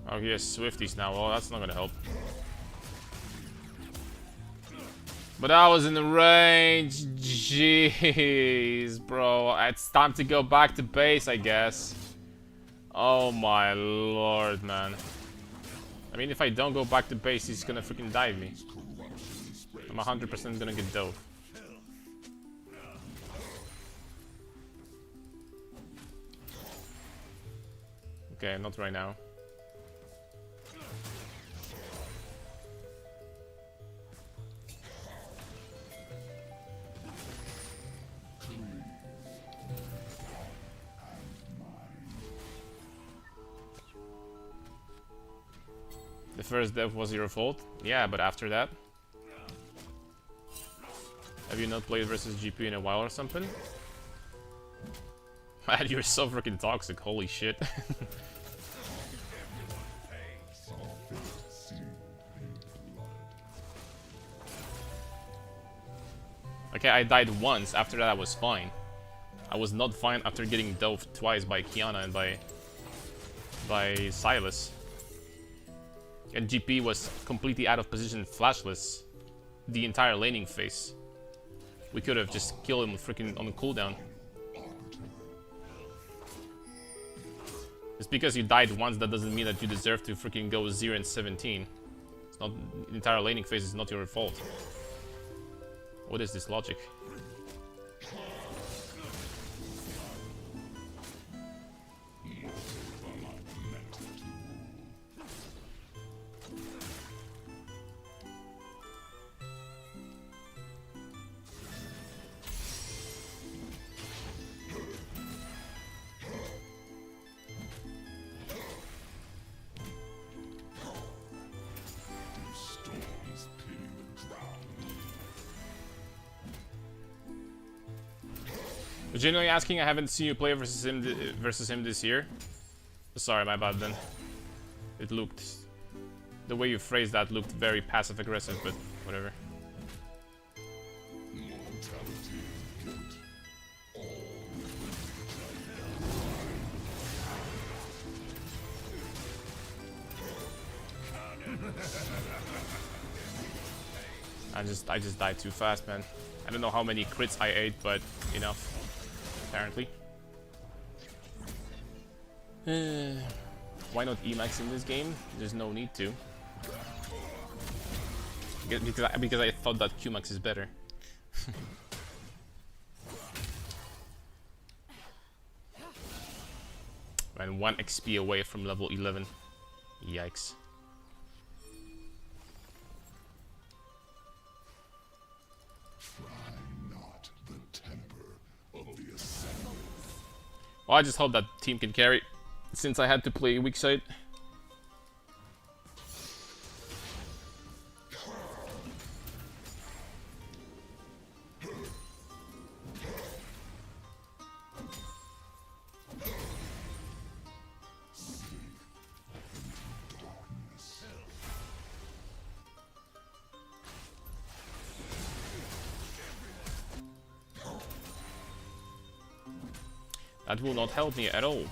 Oh, he has Swifties now. Well, that's not gonna help. But I was in the range. Jeez, bro. It's time to go back to base, I guess. Oh my lord, man. I mean, if I don't go back to base, he's gonna freaking dive me. I'm 100% gonna get dove. Okay, not right now. The first death was your fault? Yeah, but after that? Have you not played versus GP in a while or something? Man, you're so freaking toxic, holy shit. Okay, I died once, after that I was fine. I was not fine after getting dove twice by Kiana and by Silas. And GP was completely out of position, flashless, the entire laning phase. We could have just killed him freaking on the cooldown. Just because you died once, that doesn't mean that you deserve to freaking go 0-17. It's not, the entire laning phase is not your fault. What is this logic? Genuinely asking, I haven't seen you play versus him this year. Sorry, my bad then. It looked... The way you phrased that looked very passive-aggressive, but whatever. I just died too fast, man. I don't know how many crits I ate, but enough. Apparently. Why not Emax in this game? There's no need to. Because I thought that Qmax is better. And 1 XP away from level 11. Yikes. Well, I just hope that team can carry, since I had to play weak side. That will not help me at all.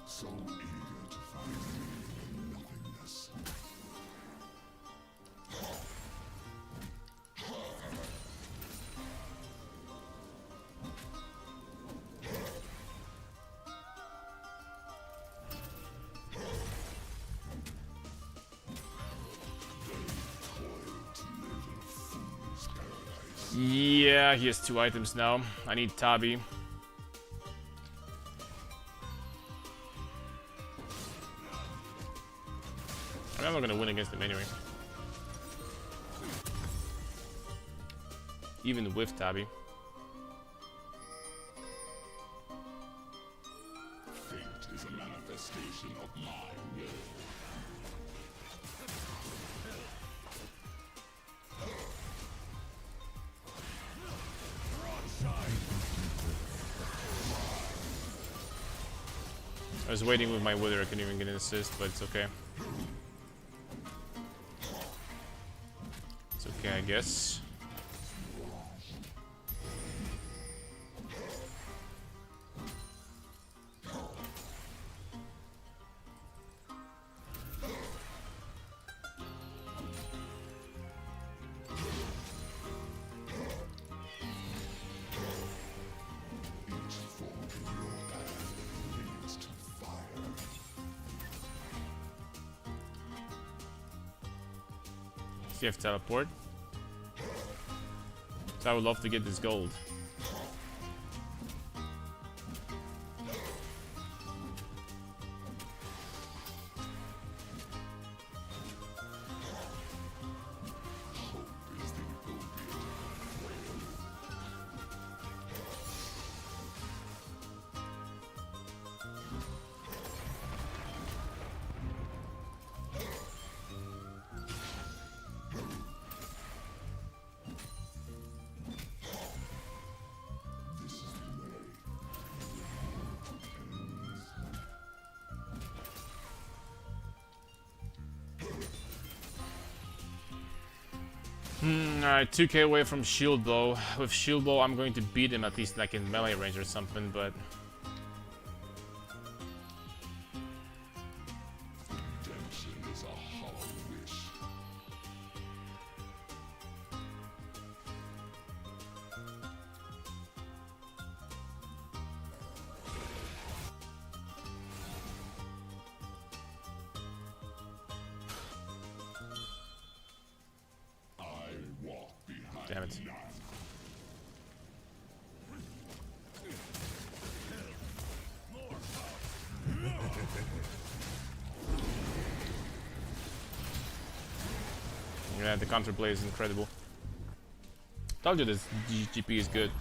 So eager to find nothingness. Yeah, he has 2 items now. I need Tabi. I'm not gonna win against him anyway. Even with Tabi. Fate is a manifestation of my will. I was waiting with my Wither, I couldn't even get an assist, but it's okay. It's okay, I guess. Each fork in your path leads to fire. So you have teleport. So I would love to get this gold. Hope is the opiate of frail. This is the way. Alright, 2k away from shield blow. With shield blow, I'm going to beat him at least like in melee range or something, but Redemption is a hollow wish. I walk behind damn it. none. Yeah, the counterplay is incredible. Told you this GP is good.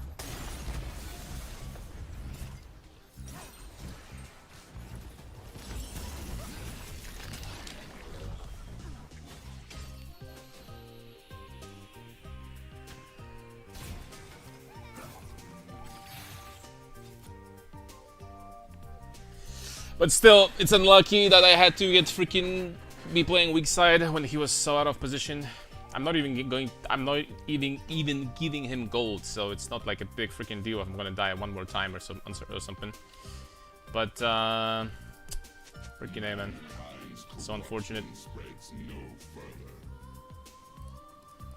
But still, it's unlucky that I had to get freaking be playing weak side when he was so out of position. I'm not even giving him gold, so it's not like a big freaking deal if I'm gonna die one more time or something. But freaking A, man. So unfortunate. Spreads no further.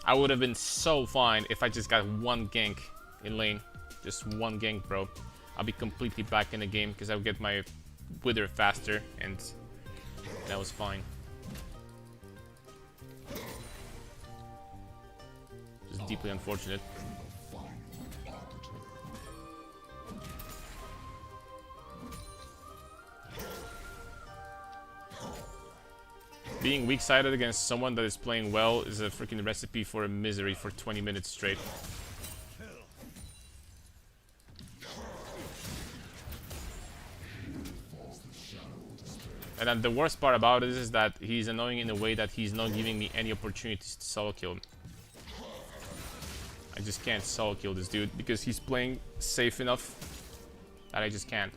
I would have been so fine if I just got one gank in lane. Just one gank, bro. I'll be completely back in the game because I'll get my Wither faster, and that was fine. Just deeply unfortunate. Final arbiter. Being weak-sided against someone that is playing well is a freaking recipe for a misery for 20 minutes straight. And then the worst part about it is that he's annoying in a way that he's not giving me any opportunities to solo kill him. I just can't solo kill this dude because he's playing safe enough that I just can't.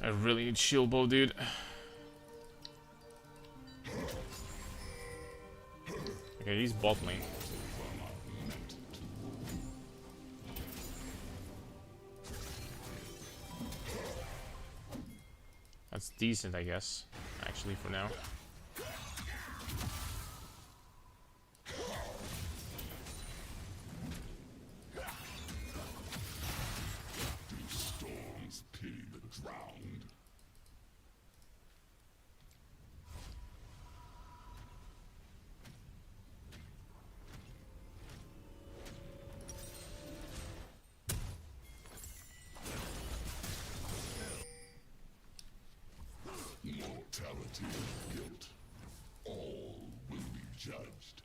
I really need shield bow, dude. Okay, he's bot lane. That's decent, I guess. Actually, for now. Storms pity the drowned. Mortality and guilt. All will be judged.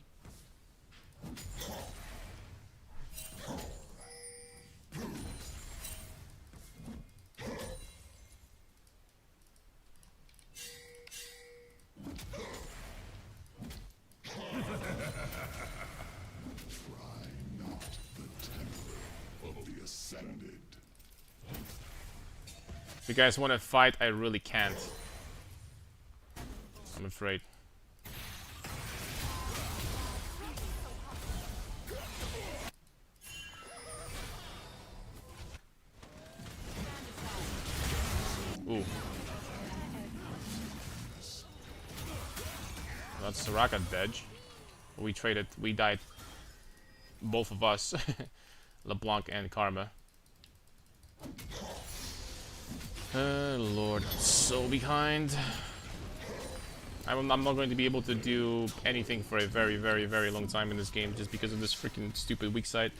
Try not the temper of the ascended. If you guys want to fight, I really can't. I'm afraid. Ooh. That's Soraka dead. We traded. We died. Both of us. LeBlanc and Karma. Lord, I'm so behind. I'm not going to be able to do anything for a very, very, very long time in this game just because of this freaking stupid weak side.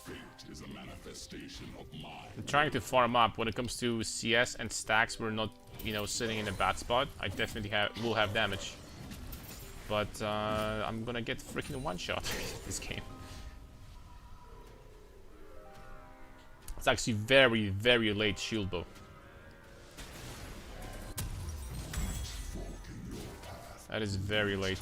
Fate is a manifestation of mind. I'm trying to farm up. When it comes to CS and stacks, we're not, you know, sitting in a bad spot. I definitely will have damage. But I'm gonna get freaking one-shot this game. It's actually very, very late shield bow. That is very late.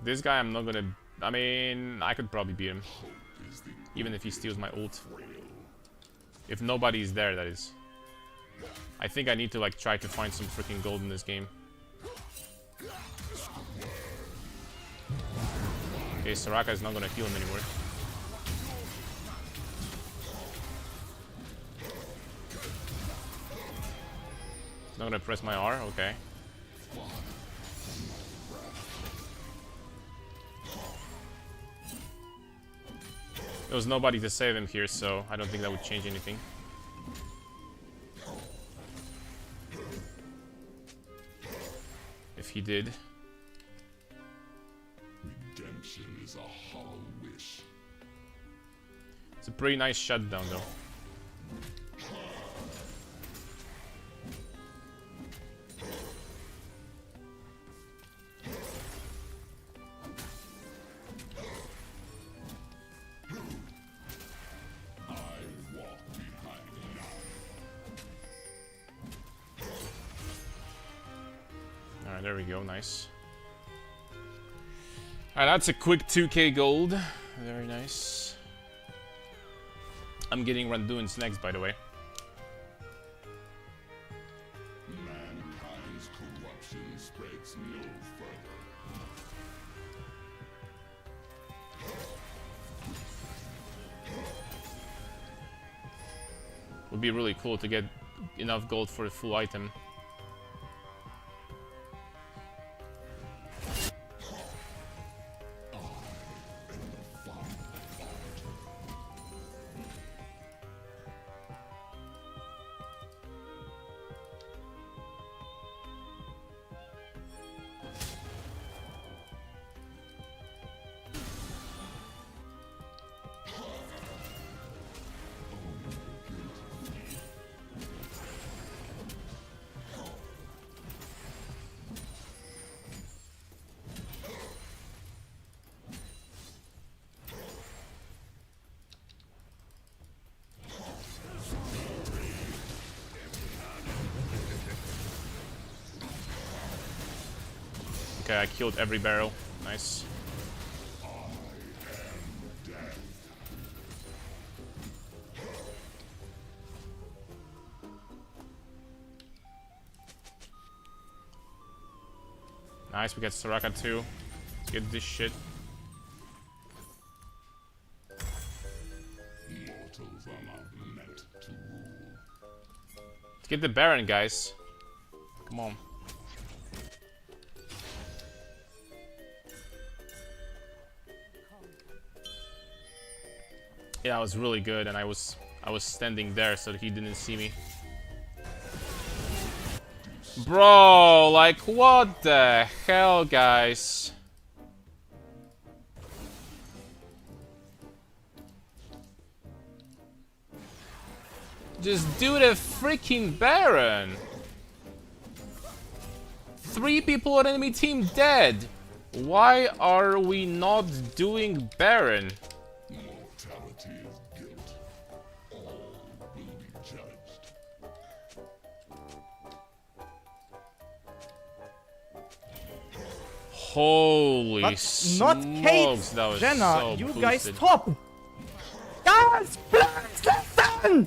This guy I'm not gonna... I mean, I could probably beat him. Even if he steals my ult. If nobody is there, that is. I think I need to like try to find some freaking gold in this game. Okay, Soraka is not gonna heal him anymore. He's not gonna press my R, okay. There was nobody to save him here, so I don't think that would change anything. If he did. Redemption is a hollow wish. It's a pretty nice shutdown, though. Alright, there we go, nice. Alright, that's a quick 2k gold. Very nice. I'm getting Randuin's next, by the way. Mankind's corruption spreads no further. Would be really cool to get enough gold for a full item. Okay, I killed every barrel. Nice. Nice, we get Soraka too. Let's get this shit. Mortals are not meant to rule. Let's get the Baron, guys. Come on. Yeah, I was really good, and I was standing there so that he didn't see me. Bro, like what the hell, guys? Just do the freaking Baron. 3 people on enemy team dead. Why are we not doing Baron? Mortality is guilt. All will be judged. Holy But smokes, not Kate! that was Jenna, so you boosted. guys top! Guys, please listen!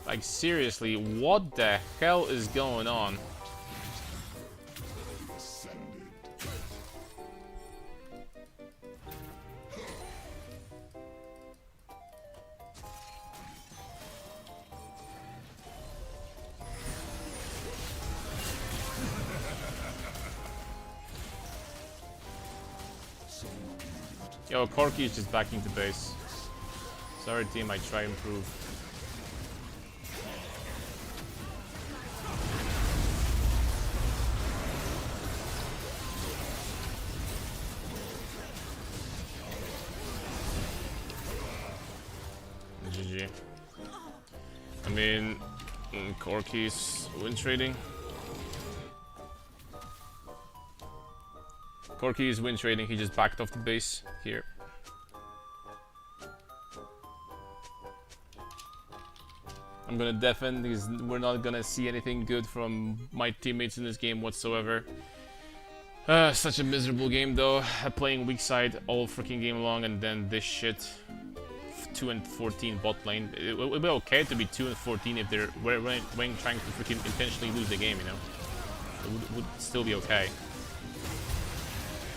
Like seriously, what the hell is going on? Yo, Corki is just backing to base. Sorry team, I try improve. GG. I mean, Corki's win trading. Corki is win trading, he just backed off the base here. I'm gonna defend because we're not gonna see anything good from my teammates in this game whatsoever. Such a miserable game though. Playing weak side all freaking game long and then this shit. 2-14 bot lane. It would be okay to be 2-14 if they're trying to freaking intentionally lose the game, you know? It would still be okay.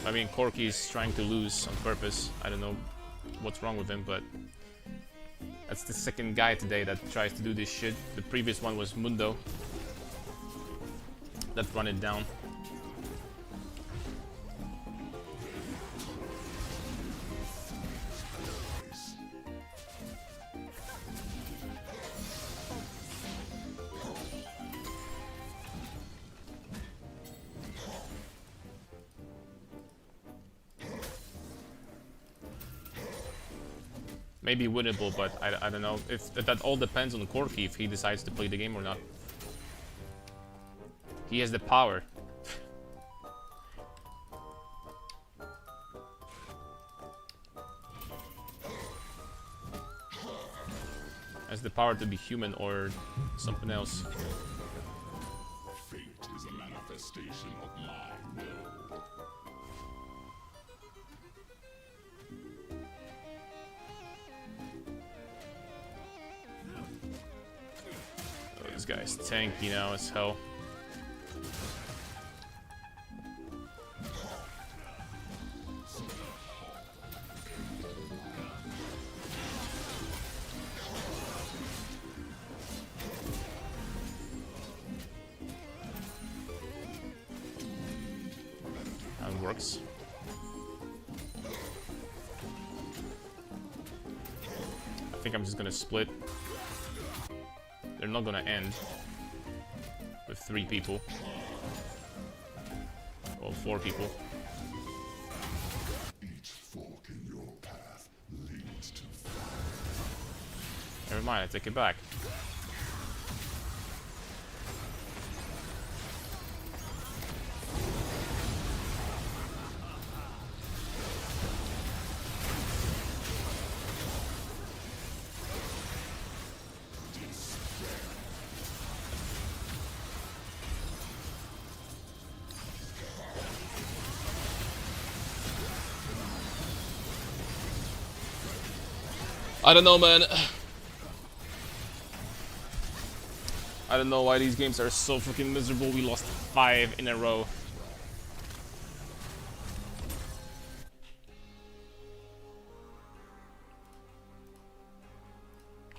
I mean, Corki is trying to lose on purpose. I don't know what's wrong with him, but that's the second guy today that tries to do this shit. The previous one was Mundo. That run it down. Maybe winnable, but I don't know. If that all depends on Corki if he decides to play the game or not. He has the power. Has the power to be human or something else. Fate is a manifestation of my will. Oh, this guy's tanky now as hell. That works. I think I'm just gonna split. They're not gonna end with 3 people. Or 4 people. Each fork in your path leads to fire. Never mind, I take it back. I don't know, man. I don't know why these games are so freaking miserable. We lost 5 in a row.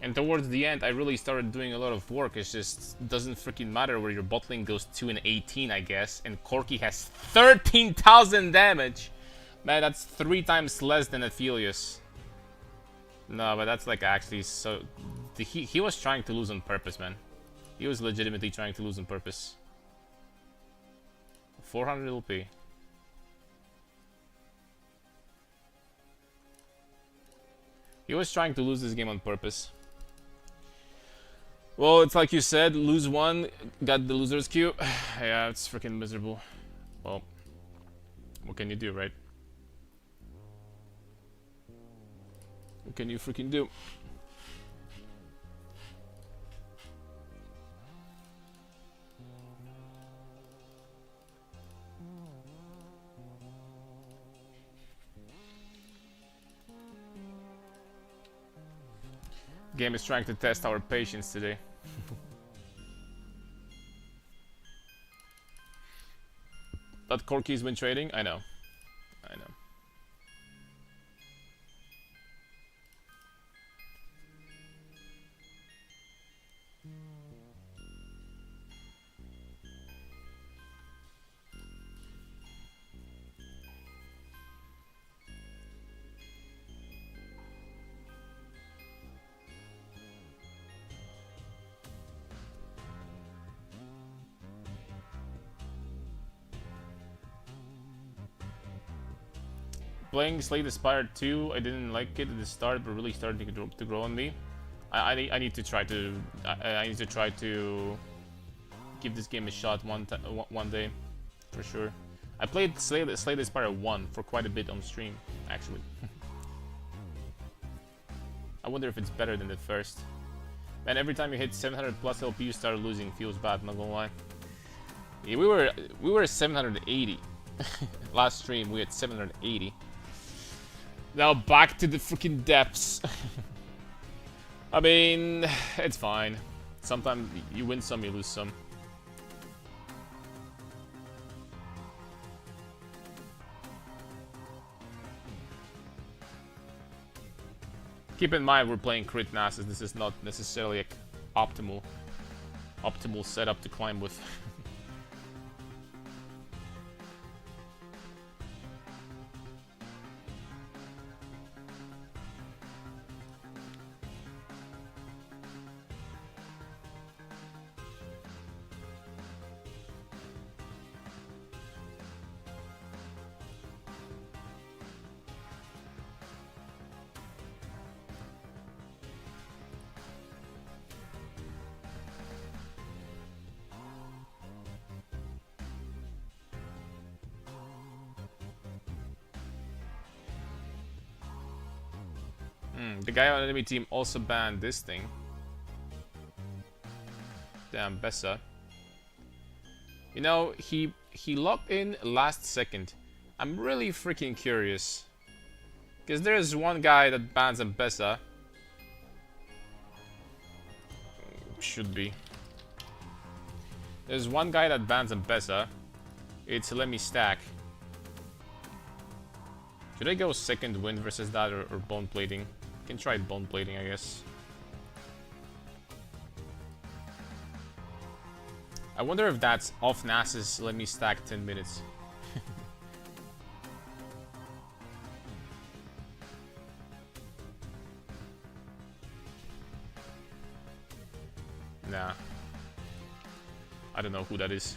And towards the end, I really started doing a lot of work. It just doesn't freaking matter where your bot lane goes 2 and 18, I guess. And Corki has 13,000 damage. Man, that's 3 times less than Aphelios. No, but that's like actually so... He was trying to lose on purpose, man. He was legitimately trying to lose on purpose. 400 LP. He was trying to lose this game on purpose. Well, it's like you said, lose one, got the loser's queue. Yeah, it's freaking miserable. Well, what can you do, right? What can you freaking do? Game is trying to test our patience today. But Corki's been trading? I know. I know. Playing Slay the Spire 2, I didn't like it at the start, but really started to grow on me. I need to try to I need to try to give this game a shot one day, for sure. I played Slay the Spire 1 for quite a bit on stream, actually. I wonder if it's better than the first. Man, every time you hit 700 plus LP, you start losing. Feels bad, not gonna lie. Yeah, we were 780 last stream. We had 780. Now back to the freaking depths. I mean, it's fine. Sometimes you win some, you lose some. Keep in mind we're playing crit Nasus. This is not necessarily an optimal setup to climb with. The guy on the enemy team also banned this thing. Damn, Bessa. You know, he locked in last second. I'm really freaking curious. Because there's one guy that bans a Bessa. Should be. There's one guy that bans a Bessa. It's Let Me Stack. Should I go second wind versus that or bone plating? Can try bone plating, I guess. I wonder if that's off Nasus. Let me stack 10 minutes. Nah. I don't know who that is.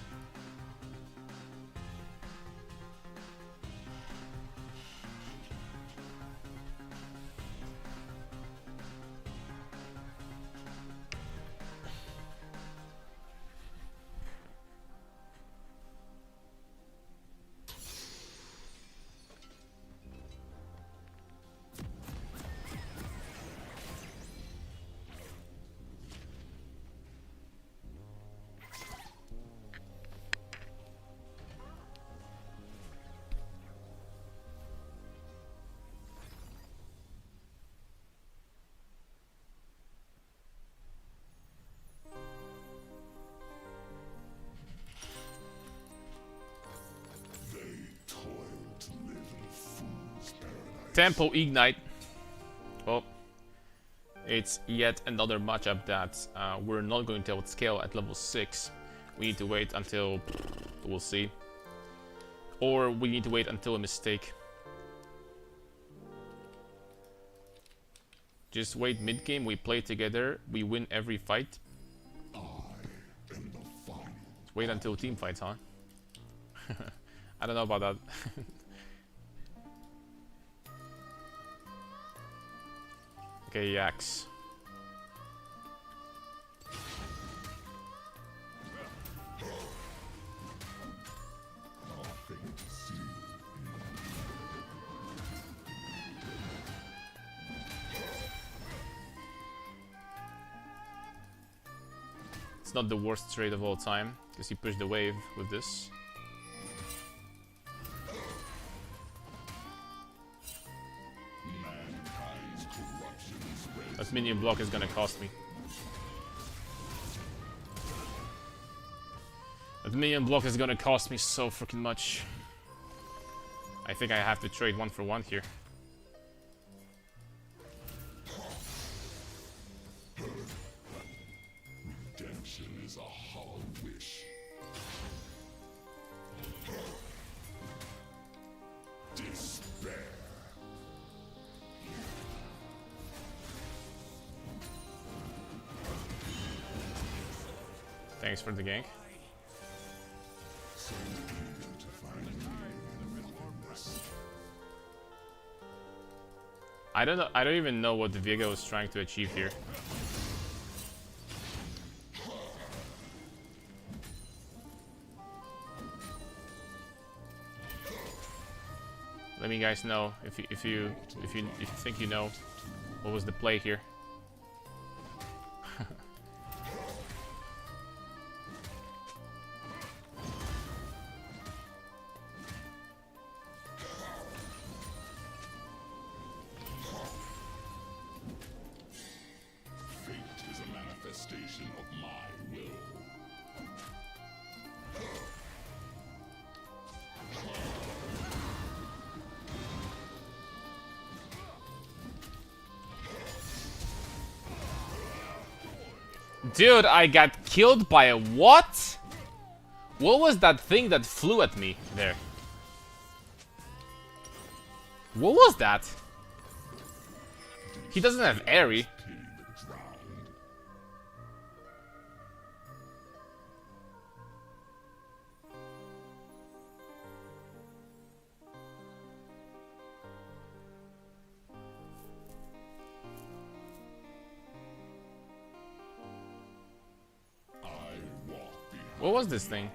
Tempo Ignite. Well, it's yet another matchup that we're not going to outscale at level 6. We need to wait until... we'll see. Or we need to wait until a mistake. Just wait mid-game, we play together, we win every fight. Wait until team fights, huh? I don't know about that. Okay, Yaks. It's not the worst trade of all time, because you push the wave with this. That minion block is gonna cost me. That minion block is gonna cost me so freaking much. I think I have to trade 1 for 1 here. Redemption is a hollow wish. Despair. Thanks for the gank. So eager to find meaning in this. I don't even know what the Viega was trying to achieve here. Let me guys know if you think you know what was the play here. Fate is a manifestation of my will. Dude, I got killed by a what? What was that thing that flew at me there? What was that? He doesn't have airy. What was this thing?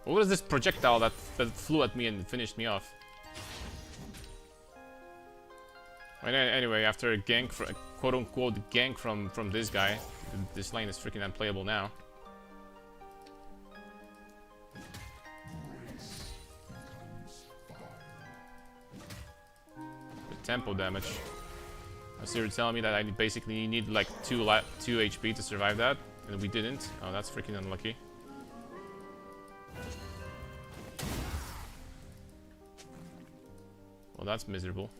What was this projectile that flew at me and finished me off? Anyway, after a gank, a quote-unquote gank from this guy, this lane is freaking unplayable now. The tempo damage. So you're telling me that I basically need like 2 HP to survive that, and we didn't? Oh, that's freaking unlucky. Well, that's miserable.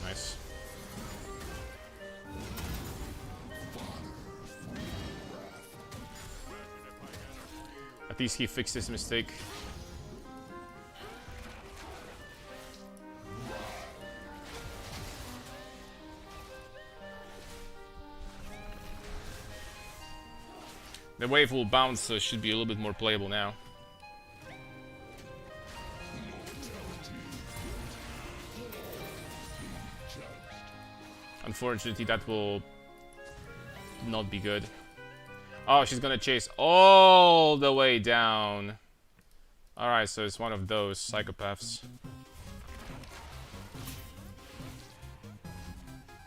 Nice. At least he fixed his mistake. The wave will bounce, so it should be a little bit more playable now. Unfortunately, that will not be good. Oh, she's gonna chase all the way down. Alright, so it's one of those psychopaths.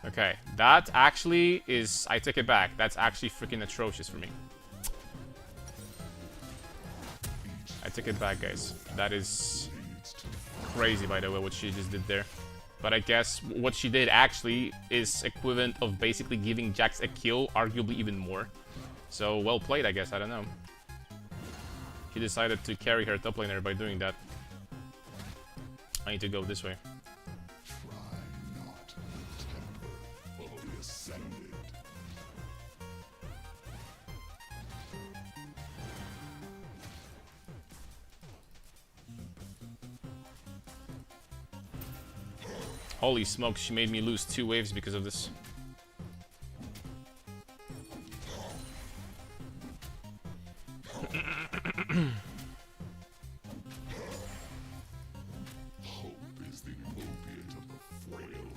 Okay, that actually is... I take it back. That's actually freaking atrocious for me. I take it back, guys. That is crazy, by the way, what she just did there. But I guess what she did actually is equivalent of basically giving Jax a kill, arguably even more. So, well played, I guess. I don't know. She decided to carry her top laner by doing that. I need to go this way. Try not the temper of the ascended. Holy smokes, she made me lose 2 waves because of this. Hope is the opiate of the frail.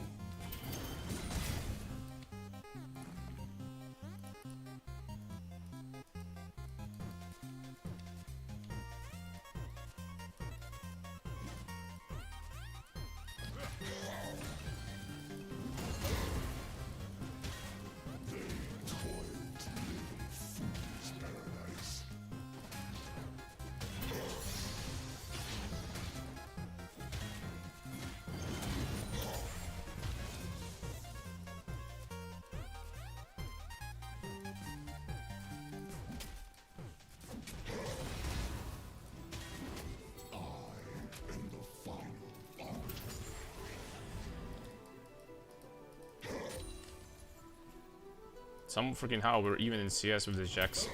They toil to live in fool's paradise. I am the final arbiter. Some freaking how we're even in CS with this Jax.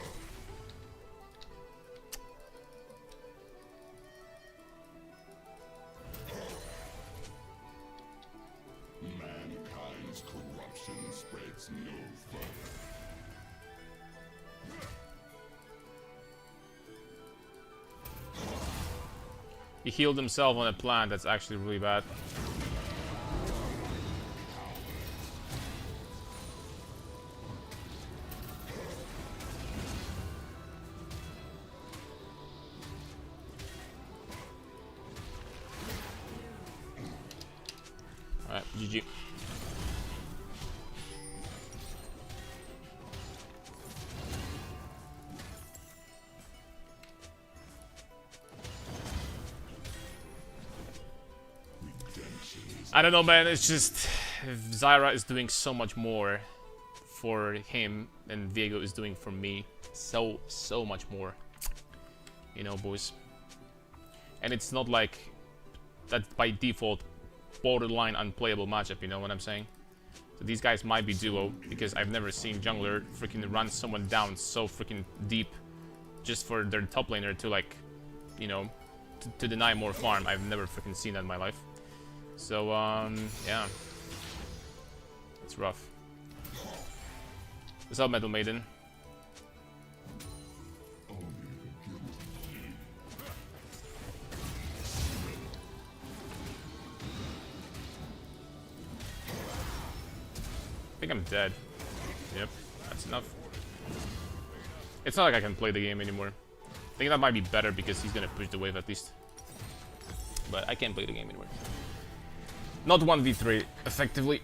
Mankind's corruption spreads no further. He healed himself on a plant. That's actually really bad. Alright, GG. I don't know, man. It's just Zyra is doing so much more for him than Viego is doing for me. So much more. You know, boys. And it's not like that by default borderline unplayable matchup, you know what I'm saying? So these guys might be duo because I've never seen jungler freaking run someone down so freaking deep just for their top laner to, like, you know, to deny more farm. I've never freaking seen that in my life. So, yeah. It's rough. What's up, Metal Maiden? I think I'm dead. Yep, that's enough. It's not like I can play the game anymore. I think that might be better because he's gonna push the wave at least. But I can't play the game anymore. Not 1v3, effectively.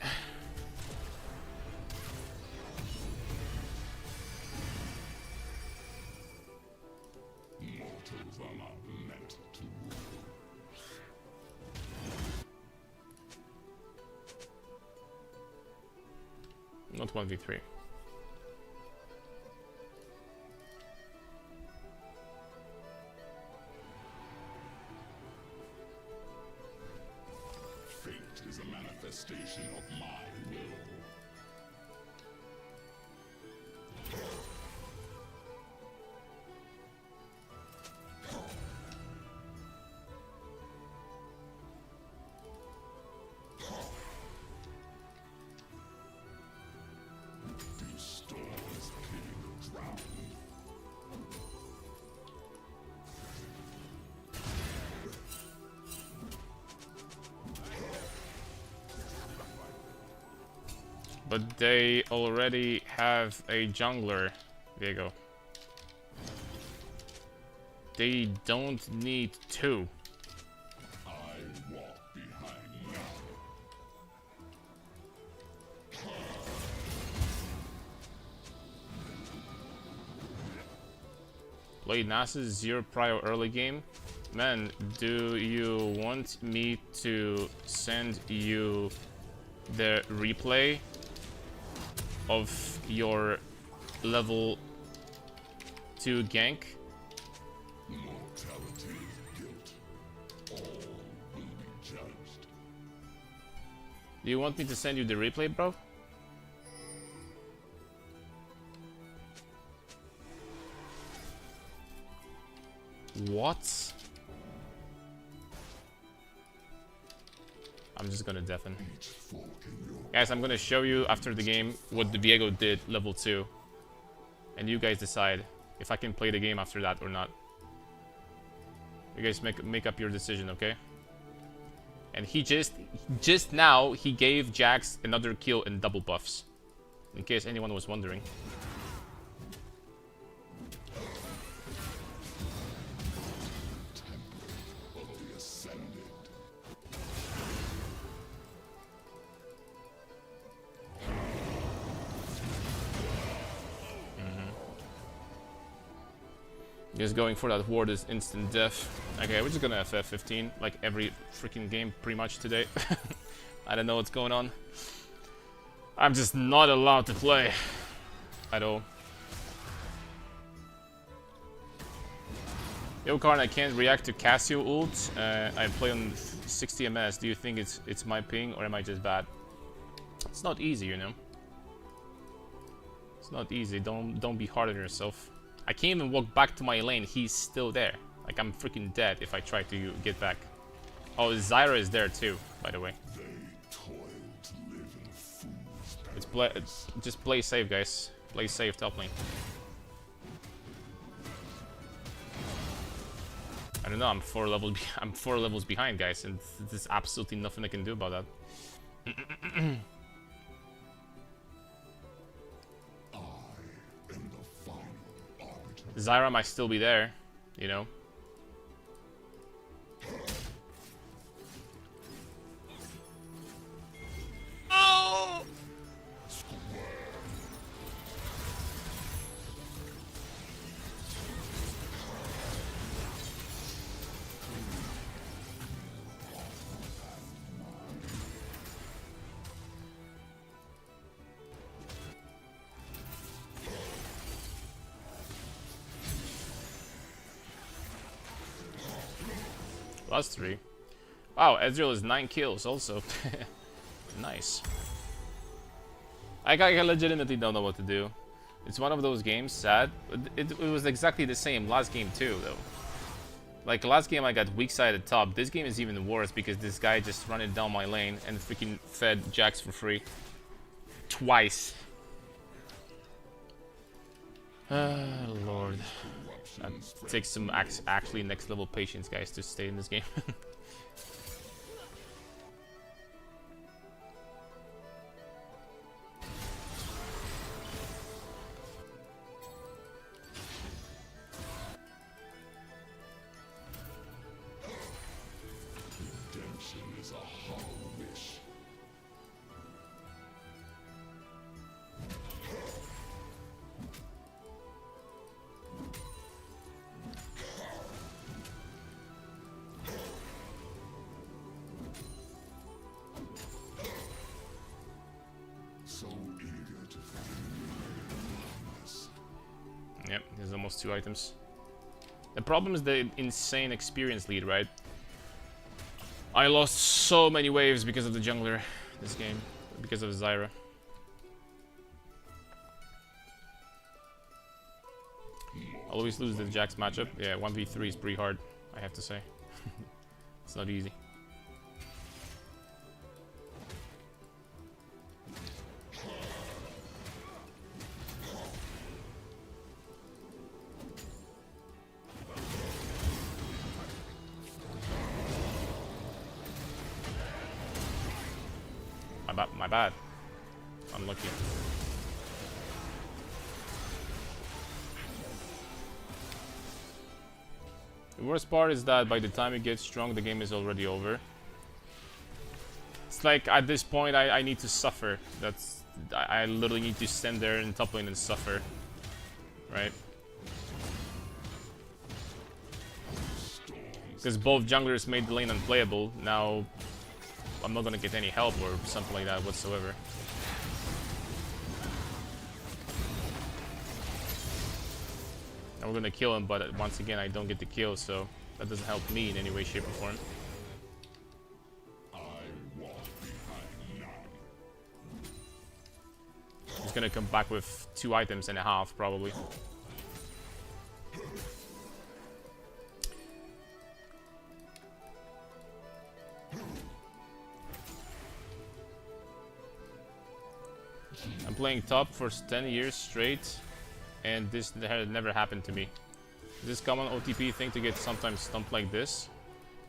Mortals are not meant to rule. Not 1v3. Fate is a manifestation of my will. These storms pity the drowned. But they already have a jungler, Viego. They don't need two. I walk behind now. Played Nasus 0 prior early game. Man, do you want me to send you the replay of your level 2 gank? Mortality is guilt. All will be judged. Do you want me to send you the replay, bro? What? I'm just gonna deafen. Each fork in your Guys, I'm gonna show you after the game what Diego did level 2. And you guys decide if I can play the game after that or not. You guys make up your decision, okay? And he just now he gave Jax another kill and double buffs. In case anyone was wondering. of the ascended. Just going for that ward is instant death. Okay, we're just gonna FF 15 like every freaking game pretty much today. I don't know what's going on. I'm just not allowed to play at all. Yo, Karn, I can't react to Cassio ult. I play on 60 ms. Do you think it's my ping or am I just bad? It's not easy, you know. It's not easy. Don't be hard on yourself. I can't even walk back to my lane. He's still there. Like, I'm freaking dead if I try to get back. Oh, Zyra is there too, by the way. They toil to live in fool's Just play safe, guys. Play safe, top lane. I don't know. I'm 4 levels behind, guys, and there's absolutely nothing I can do about that. and the final arbiter. Zyra might still be there, you know. Oh! Plus 3. Wow, Ezreal is 9 kills also. Nice. I legitimately don't know what to do. It's one of those games, sad. It was exactly the same last game too, though. Like, last game I got weak side at top. This game is even worse because this guy just running down my lane and freaking fed Jax for free. Twice. Lord. That takes some actually next level patience, guys, to stay in this game. Redemption is a hollow wish. So eager to find darkness. Yep, there's almost 2 items. The problem is the insane experience lead, right? I lost so many waves because of the jungler this game, because of Zyra. I always lose the Jax matchup. Yeah, 1v3 is pretty hard, I have to say. It's not easy. My bad. Unlucky. The worst part is that by the time you get strong, the game is already over. It's like, at this point, I need to suffer. I literally need to stand there in top lane and suffer. Right? Storm Because both junglers made the lane unplayable. Now I'm not gonna get any help or something like that whatsoever. And we're gonna kill him, but once again I don't get the kill, so that doesn't help me in any way, shape, or form. I walk behind none. He's gonna come back with 2 items and a half, probably. I'm playing top for 10 years straight, and this had never happened to me. This common OTP thing to get sometimes stumped like this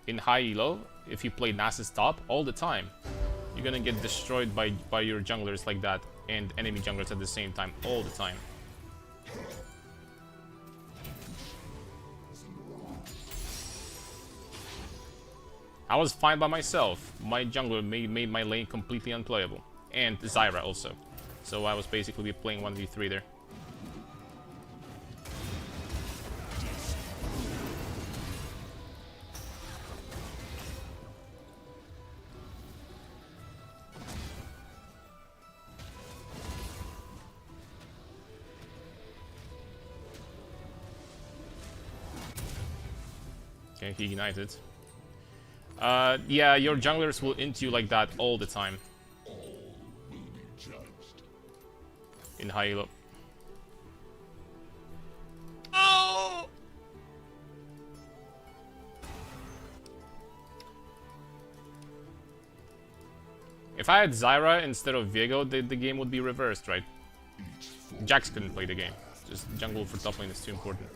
in high elo, if you play Nasus top all the time, you're gonna get destroyed by your junglers like that and enemy junglers at the same time all the time. I was fine by myself. My jungler made my lane completely unplayable, and Zyra also. So I was basically playing 1v3 there. Okay, he ignited. Yeah, your junglers will int you like that all the time. In high elo. Oh! If I had Zyra instead of Viego, the game would be reversed, right? Jax couldn't play the game. Just jungle for top lane is too important.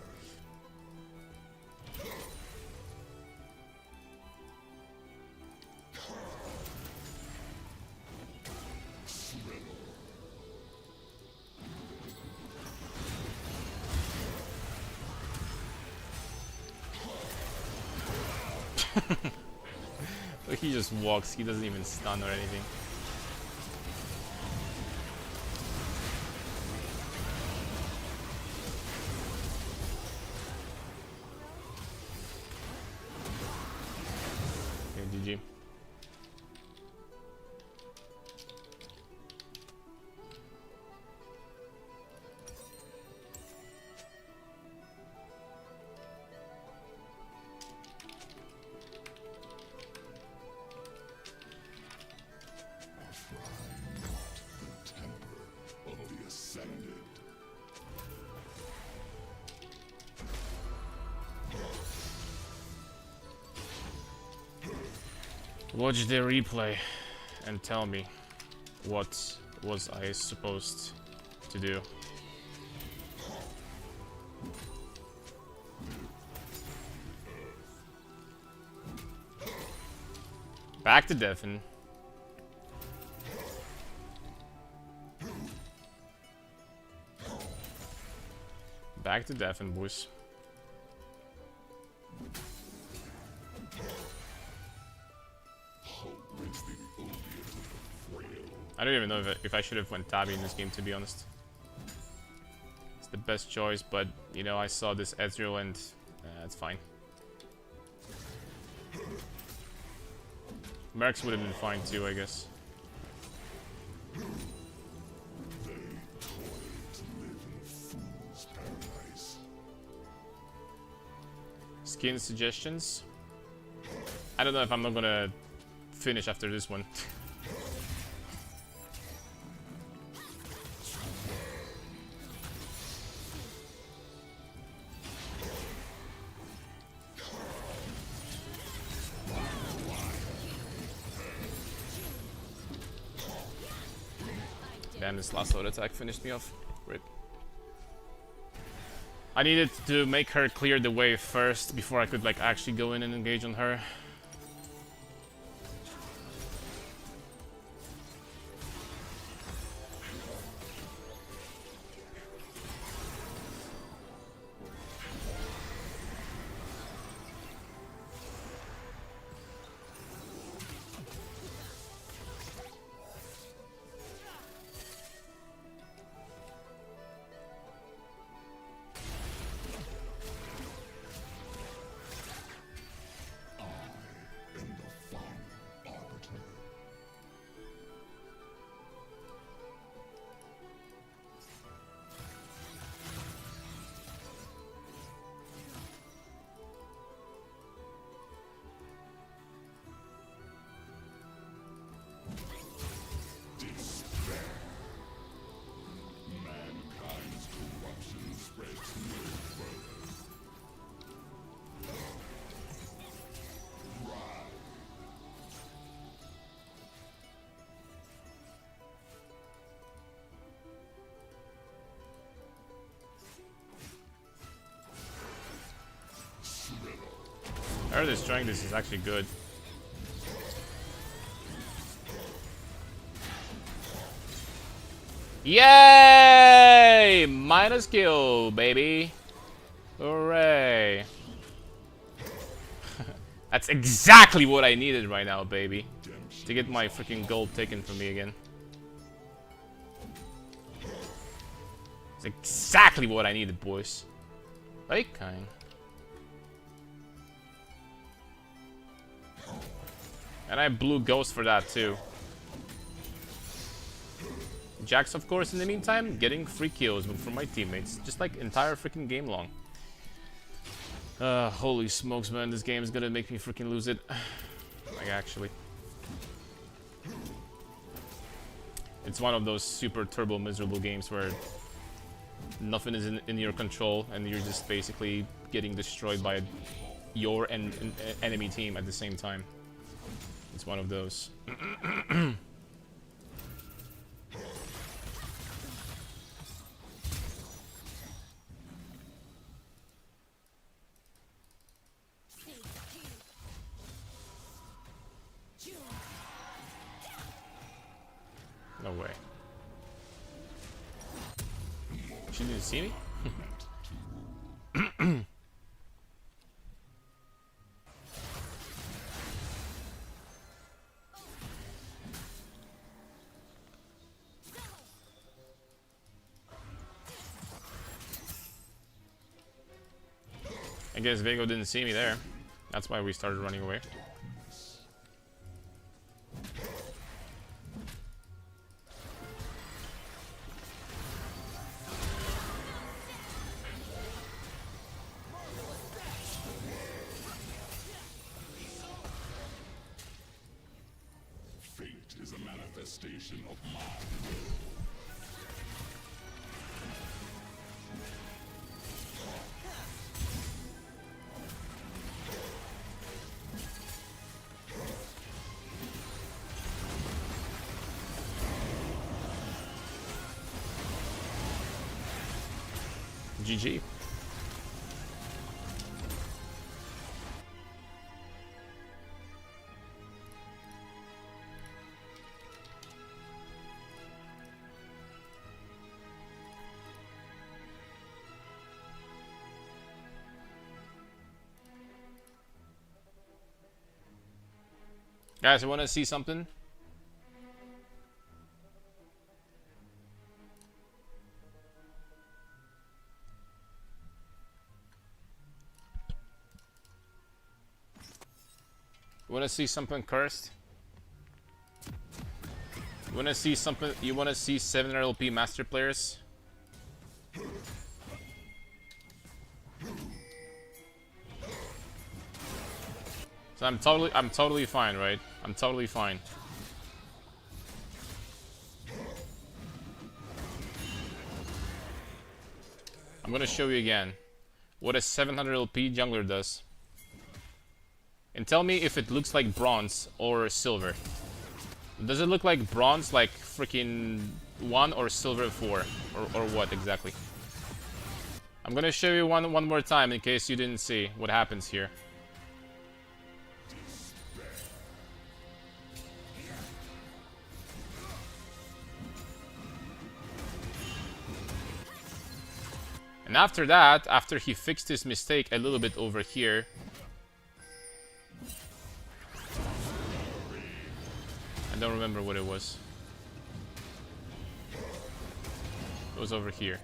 But he just walks, he doesn't even stun or anything. Okay, GG. Watch the replay and tell me what was I supposed to do. Back to Defen. Back to Defen, boys. I don't even know if I should have went Tabi in this game, to be honest. It's the best choice, but, you know, I saw this Ezreal and it's fine. Mercs would have been fine too, I guess. Skin suggestions? I don't know if I'm not gonna finish after this one. Damn, this last auto attack finished me off. Rip. I needed to make her clear the way first before I could like actually go in and engage on her. Her destroying this is actually good. Yay! Minus kill, baby. Hooray. That's exactly what I needed right now, baby. To get my freaking gold taken from me again. It's exactly what I needed, boys. Like kind. And I blew Ghost for that too. Jax, of course, in the meantime, getting free kills from my teammates. Just like entire freaking game long. Holy smokes, man. This game is gonna make me freaking lose it. Like, actually. It's one of those super turbo miserable games where nothing is in your control and you're just basically getting destroyed by your enemy team at the same time. It's one of those. No way. She didn't see me? I guess Vego didn't see me there. That's why we started running away. Fate is a manifestation of my GG. Guys, you want to see something? You want to see something cursed? You want to see something? You want to see 7 LP master players? So I'm totally fine, right? I'm totally fine. I'm gonna show you again what a 700 LP jungler does. And tell me if it looks like bronze or silver. Does it look like bronze like freaking 1 or silver 4? Or what exactly? I'm gonna show you one more time in case you didn't see what happens here. And after that, after he fixed his mistake a little bit over here, I don't remember what it was. It was over here.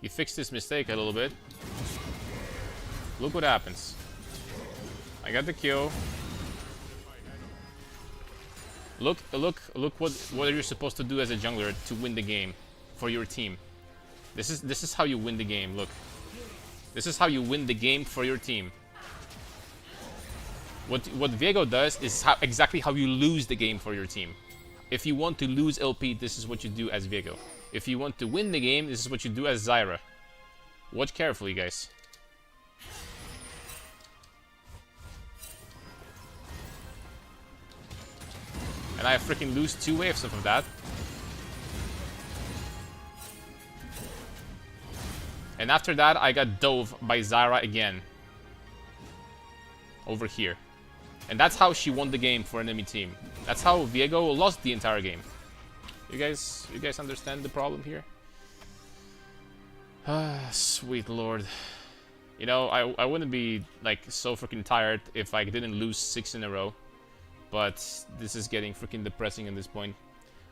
He fixed his mistake a little bit. Look what happens. I got the kill. Look what you're supposed to do as a jungler to win the game for your team. This is how you win the game. Look. This is how you win the game for your team. What Viego does is exactly how you lose the game for your team. If you want to lose LP, this is what you do as Viego. If you want to win the game, this is what you do as Zyra. Watch carefully, guys. And I freaking lose 2 waves of that. And after that, I got dove by Zyra again. over here. And that's how she won the game for enemy team. That's how Viego lost the entire game. You guys understand the problem here? Ah, sweet lord. You know, I wouldn't be like so freaking tired if I didn't lose 6 in a row. But this is getting freaking depressing at this point.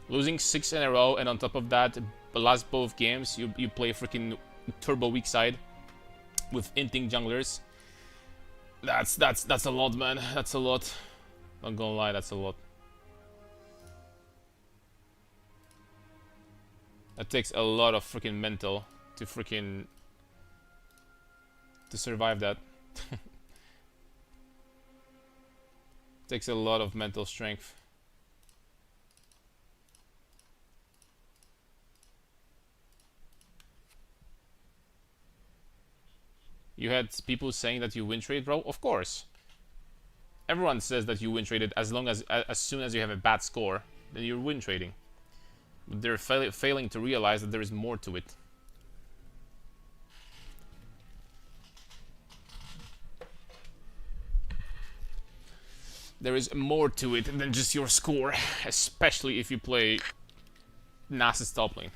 Losing 6 in a row, and on top of that, the last both games you play freaking turbo weak side with inting junglers. That's a lot, man. That's a lot. Not gonna lie, that's a lot. That takes a lot of freaking mental to survive that. Takes a lot of mental strength. You had people saying that you win trade, bro? Of course. Everyone says that you win traded as soon as you have a bad score, then you're win trading. But they're failing to realize that there is more to it. There is more to it than just your score, especially if you play Nasus top lane.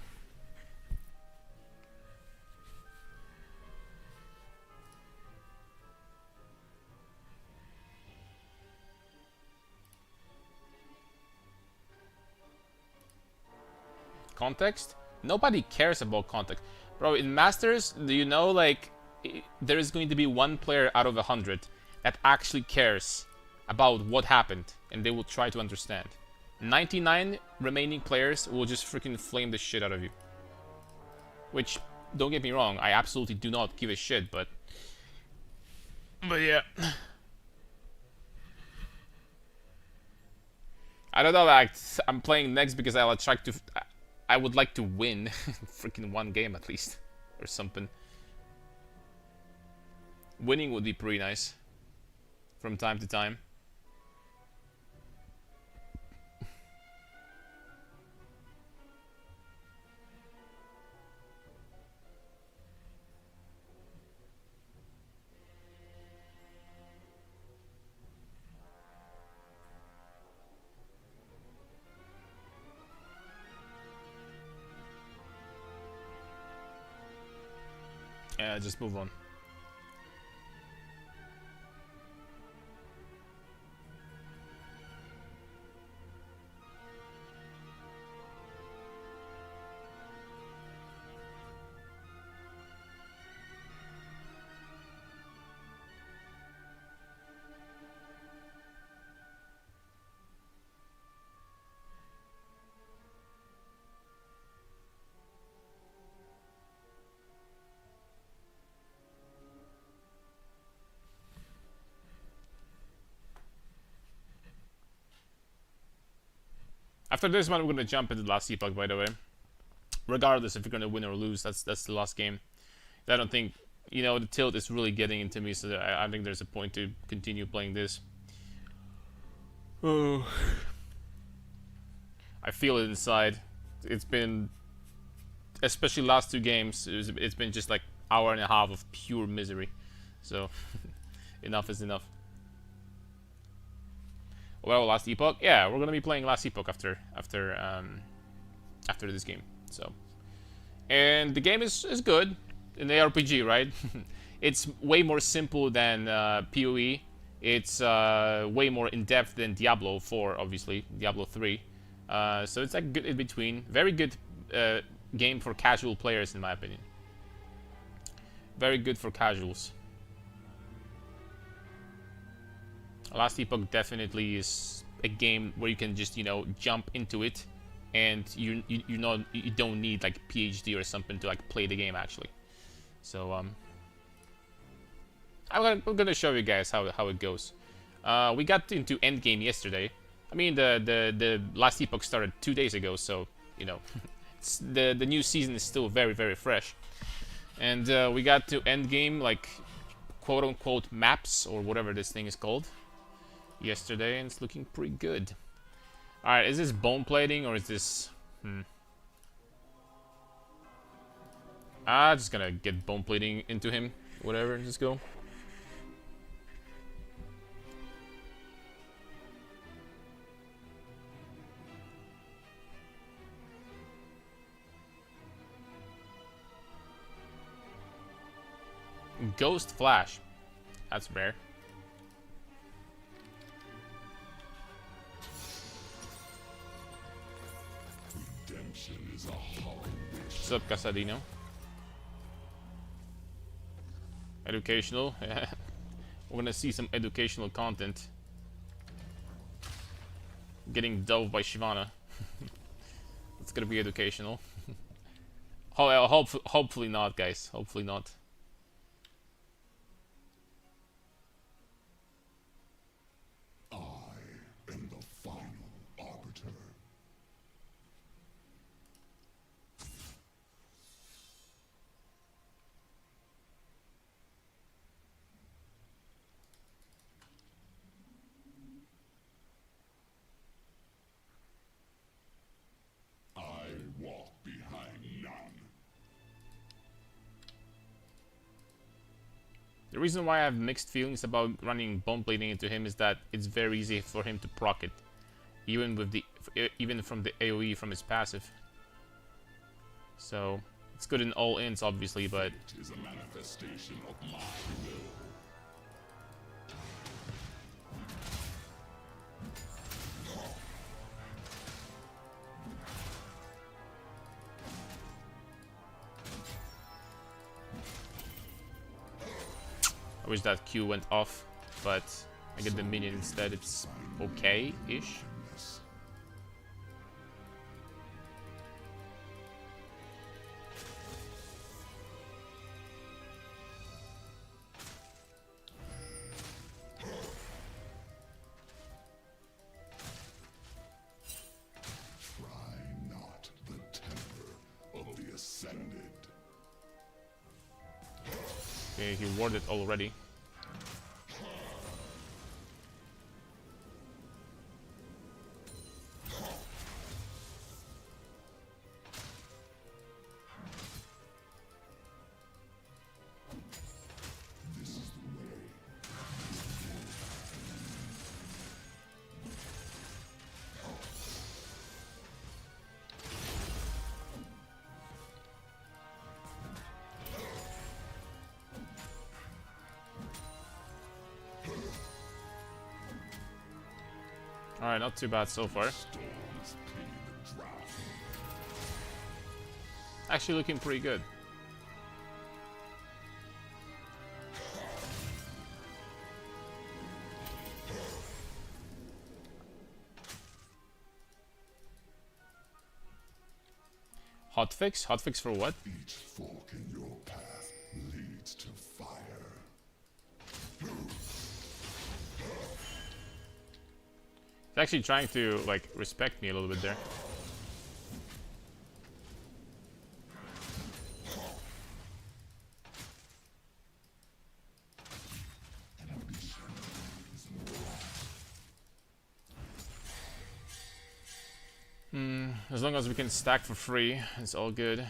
Context? Nobody cares about context. Bro, in Masters, do you know, like, there is going to be 1 player out of 100 that actually cares about what happened, and they will try to understand. 99 remaining players will just freaking flame the shit out of you. Which, don't get me wrong, I absolutely do not give a shit, but yeah. I don't know, like, I'm playing next because I would like to win freaking 1 game at least, or something. Winning would be pretty nice from time to time. Yeah, just move on. After this one, we're gonna jump into the last epoch, by the way. Regardless if you're gonna win or lose, that's the last game. I don't think, you know, the tilt is really getting into me, so I think there's a point to continue playing this. Oh, I feel it inside. It's been, especially last 2 games, it's been just like hour and a half of pure misery. So enough is enough. Well, last epoch, yeah, we're gonna be playing last epoch after this game. So, and the game is good in the RPG, right? It's way more simple than PoE. It's way more in depth than Diablo 4, obviously, Diablo 3. So it's like good in between. Very good game for casual players, in my opinion. Very good for casuals. Last Epoch definitely is a game where you can just, you know, jump into it, and you don't need like PhD or something to like play the game actually. So I'm gonna show you guys how it goes. We got into endgame yesterday. I mean the Last Epoch started 2 days ago, so you know the new season is still very fresh. And we got to endgame, like quote unquote maps or whatever this thing is called, yesterday, and it's looking pretty good. Alright, is this bone plating or is this... just gonna get bone plating into him. Whatever, just go. Ghost Flash. That's rare. Redemption is a hollow wish. What's up, Casadino? Educational. We're gonna see some educational content. Getting dove by Shyvana. It's gonna be educational. Hopefully not, guys. Hopefully not. I am the final arbiter. I walk behind none. The reason why I have mixed feelings about running bomb blading into him is that it's very easy for him to proc it, even from the AoE from his passive. So it's good in all ins, obviously, but It is a manifestation of my will. I wish that Q went off, but I get the minion instead. It's okay-ish. Try not the temper of the ascended. Okay, he warded already. This is the way. Alright, not too bad so far. Storms pay the drought. Actually looking pretty good. Hotfix? Hotfix for what? Each fork in your path leads to fire. He's actually trying to, like, respect me a little bit there. As long as we can stack for free, it's all good.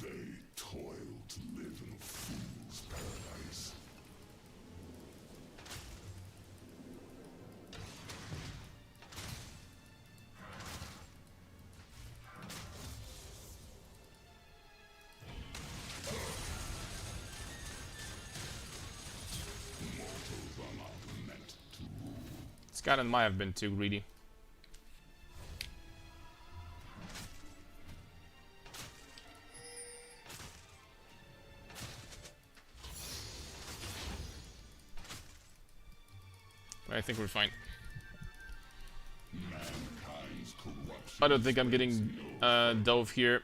They toil to live in a fool's paradise. Mortals are not meant to rule. Scannon might have been too greedy. I think we're fine. Mankind's corruption. I don't think I'm getting dove here.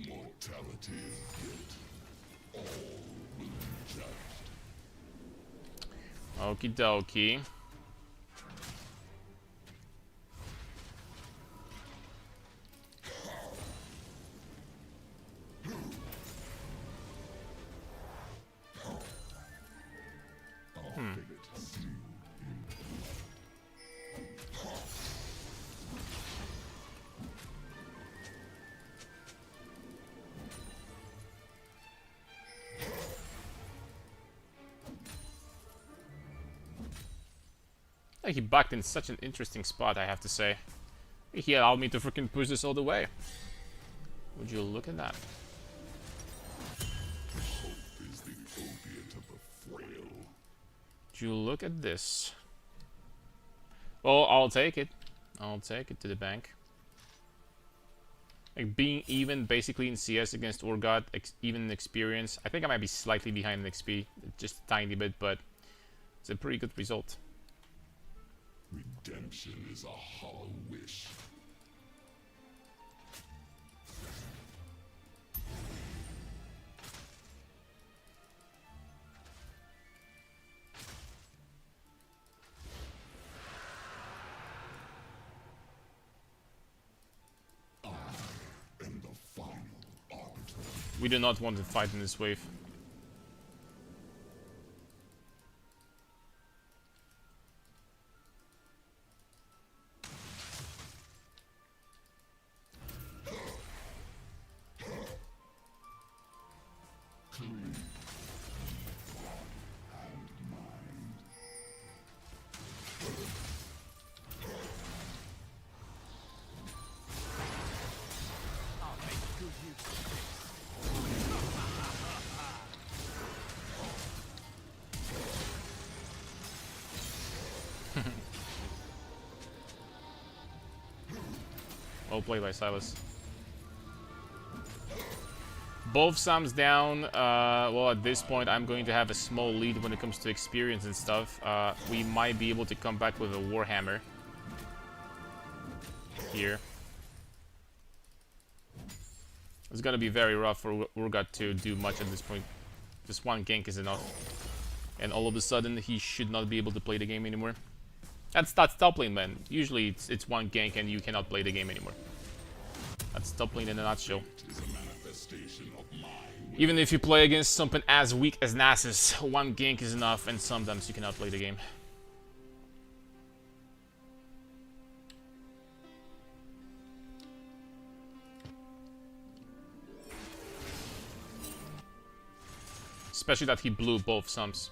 Mortality is guilt. All will be judged. Okie dokie. He backed in such an interesting spot, I have to say. He allowed me to freaking push this all the way. Would you look at that? Is the opiate of the frail. Would you look at this? Well, I'll take it. I'll take it to the bank. Like, being even basically in CS against Urgot, even in experience. I think I might be slightly behind in XP, just a tiny bit, but it's a pretty good result. Redemption is a hollow wish. I am the final arbiter. We do not want to fight in this wave. Well played by Silas. Both Sams down. Well, at this point, I'm going to have a small lead when it comes to experience and stuff. We might be able to come back with a Warhammer. Here. It's gonna be very rough for Urgot to do much at this point. Just one gank is enough. And all of a sudden, he should not be able to play the game anymore. That's top lane, man. Usually it's one gank and you cannot play the game anymore. That's top lane in a nutshell. Even if you play against something as weak as Nasus, one gank is enough and sometimes you cannot play the game. Especially that he blew both sums.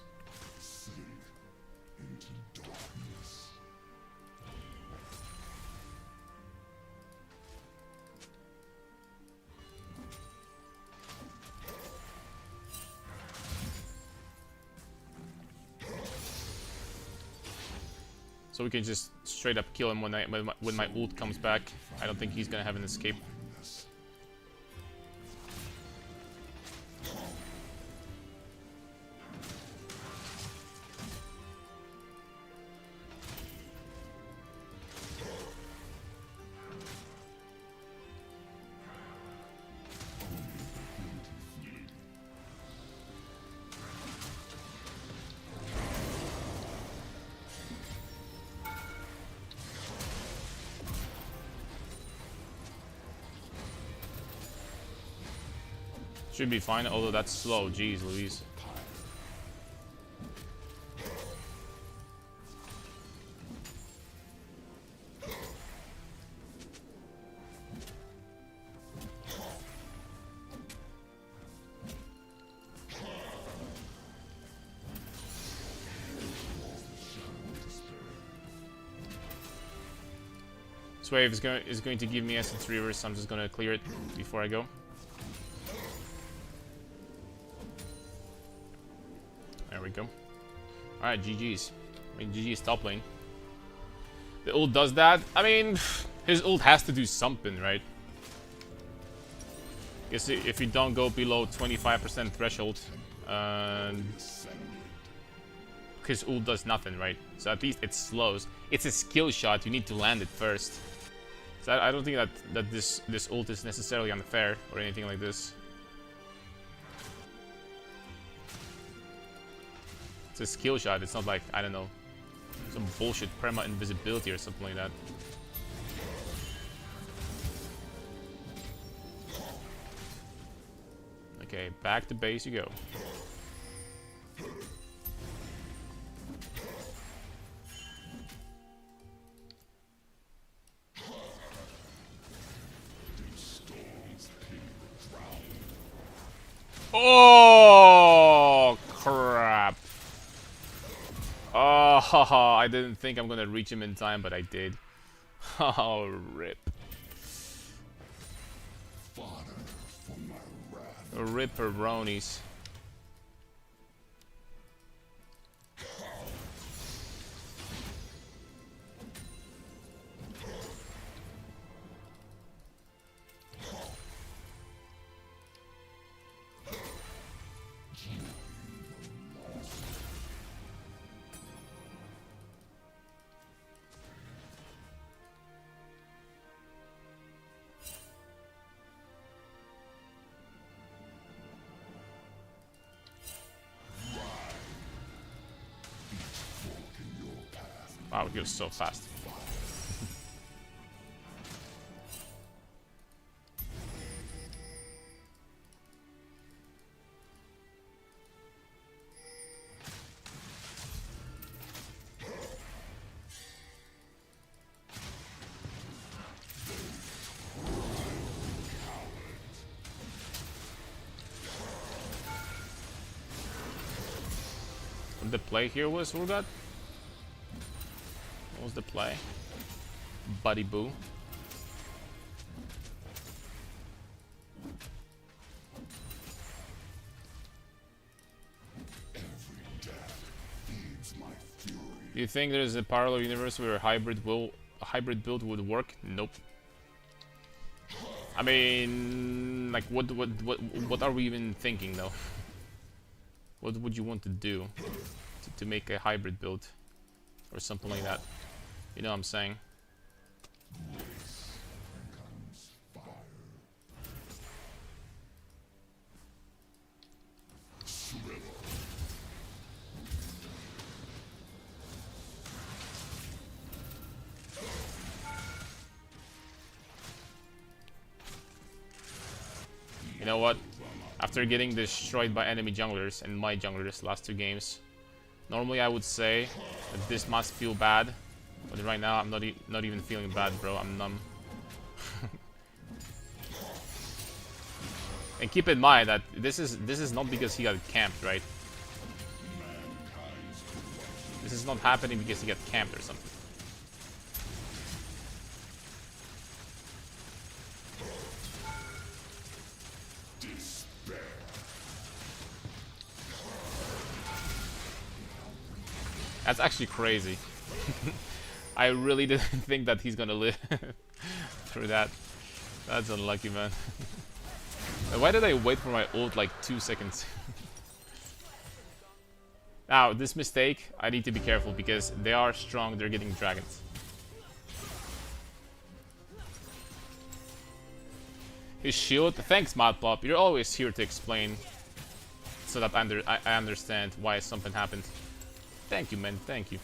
So we can just straight up kill him when my ult comes back. I don't think he's gonna have an escape. Should be fine, although that's slow. Jeez Louise. This wave is going to give me essence reverse, so I'm just gonna clear it before I go. There we go. Alright, GG's. I mean, GG's top lane. The ult does that. I mean, his ult has to do something, right? Guess if you don't go below 25% threshold, his ult does nothing, right? So at least it slows. It's a skill shot. You need to land it first. So I don't think that this ult is necessarily unfair or anything like this. It's a skill shot. It's not like, I don't know, some bullshit perma invisibility or something like that. Okay, back to base you go. Oh, crap. Oh, I didn't think I'm gonna reach him in time, but I did. Oh, rip. Fodder for my wrath. Ripperonis. Wow, he was so fast. What the play here was, Urgot? What was the play? Buddy Boo. Do you think there's a parallel universe where a hybrid build would work? Nope. I mean, like, what are we even thinking though? What would you want to do to make a hybrid build or something like that? You know what I'm saying? You know what? After getting destroyed by enemy junglers and my junglers last 2 games, normally I would say that this must feel bad, but right now I'm not even feeling bad, bro. I'm numb. And keep in mind that this is not because he got camped, right? This is not happening because he got camped or something. That's actually crazy. I really didn't think that he's gonna live through that. That's unlucky, man. Why did I wait for my ult like 2 seconds? Now, this mistake, I need to be careful because they are strong, they're getting dragons. His shield, thanks Modpop, you're always here to explain so that I understand why something happened. Thank you, man. Thank you.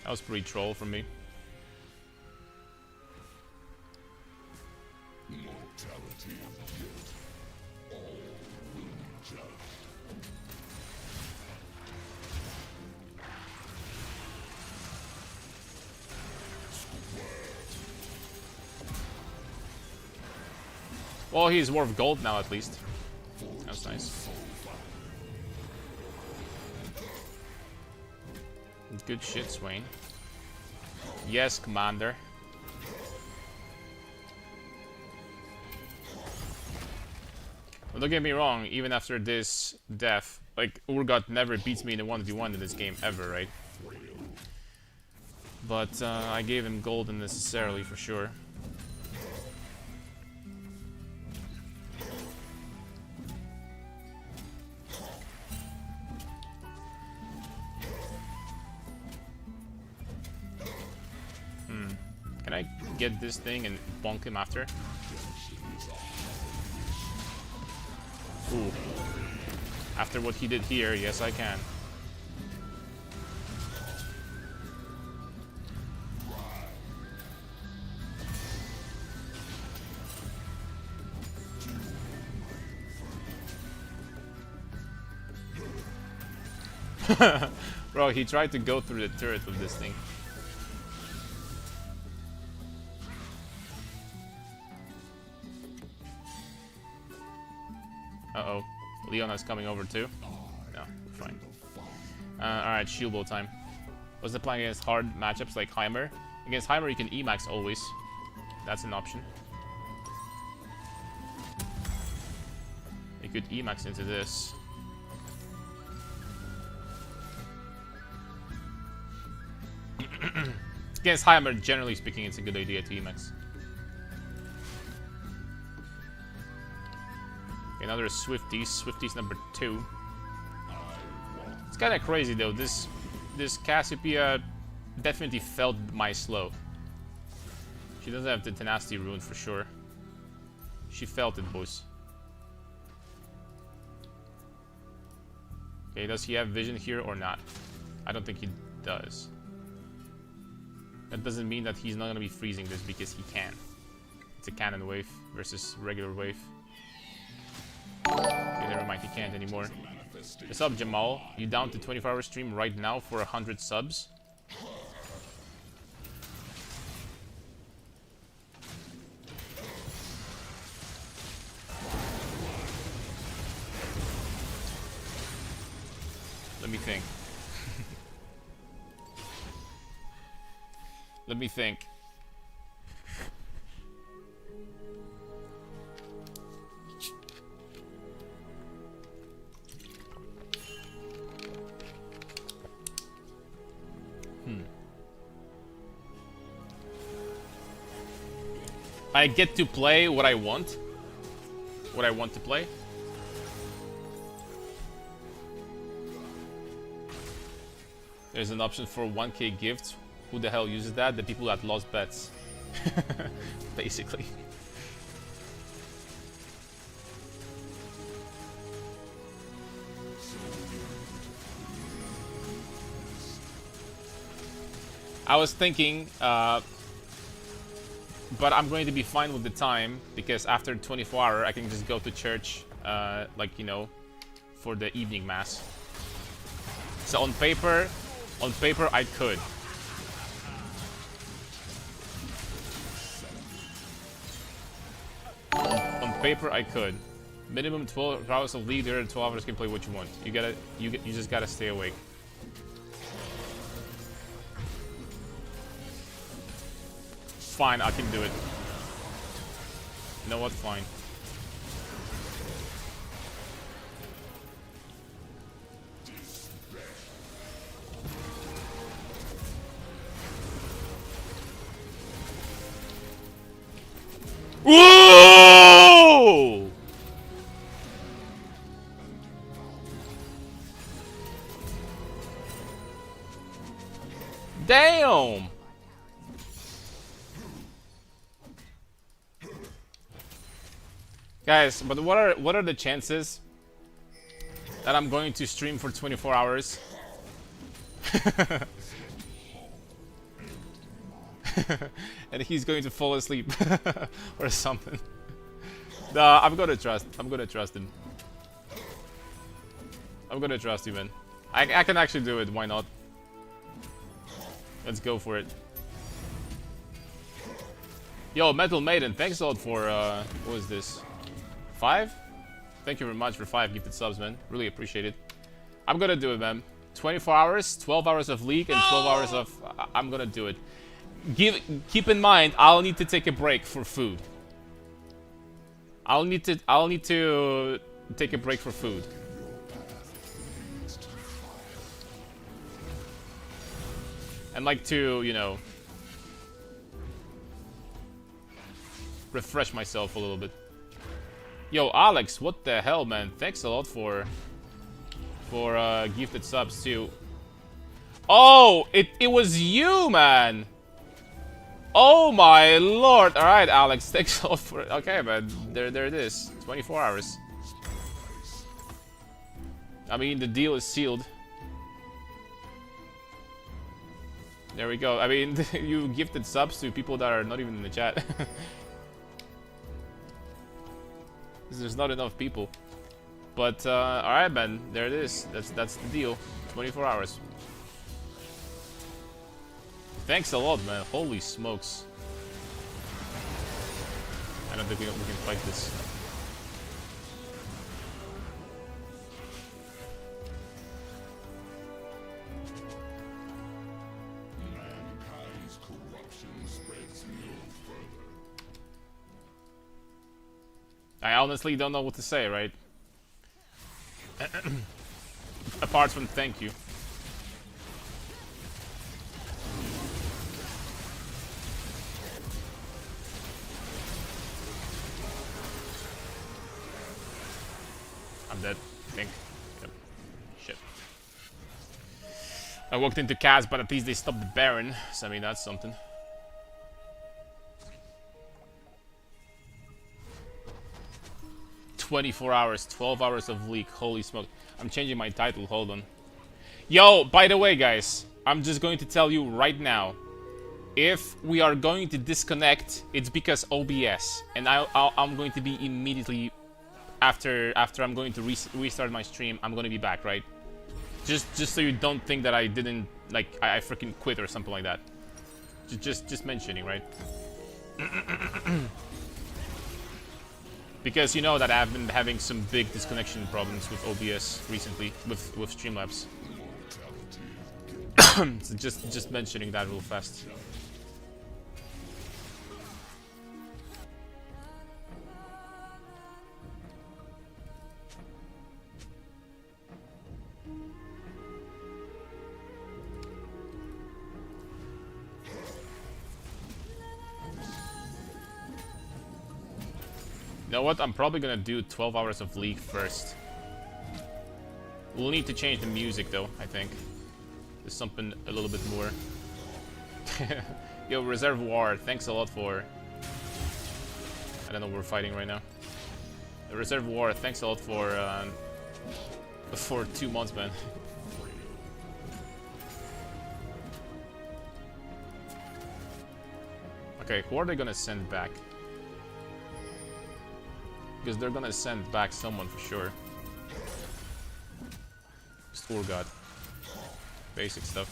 That was pretty troll from me. Mortality of guilt. All will be judged. Well, he's worth gold now, at least. That's nice. Good shit, Swain. Yes, Commander. But don't get me wrong, even after this death, like, Urgot never beats me in a 1v1 in this game, ever, right? But I gave him gold unnecessarily, for sure. Can I get this thing and bonk him after? Ooh. After what he did here, yes I can. Bro, he tried to go through the turret with this thing. Uh-oh. Leona's coming over too. No, we're fine. Alright, shield blow time. What's the plan against hard matchups like Heimer? Against Heimer, you can Emax always. That's an option. You could Emax into this. Against Heimer, generally speaking, it's a good idea to Emax. Okay, another Swifties. Swifties number 2. It's kind of crazy though. This Cassiopeia definitely felt my slow. She doesn't have the tenacity rune for sure. She felt it, boys. Okay, does he have vision here or not? I don't think he does. That doesn't mean that he's not gonna be freezing this because he can. It's a cannon wave versus regular wave. Okay, never mind, he can't anymore. What's up, Jamal? You down to 24-hour stream right now for 100 subs? Let me think. Let me think. I get to play what I want. What I want to play. There's an option for 1k gift. Who the hell uses that? The people that lost bets. Basically. I was thinking, but I'm going to be fine with the time because after 24 hour I can just go to church, like, you know, for the evening mass. So on paper I could. On paper I could. Minimum 12 hours of lead, the other 12 hours can play what you want. You just gotta stay awake. Fine, I can do it. You know what? Fine. Whoa! Damn! Guys, but what are the chances that I'm going to stream for 24 hours? And he's going to fall asleep or something. Nah, I'm gonna trust him. I'm gonna trust you, man. I can actually do it, why not? Let's go for it. Yo, Metal Maiden, thanks a lot for what is this? 5? Thank you very much for 5 gifted subs, man. Really appreciate it. I'm gonna do it, man. 24 hours, 12 hours of League, and 12 hours of... I'm gonna do it. Keep in mind, I'll need to take a break for food. I'll need to take a break for food. And like to, you know, refresh myself a little bit. Yo, Alex, what the hell, man? Thanks a lot for gifted subs too. Oh, it was you, man. Oh my lord. All right, Alex, thanks a lot for it. Okay, man. There it is. 24 hours. I mean, the deal is sealed. There we go. I mean, you gifted subs to people that are not even in the chat. There's not enough people. But alright, man, there it is. That's the deal. 24 hours. Thanks a lot, man. Holy smokes. I don't think we can fight this. I honestly don't know what to say, right? Apart from thank you. I'm dead, I think. Yep. Shit. I walked into Kaz, but at least they stopped the Baron, so I mean that's something. "24 hours, 12 hours of leak, holy smoke." I'm changing my title, hold on. Yo, by the way guys, I'm just going to tell you right now. If we are going to disconnect, it's because OBS. And I'm going to be immediately... After I'm going to restart my stream, I'm going to be back, right? Just so you don't think that I didn't... Like, I freaking quit or something like that. Just mentioning, right? Because you know that I've been having some big disconnection problems with OBS recently, with Streamlabs. So just mentioning that real fast. You know what? I'm probably gonna do 12 hours of League first. We'll need to change the music though, I think. There's something a little bit more. Yo, Reservoir, thanks a lot for... I don't know what we're fighting right now. Reservoir, thanks a lot for 2 months, man. Okay, who are they gonna send back? Because they're gonna send back someone for sure. Store God. Basic stuff.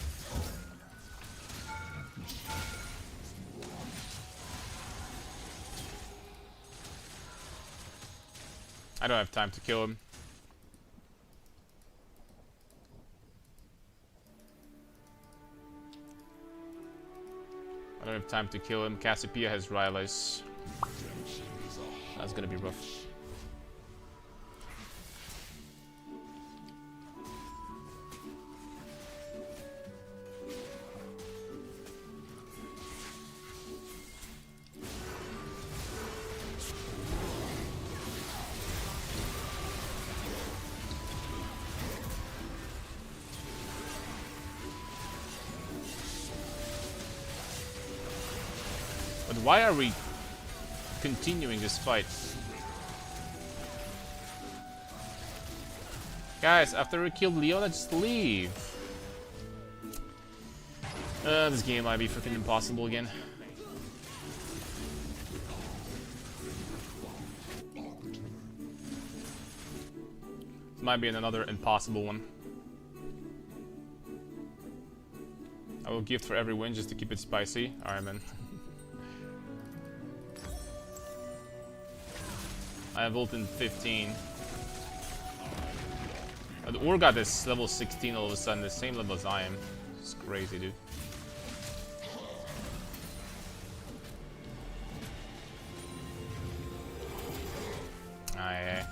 I don't have time to kill him. I don't have time to kill him. Cassiopeia has Rylais. That's gonna be rough. But why are we continuing this fight? Guys, after we killed Leona, just leave. This game might be freaking impossible again. This might be another impossible one. I will gift for every win just to keep it spicy. Alright, man. I have ult in 15. The Urgot is level 16 all of a sudden, the same level as I am. It's crazy, dude. Aye.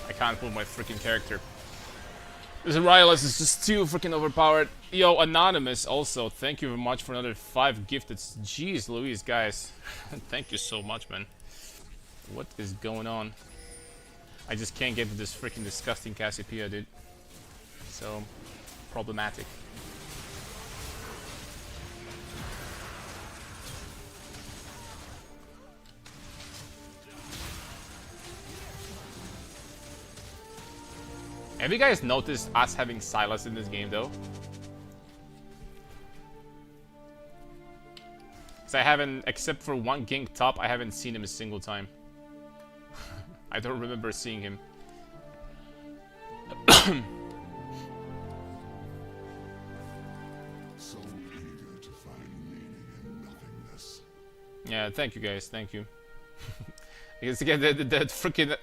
I can't move my freaking character. This Rylais is just too freaking overpowered. Yo, Anonymous also, thank you very much for another 5 gifted. Jeez Louise, guys. Thank you so much, man. What is going on? I just can't get to this freaking disgusting Cassiopeia, dude. So, problematic. Have you guys noticed us having Sylas in this game, though? Because I haven't, except for one gank top, I haven't seen him a single time. I don't remember seeing him. So eager to find meaning in nothingness. Yeah, thank you guys, thank you. Because again, the freaking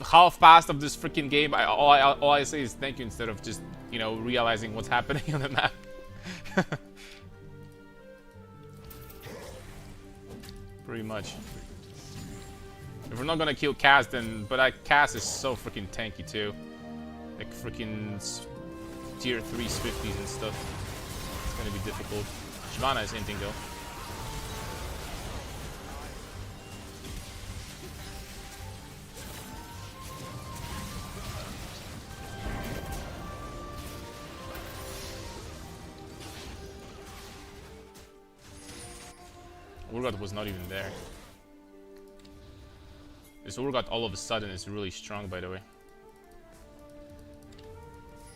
half past of this freaking game, all I say is thank you instead of just, you know, realizing what's happening on the map. Pretty much. If we're not gonna kill Cass, then... But Cass is so freaking tanky too. Like freaking tier 3 Swifties and stuff. It's gonna be difficult. Shyvana is hinting though. Urgot was not even there. This Urgot all of a sudden is really strong, by the way.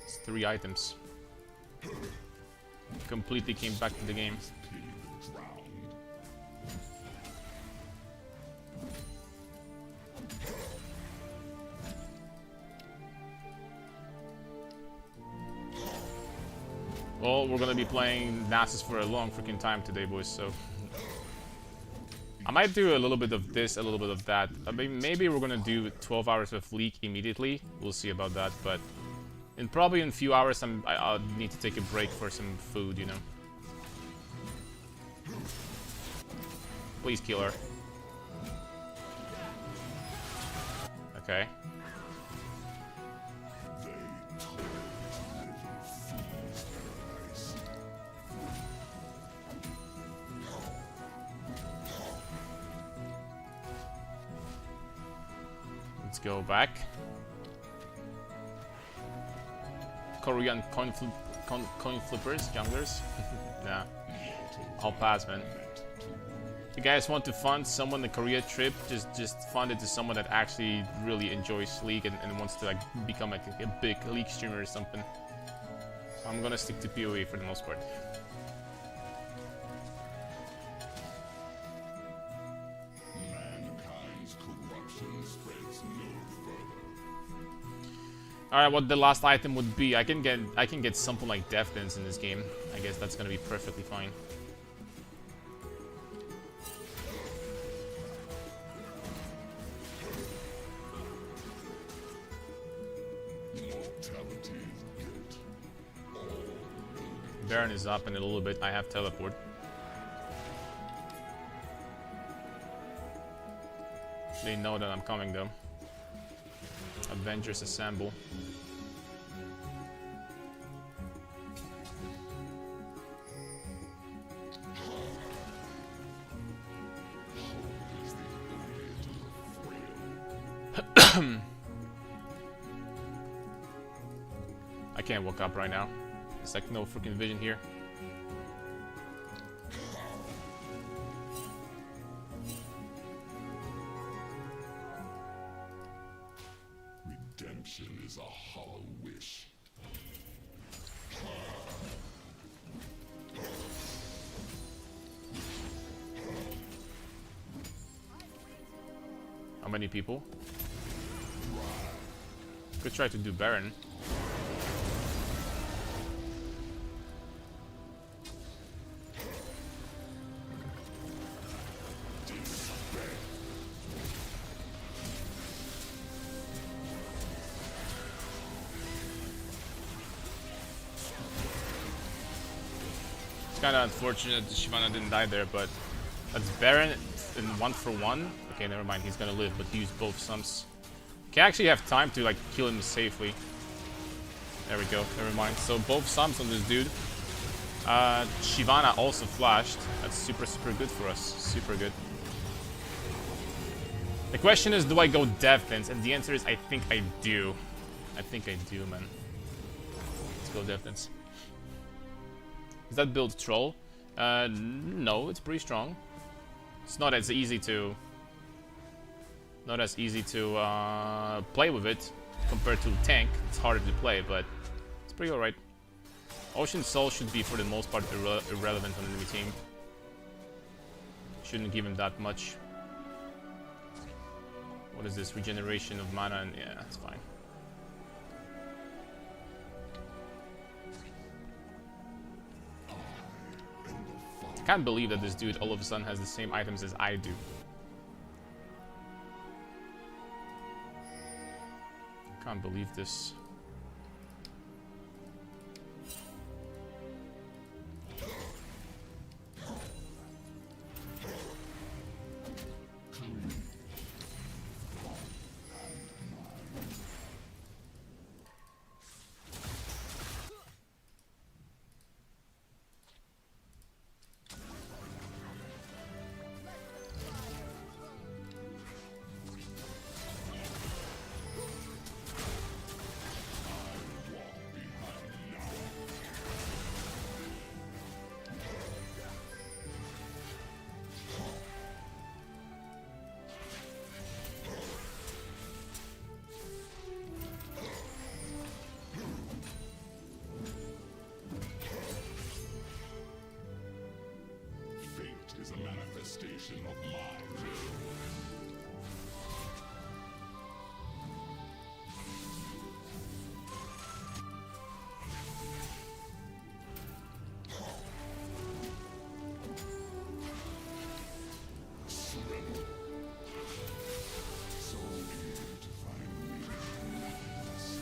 It's 3 items. Completely came back to the game. Well, we're gonna be playing Nasus for a long freaking time today, boys, so... I might do a little bit of this, a little bit of that. I mean, maybe we're gonna do 12 hours of League immediately. We'll see about that, but... probably in a few hours, I'll need to take a break for some food, you know. Please kill her. Okay. Let's go back. Korean coin flippers, junglers. Nah, I'll pass, man. If you guys want to fund someone the Korea trip, just fund it to someone that actually really enjoys League and wants to like become like a big League streamer or something. I'm gonna stick to PoE for the most part. Mankind's corruption spreads no further. Alright, what the last item would be? I can get something like Death Dance in this game. I guess that's gonna be perfectly fine. Baron is up in a little bit. I have teleport. They know that I'm coming though. Avengers assemble. I can't walk up right now. There's like no freaking vision here. Redemption is a hollow wish. How many people? Could try to do Baron. It's kind of unfortunate that Shyvana didn't die there, but that's Baron in 1-for-1. Okay, never mind, he's gonna live, but he used both sums. Okay, I actually have time to like kill him safely. There we go, never mind. So both sums on this dude. Shyvana also flashed. That's super good for us. Super good. The question is, do I go Death Dance? And the answer is, I think I do. I think I do, man. Let's go Death Dance. Is that build troll? No, it's pretty strong. It's not as easy to... play with it compared to tank. It's harder to play, but it's pretty alright. Ocean Soul should be, for the most part, irrelevant on the enemy team. Shouldn't give him that much. What is this? Regeneration of mana, and yeah, that's fine. I can't believe that this dude all of a sudden has the same items as I do. Can't believe this. Is a manifestation of my will. Surrender. So eager to find meaninglessness.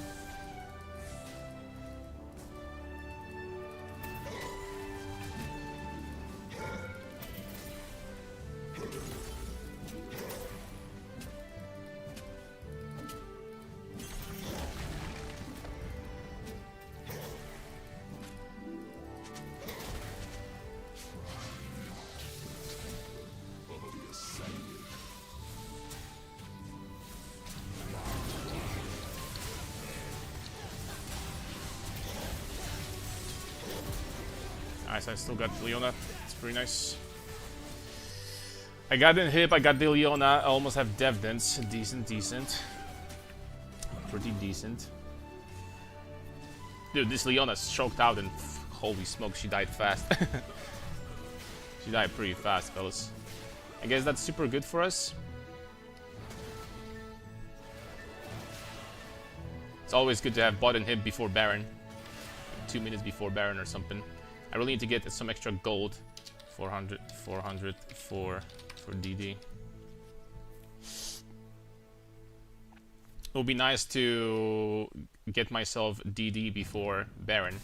Nice, I still got Leona. It's pretty nice. I got in hip, I got the Leona. I almost have Dev Dance. Decent, decent. Pretty decent. Dude, this Leona's choked out and holy smoke, she died fast. She died pretty fast, fellas. I guess that's super good for us. It's always good to have bot and hip before Baron. 2 minutes before Baron or something. I really need to get some extra gold. 400 for DD. It would be nice to get myself DD before Baron.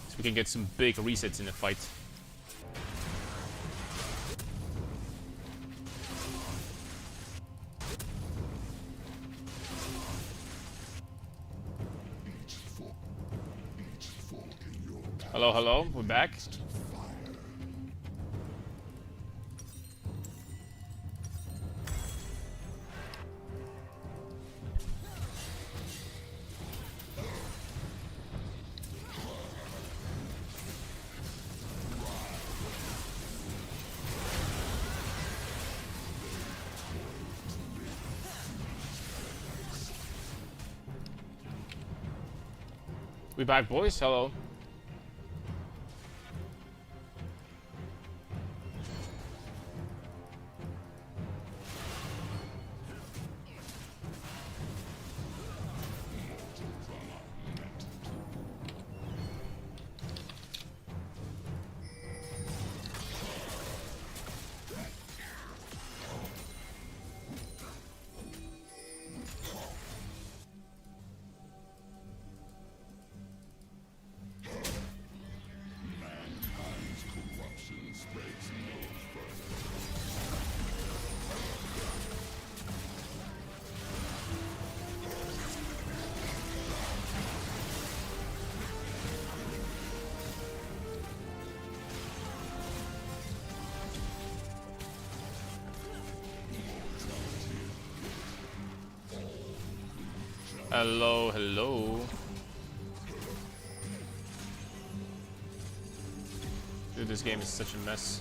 So we can get some big resets in the fight. Hello, hello, we're back. We back, boys. Hello. Hello, hello. Dude, this game is such a mess.